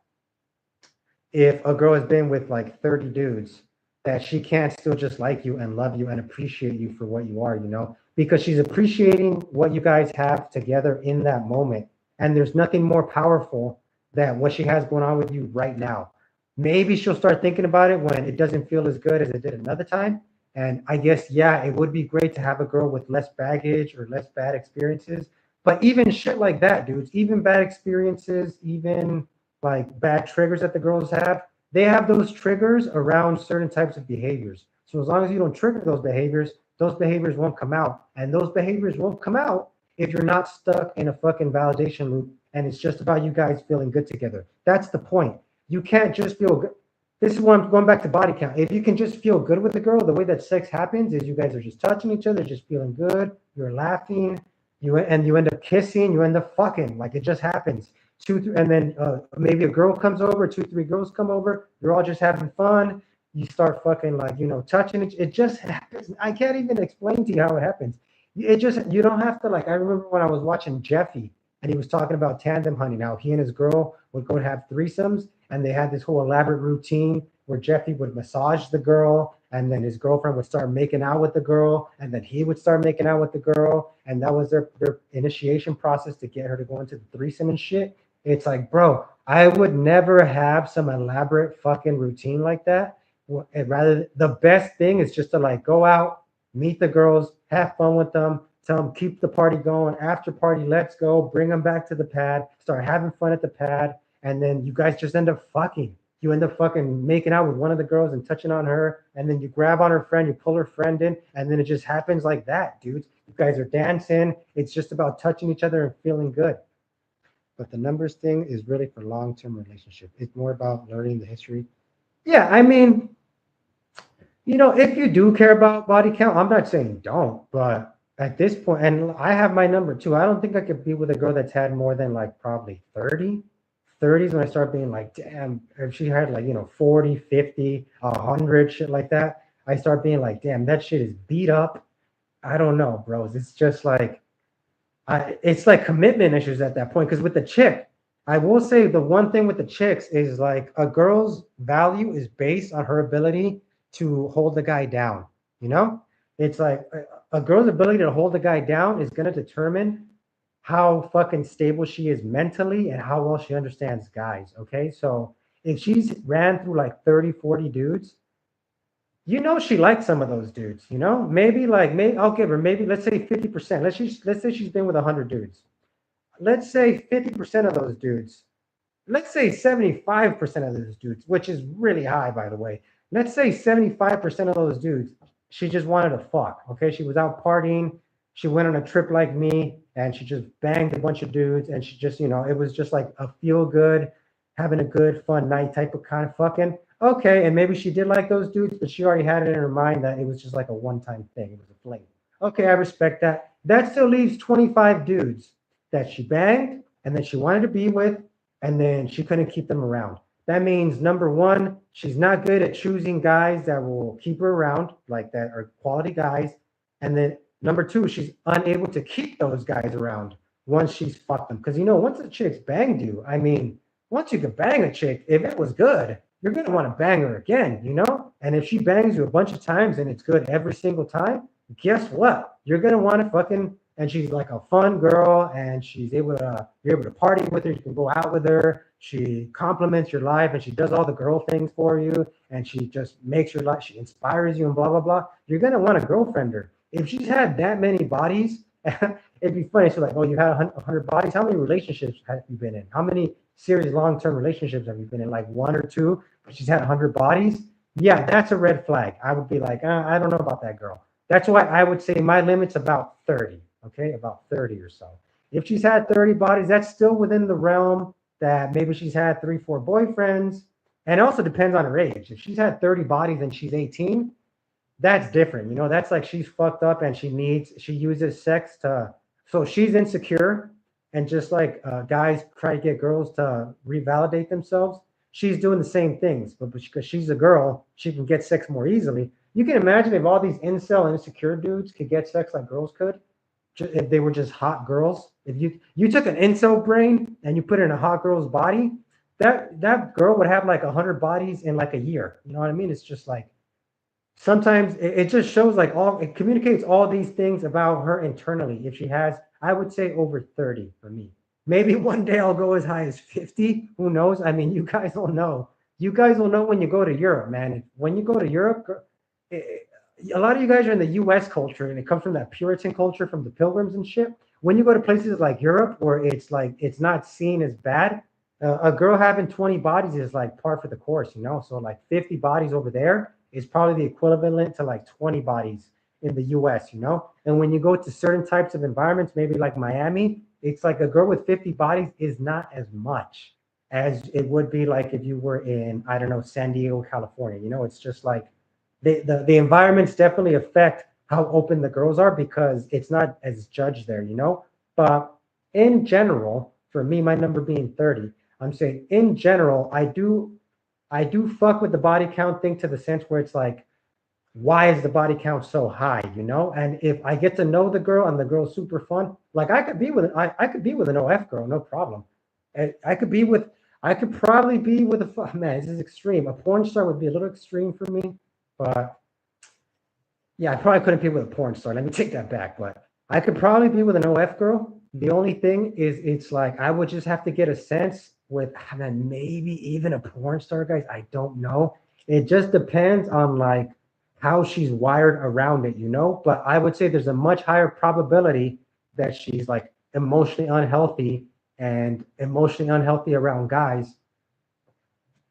if a girl has been with like 30 dudes, that she can't still just like you and love you and appreciate you for what you are, you know, because she's appreciating what you guys have together in that moment. And there's nothing more powerful than what she has going on with you right now. Maybe she'll start thinking about it when it doesn't feel as good as it did another time. And I guess, yeah, it would be great to have a girl with less baggage or less bad experiences. But even shit like that, dudes, even bad experiences, even like bad triggers that the girls have, they have those triggers around certain types of behaviors. So as long as you don't trigger those behaviors won't come out. And those behaviors won't come out if you're not stuck in a fucking validation loop and it's just about you guys feeling good together. That's the point. You can't just feel good. This is why I'm going back to body count. If you can just feel good with the girl, the way that sex happens is you guys are just touching each other, just feeling good, you're laughing, you end up kissing, you end up fucking, like it just happens. And then maybe a girl comes over, 2-3 girls come over, you're all just having fun, you start fucking like, you know, touching it just happens. I can't even explain to you how it happens. You don't have to, like, I remember when I was watching Jeffy and he was talking about tandem hunting, how he and his girl would go and have threesomes, and they had this whole elaborate routine where Jeffy would massage the girl, and then his girlfriend would start making out with the girl, and then he would start making out with the girl, and that was their initiation process to get her to go into the threesome and shit. It's like, bro, I would never have some elaborate fucking routine like that. Rather, the best thing is just to like go out, meet the girls, have fun with them, tell them keep the party going, after party, let's go, bring them back to the pad, start having fun at the pad, and then you guys just end up fucking. You end up fucking making out with one of the girls and touching on her, and then you grab on her friend, you pull her friend in, and then it just happens like that, dudes. You guys are dancing. It's just about touching each other and feeling good. But the numbers thing is really for long-term relationship. It's more about learning the history. Yeah, I mean, you know, if you do care about body count, I'm not saying don't, but at this point, and I have my number too. I don't think I could be with a girl that's had more than like probably 30. 30s when I start being like, damn, if she had like, you know, 40, 50, 100, shit like that, I start being like, damn, that shit is beat up. I don't know, bros. It's just like, it's like commitment issues at that point. Because with the chick, I will say the one thing with the chicks is like a girl's value is based on her ability to hold the guy down. You know, it's like a girl's ability to hold the guy down is going to determine how fucking stable she is mentally and how well she understands guys. Okay. So if she's ran through like 30, 40 dudes, you know she likes some of those dudes, you know? Maybe I'll give her maybe let's say 50%. Let's say she's been with 100 dudes. Let's say 50% of those dudes. Let's say 75% of those dudes, which is really high by the way. Let's say 75% of those dudes, she just wanted to fuck. Okay, she was out partying, she went on a trip like me, and she just banged a bunch of dudes, and she just, it was just like a feel good, having a good fun night type of kind of fucking. Okay, and maybe she did like those dudes, but she already had it in her mind that it was just like a one-time thing. It was a fling. Okay, I respect that. That still leaves 25 dudes that she banged and that she wanted to be with, and then she couldn't keep them around. That means number one, she's not good at choosing guys that will keep her around, like that are quality guys. And then number two, she's unable to keep those guys around once she's fucked them. Because once a chick's banged you, I mean, once you can bang a chick, if it was good, you're gonna want to bang her again, And if she bangs you a bunch of times and it's good every single time, guess what? You're gonna want to fucking, and she's like a fun girl, and you're able to party with her, you can go out with her, she compliments your life, and she does all the girl things for you, and she just makes your life, she inspires you and blah blah blah. You're gonna want to girlfriend her. If she's had that many bodies, it'd be funny. So like, oh, you had 100 bodies. How many relationships have you been in? How many serious long-term relationships have you been in? Like one or two, but she's had 100 bodies. Yeah, that's a red flag. I would be like, I don't know about that girl. That's why I would say my limit's about 30. Okay, about 30 or so. If she's had 30 bodies, that's still within the realm that maybe she's had 3-4 boyfriends. And it also depends on her age. If she's had 30 bodies and she's 18, that's different. That's like she's fucked up and she uses sex so she's insecure. And just like guys try to get girls to revalidate themselves, she's doing the same things. But because she's a girl, she can get sex more easily. You can imagine if all these incel insecure dudes could get sex like girls could, if they were just hot girls. If you took an incel brain and you put it in a hot girl's body, that girl would have like 100 bodies in like a year. You know what I mean? It's just like, sometimes it just shows like it communicates all these things about her internally. If she has, I would say over 30 for me. Maybe one day I'll go as high as 50. Who knows? I mean, you guys will know. You guys will know when you go to Europe, man. When you go to Europe, a lot of you guys are in the U.S. culture, and it comes from that Puritan culture from the Pilgrims and shit. When you go to places like Europe, where it's like it's not seen as bad, a girl having 20 bodies is like par for the course, So like 50 bodies over there is probably the equivalent to like 20 bodies in the US, And when you go to certain types of environments, maybe like Miami, it's like a girl with 50 bodies is not as much as it would be like if you were in, I don't know, San Diego, California. It's just like the environments definitely affect how open the girls are because it's not as judged there, But in general, for me, my number being 30, I'm saying in general, I do fuck with the body count thing to the sense where it's like, why is the body count so high, And if I get to know the girl and the girl's super fun, like I could be with an OF girl, no problem. And I could probably be with man, this is extreme. A porn star would be a little extreme for me, but yeah, I probably couldn't be with a porn star. Let me take that back, but I could probably be with an OF girl. The only thing is it's like I would just have to get a sense with maybe even a porn star, guys. I don't know. It just depends on like how she's wired around it, But I would say there's a much higher probability that she's like emotionally unhealthy around guys.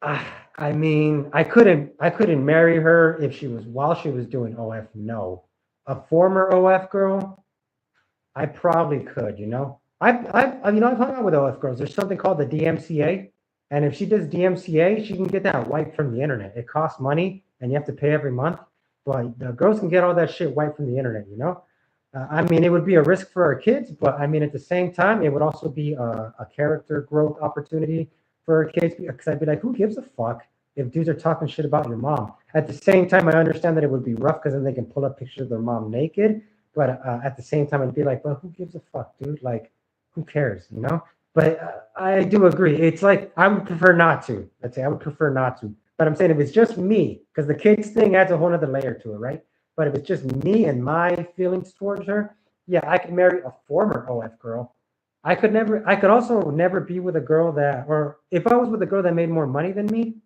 I mean, I couldn't marry her if while she was doing OF. No, a former OF girl, I probably could, I've hung out with OF girls. There's something called the DMCA, and if she does DMCA, she can get that wiped from the internet. It costs money, and you have to pay every month. But the girls can get all that shit wiped from the internet, I mean, it would be a risk for our kids, but I mean, at the same time, it would also be a character growth opportunity for our kids, because I'd be like, who gives a fuck if dudes are talking shit about your mom? At the same time, I understand that it would be rough because then they can pull up pictures of their mom naked. But at the same time, I'd be like, well, who gives a fuck, dude? Like, who cares, But I do agree. It's like, I would prefer not to. I would prefer not to. But I'm saying if it's just me, because the kids thing adds a whole other layer to it, right? But if it's just me and my feelings towards her, yeah, I could marry a former OF girl. I could also never be with a girl or if I was with a girl that made more money than me,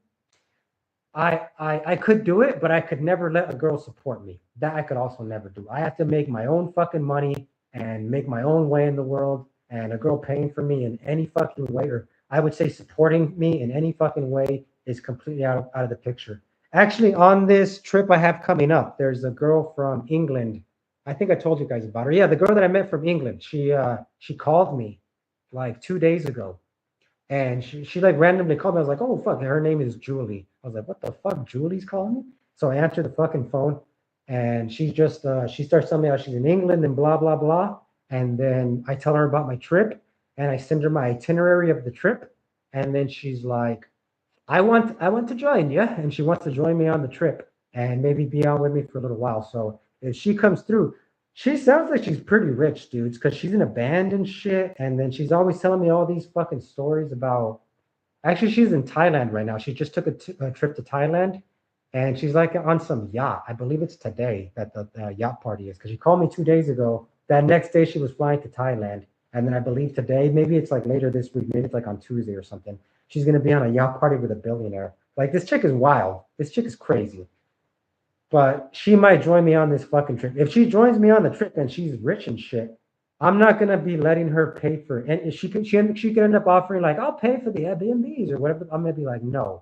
I could do it, but I could never let a girl support me. That I could also never do. I have to make my own fucking money and make my own way in the world. And a girl paying for me in any fucking way, or I would say supporting me in any fucking way, is completely out of the picture. Actually, on this trip I have coming up, there's a girl from England. I think I told you guys about her. Yeah, the girl that I met from England. She called me like 2 days ago, and she like randomly called me. I was like, oh fuck, her name is Julie. I was like, what the fuck, Julie's calling me? So I answered the fucking phone, and she just she starts telling me how she's in England and blah blah blah. And then I tell her about my trip, and I send her my itinerary of the trip, and then she's like, I want to join you, and she wants to join me on the trip and maybe be on with me for a little while. So if she comes through, she sounds like she's pretty rich, dudes, because she's in a band and shit. And then she's always telling me all these fucking stories about. Actually, she's in Thailand right now. She just took a trip to Thailand, and she's like on some yacht. I believe it's today that the yacht party is, because she called me 2 days ago. That next day she was flying to Thailand, and then I believe today, maybe it's like later this week, maybe it's like on Tuesday or something, she's going to be on a yacht party with a billionaire. Like, this chick is wild. This chick is crazy. But she might join me on this fucking trip. If she joins me on the trip and she's rich and shit, I'm not going to be letting her pay for it. And she could end up offering like, I'll pay for the Airbnbs or whatever. I'm going to be like, no,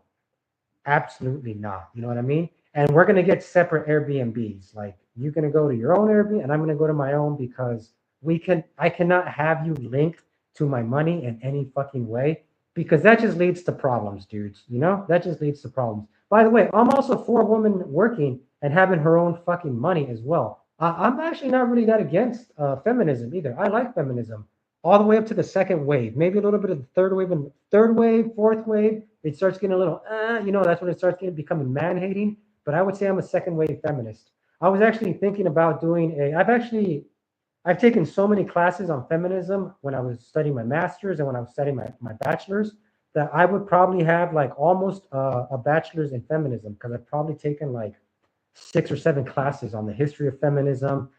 absolutely not. You know what I mean? And we're going to get separate Airbnbs. Like, you're going to go to your own Airbnb and I'm going to go to my own, because I cannot have you linked to my money in any fucking way, because that just leads to problems, dudes. You know, that just leads to problems. By the way, I'm also for a woman working and having her own fucking money as well. I'm actually not really that against feminism either. I like feminism all the way up to the second wave, maybe a little bit of the third wave, and third wave, fourth wave, it starts getting a little, that's when it starts becoming man-hating. But I would say I'm a second wave feminist. I was actually thinking about doing I've taken so many classes on feminism when I was studying my master's and when I was studying my bachelor's, that I would probably have like almost a bachelor's in feminism, because I've probably taken like 6 or 7 classes on the history of feminism,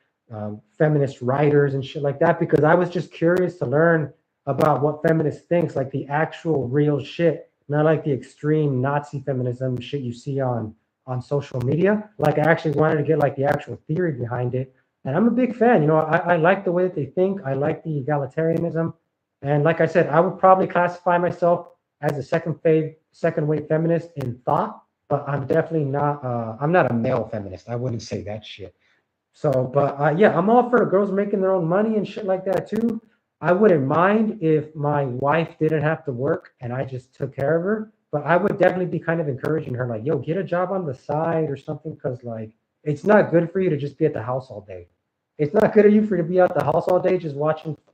feminist writers and shit like that, because I was just curious to learn about what feminists thinks, like the actual real shit, not like the extreme Nazi feminism shit you see on social media. Like, I actually wanted to get like the actual theory behind it. And I'm a big fan. You know, I like the way that they think. I like the egalitarianism. And like I said, I would probably classify myself as a second wave feminist in thought, but I'm definitely not, I'm not a male feminist. I wouldn't say that shit. So, but yeah, I'm all for girls making their own money and shit like that too. I wouldn't mind if my wife didn't have to work and I just took care of her, but I would definitely be kind of encouraging her, like, yo, get a job on the side or something, because like, it's not good for you to just be at the house all day. It's not good for you to be at the house all day just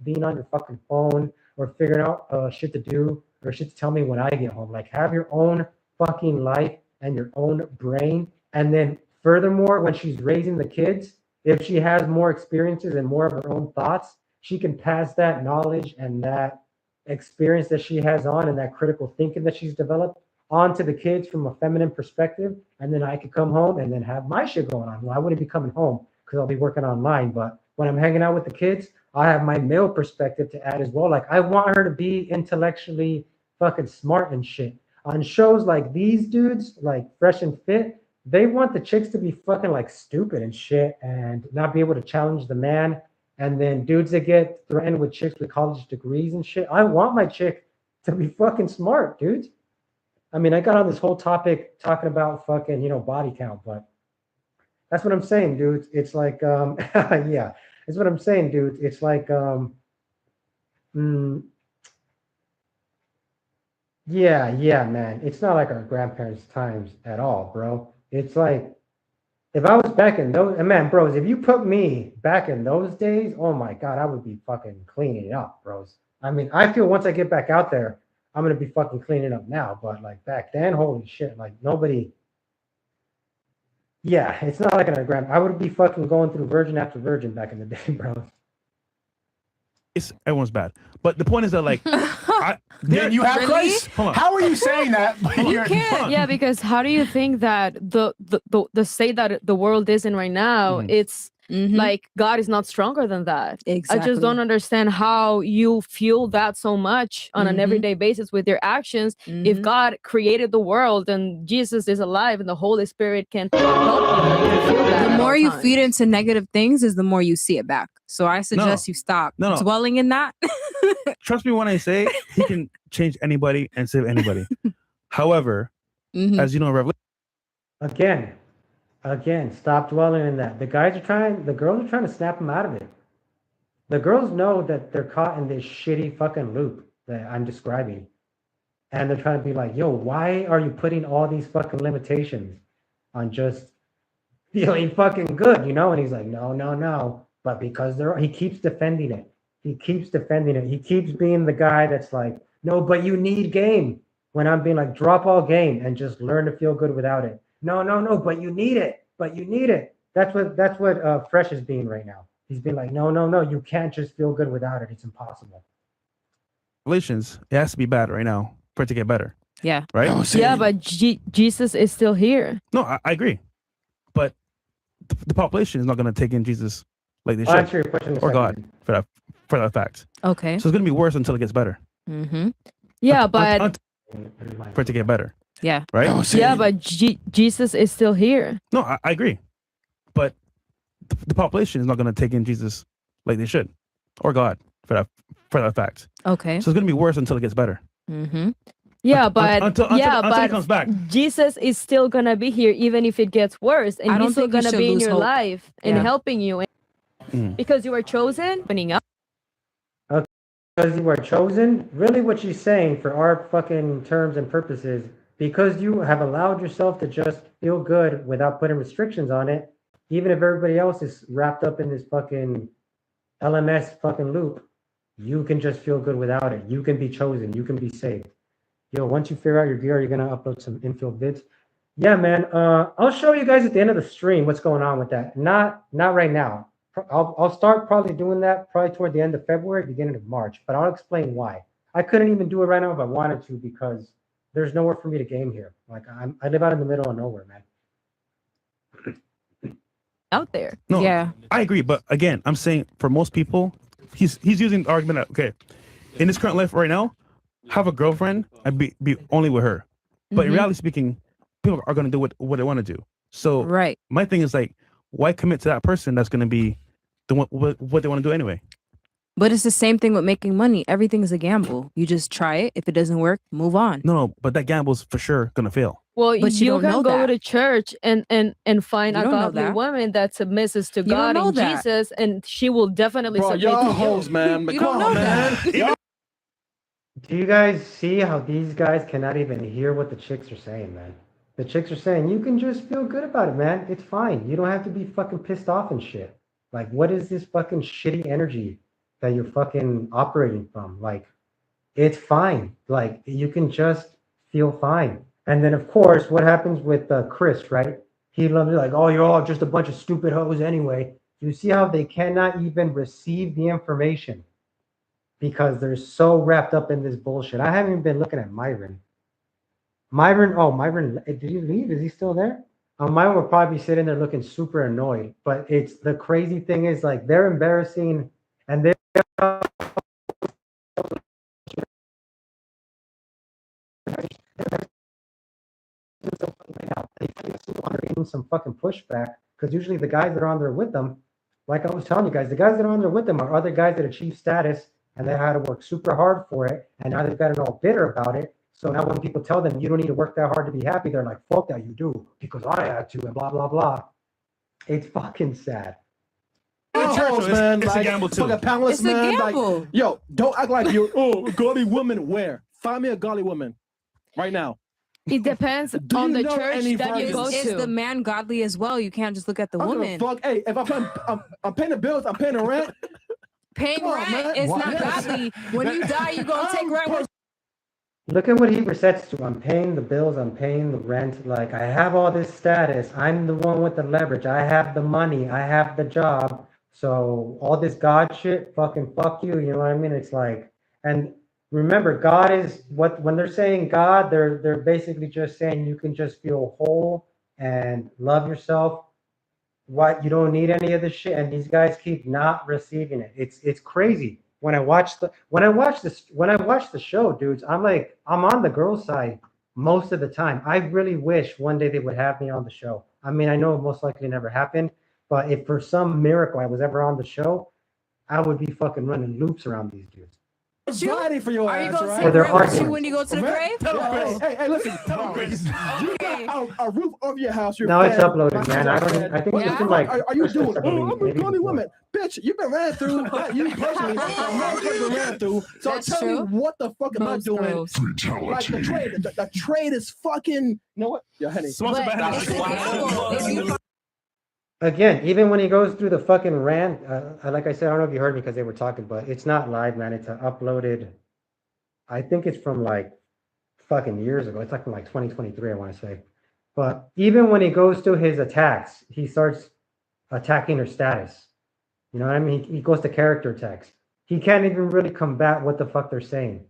being on your fucking phone or figuring out shit to do or shit to tell me when I get home. Like, have your own fucking life and your own brain. And then furthermore, when she's raising the kids, if she has more experiences and more of her own thoughts, she can pass that knowledge and that experience that she has on and that critical thinking that she's developed onto the kids from a feminine perspective. And then I could come home and then have my shit going on. Well, I wouldn't be coming home because I'll be working online. But when I'm hanging out with the kids, I have my male perspective to add as well. Like, I want her to be intellectually fucking smart and shit. On shows like these dudes, like Fresh and Fit, they want the chicks to be fucking like stupid and shit and not be able to challenge the man. And then dudes that get threatened with chicks with college degrees and shit. I want my chick to be fucking smart, dudes. I mean, I got on this whole topic talking about fucking, body count, but that's what I'm saying, dudes. It's like, yeah, that's what I'm saying, dudes. It's like, yeah, man. It's not like our grandparents' times at all, bro. It's like, if I was back in those, man, bros, if you put me back in those days, oh my God, I would be fucking cleaning up, bros. I mean, I feel once I get back out there, I'm going to be fucking cleaning up now. But like back then, holy shit, like nobody. Yeah, it's not like an I would be fucking going through virgin after virgin back in the day, bro. Everyone's bad. But the point is that, like, you have Really? Christ? How are you saying that? You can't, because how do you think that the state that the world is in right now, it's Like God is not stronger than that. Exactly. I just don't understand how you feel that so much on an everyday basis with your actions. If God created the world and Jesus is alive and the Holy Spirit can help you to feel that. The more you feed into negative things is the more you see it back. So I suggest you stop dwelling in that. Trust me when I say he can change anybody and save anybody. However, as you know, Revelation. Again, stop dwelling in that. The girls are trying to snap him out of it. The girls know that they're caught in this shitty fucking loop that I'm describing. And they're trying to be like, yo, why are you putting all these fucking limitations on just feeling fucking good, you know? And he's like, no. But because he keeps defending it. He keeps being the guy that's like, no, but you need game. When I'm being like, drop all game and just learn to feel good without it. No, but you need it. That's what Fresh is being right now. He's being like, no, you can't just feel good without it. It's impossible. Revelations, it has to be bad right now for it to get better. Yeah. Right? Yeah, but Jesus is still here. No, I agree. But the population is not going to take in Jesus like they should. I'll answer your question or God, for that fact. Okay. So it's going to be worse until it gets better. Yeah, but... for it to get better. Yeah. Right? Yeah, but Jesus is still here. No, I agree. But the population is not going to take in Jesus like they should. Or God, for that fact. Okay. So it's going to be worse until it gets better. Yeah, but until he comes back. Jesus is still going to be here even if it gets worse. And he's still going to be in your life and helping you. Because you were chosen, opening up. Because you are chosen, really what she's saying for our fucking terms and purposes, because you have allowed yourself to just feel good without putting restrictions on it, even if everybody else is wrapped up in this fucking LMS fucking loop, you can just feel good without it. You can be chosen. You can be saved. Yo, once you figure out your gear, you're going to upload some infield vids. Yeah, man. I'll show you guys at the end of the stream what's going on with that. Not right now. I'll start probably doing that probably toward the end of February, beginning of March, but I'll explain why. I couldn't even do it right now if I wanted to because there's nowhere for me to game here. Like I live out in the middle of nowhere, man. Out there. No, yeah. I agree, but again, I'm saying for most people, he's using the argument that, okay, in his current life right now, have a girlfriend and be only with her. But in reality speaking, people are going to do what they want to do. So my thing is like, why commit to that person that's going to be what they want to do anyway? But it's the same thing with making money. Everything is a gamble. You just try it. If it doesn't work, move on. No, but that gamble's for sure going to fail. Well, but you can go that. to church and find a godly woman that submisses to God and Jesus, and she will definitely submit to hoes, man. You don't know that. Do you guys see how these guys cannot even hear what the chicks are saying, man? The chicks are saying, you can just feel good about it, man. It's fine. You don't have to be fucking pissed off and shit. Like, what is this fucking shitty energy that you're fucking operating from? Like, it's fine. Like, you can just feel fine. And then, of course, what happens with Chris, right? He loves it like, oh, you're all just a bunch of stupid hoes anyway. You see how they cannot even receive the information because they're so wrapped up in this bullshit. I haven't even been looking at Myron. Myron, did he leave? Is he still there? Myron will probably be sitting there looking super annoyed. But it's the crazy thing is like they're embarrassing and they're some fucking pushback because usually the guys that are on there with them, like I was telling you guys, the guys that are on there with them are other guys that achieve status and they had to work super hard for it, and now they've gotten all bitter about it. So now when people tell them you don't need to work that hard to be happy, they're like, fuck that, you do, because I had to, and blah, blah, blah. It's fucking sad. Man, it's a gamble too. It's a gamble. Like, yo, don't act like you're, a godly woman. Where? Find me a godly woman right now. It depends on the church that you go to. Is the man godly as well? You can't just look at the woman. Fuck, hey, if I'm paying the bills, I'm paying the rent. Paying rent is not godly. When you die, you're going to take rent with. Look at what he resets to. I'm paying the bills. I'm paying the rent. Like, I have all this status. I'm the one with the leverage. I have the money. I have the job. So all this God shit, fucking fuck you. You know what I mean? It's like, and remember, God is when they're saying God, they're basically just saying you can just feel whole and love yourself what, you don't need any of this shit, and these guys keep not receiving it. It's crazy. When I watch the show, dudes, I'm like, I'm on the girls' side most of the time. I really wish one day they would have me on the show. I mean, I know it most likely never happened, but if for some miracle I was ever on the show, I would be fucking running loops around these dudes. Ready for your Are you ass, gonna right? say Or they're rent with arguing. you when you go to the grave? Hey, listen. You got a roof over your house. You're No, it's fed, uploaded, my man. kids I are don't. fed. I think What you the can fuck like. are you doing? I believe, Oh, I'm a maybe gunny before. woman. Bitch, you've been ran through. Not you personally. America's been ran through. So That's tell true. me what the fuck am I Most doing? girls. Like the trade. The trade is fucking. You know what? Yeah, honey. Sponsored by But it's a gamble. If you Again, even when he goes through the fucking rant, like I said, I don't know if you heard me because they were talking, but it's not live, man. It's uploaded. I think it's from like fucking years ago. It's like from like 2023, I want to say. But even when he goes to his attacks, he starts attacking her status. You know what I mean? He goes to character attacks. He can't even really combat what the fuck they're saying.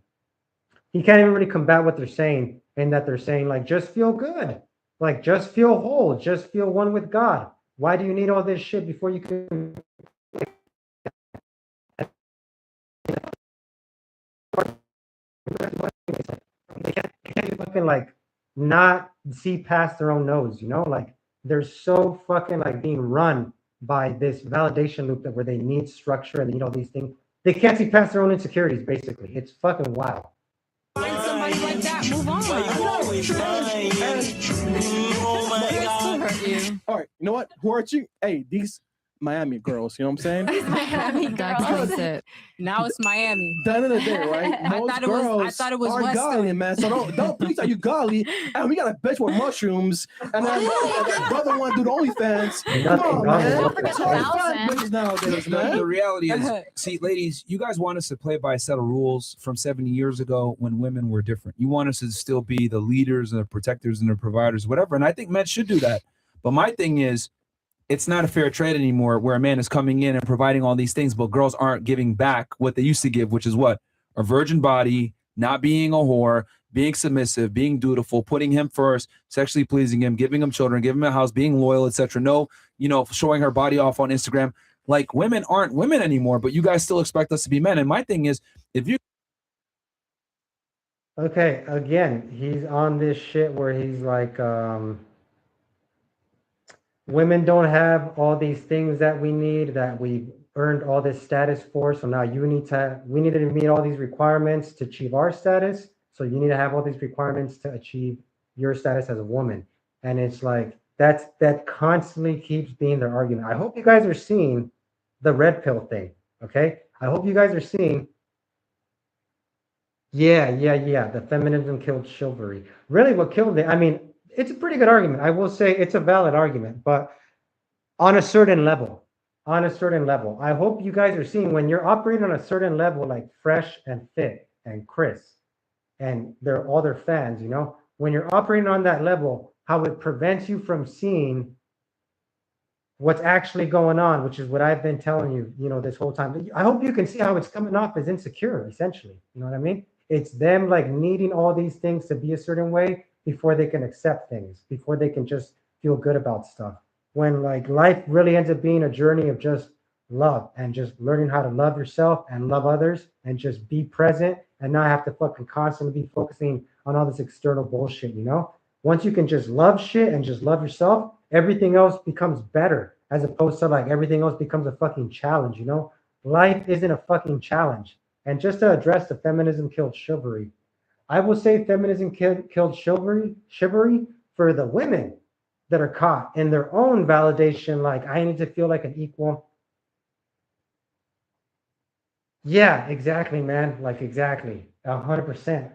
He can't even really combat what they're saying, and that they're saying like, just feel good, like just feel whole, just feel one with God. Why do you need all this shit before you can? They can't fucking like not see past their own nose, you know? Like they're so fucking like being run by this validation loop that where they need structure and they need all these things. They can't see past their own insecurities, basically. It's fucking wild. find somebody like that, move on. All right, you know what? Who hurt you? Hey, these Miami girls, you know what I'm saying? Miami girls. That's what he said. Now it's Miami. The end of the day, right? I Most thought it was- I girls thought it was are Western. golly, man. So don't please are you golly. And we got a bitch with mushrooms, and then brother want to do the OnlyFans. Come on, man. It's hard to find bitches nowadays, The man. reality is, see, ladies, you guys want us to play by a set of rules from 70 years ago when women were different. You want us to still be the leaders and the protectors and the providers, whatever. And I think men should do that. But my thing is, it's not a fair trade anymore where a man is coming in and providing all these things, but girls aren't giving back what they used to give, which is what? A virgin body, not being a whore, being submissive, being dutiful, putting him first, sexually pleasing him, giving him children, giving him a house, being loyal, etc. No, showing her body off on Instagram. Like women aren't women anymore, but you guys still expect us to be men. And my thing is, if you Okay, again, he's on this shit where he's like, women don't have all these things that we need, that we've earned all this status for. So now we need to meet all these requirements to achieve our status. So you need to have all these requirements to achieve your status as a woman. And it's like, that constantly keeps being their argument. I hope you guys are seeing the red pill thing. Okay. I hope you guys are seeing. Yeah. The feminism killed chivalry. Really what killed it, I mean, it's a pretty good argument. I will say it's a valid argument, but on a certain level, I hope you guys are seeing when you're operating on a certain level, like Fresh and Fit and Chris and all their fans, when you're operating on that level, how it prevents you from seeing what's actually going on, which is what I've been telling you, this whole time. I hope you can see how it's coming off as insecure, essentially. You know what I mean? It's them like needing all these things to be a certain way before they can accept things, before they can just feel good about stuff. When like life really ends up being a journey of just love and just learning how to love yourself and love others and just be present and not have to fucking constantly be focusing on all this external bullshit, Once you can just love shit and just love yourself, everything else becomes better, as opposed to like everything else becomes a fucking challenge, Life isn't a fucking challenge. And just to address the feminism killed chivalry, I will say feminism killed chivalry for the women that are caught in their own validation, like I need to feel like an equal. Yeah, exactly, man. Like exactly, 100%.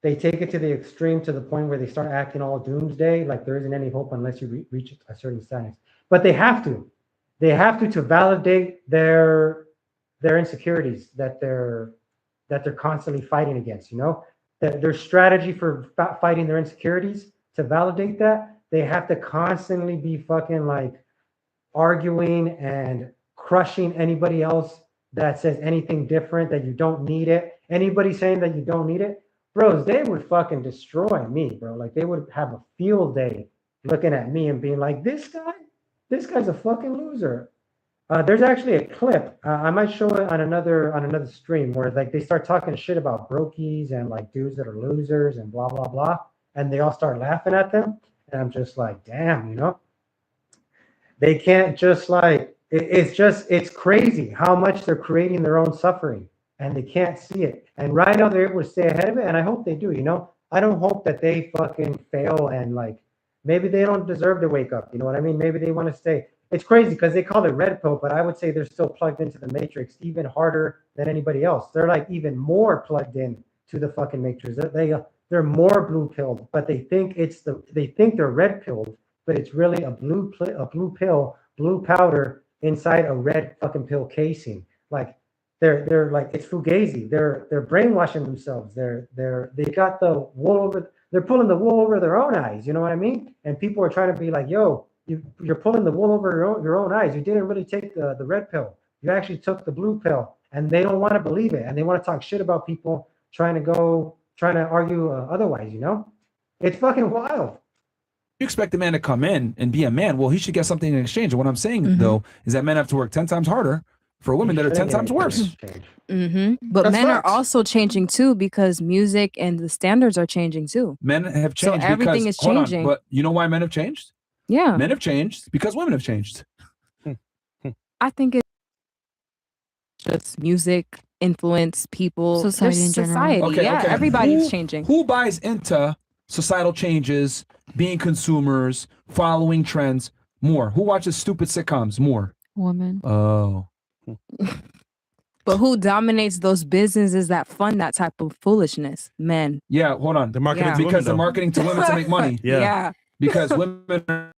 They take it to the extreme to the point where they start acting all doomsday, like there isn't any hope unless you reach a certain status. But they have to validate their insecurities that they're constantly fighting against, their strategy for fighting their insecurities, to validate that, they have to constantly be fucking like arguing and crushing anybody else that says anything different, that you don't need it. Anybody saying that you don't need it, bros, they would fucking destroy me, bro. Like they would have a field day looking at me and being like, this guy, this guy's a fucking loser. There's actually a clip. I might show it on another stream where like they start talking shit about brokies and like dudes that are losers and blah blah blah, and they all start laughing at them. And I'm just like, damn, you know, they can't just like it's crazy how much they're creating their own suffering, and they can't see it. And right now they're able to stay ahead of it, and I hope they do. You know, I don't hope that they fucking fail and like maybe they don't deserve to wake up. You know what I mean? Maybe they want to stay. It's crazy because they call it red pill, but I would say they're still plugged into the matrix even harder than anybody else. They're like even more plugged in to the fucking matrix. They're more blue pilled, but they think they're red pilled, but it's really a blue pill, blue powder inside a red fucking pill casing. Like they're like it's fugazi. They're brainwashing themselves. They got the wool over. They're pulling the wool over their own eyes. You know what I mean? And people are trying to be like, yo. You're pulling the wool over your own eyes. You didn't really take the red pill. You actually took the blue pill, and they don't want to believe it, and they want to talk shit about people trying to argue otherwise. You know, it's fucking wild. You expect a man to come in and be a man. Well, he should get something in exchange. And what I'm saying though is that men have to work 10 times harder for women that are 10 times worse. But That's men are facts. also changing too because music and the standards are changing too. Men have changed. So everything because, is hold on, changing. but you know why men have changed? Yeah. Men have changed because women have changed. I think it's just music, influence, people, Society there's in general. society. Okay, yeah, okay. everybody's changing. Who buys into societal changes, being consumers, following trends more? Who watches stupid sitcoms more? Woman. Oh. But who dominates those businesses that fund that type of foolishness? Men. Yeah, hold on. They're marketing Yeah. to women, Because they're though. marketing to women to make money. Yeah. Yeah. Because women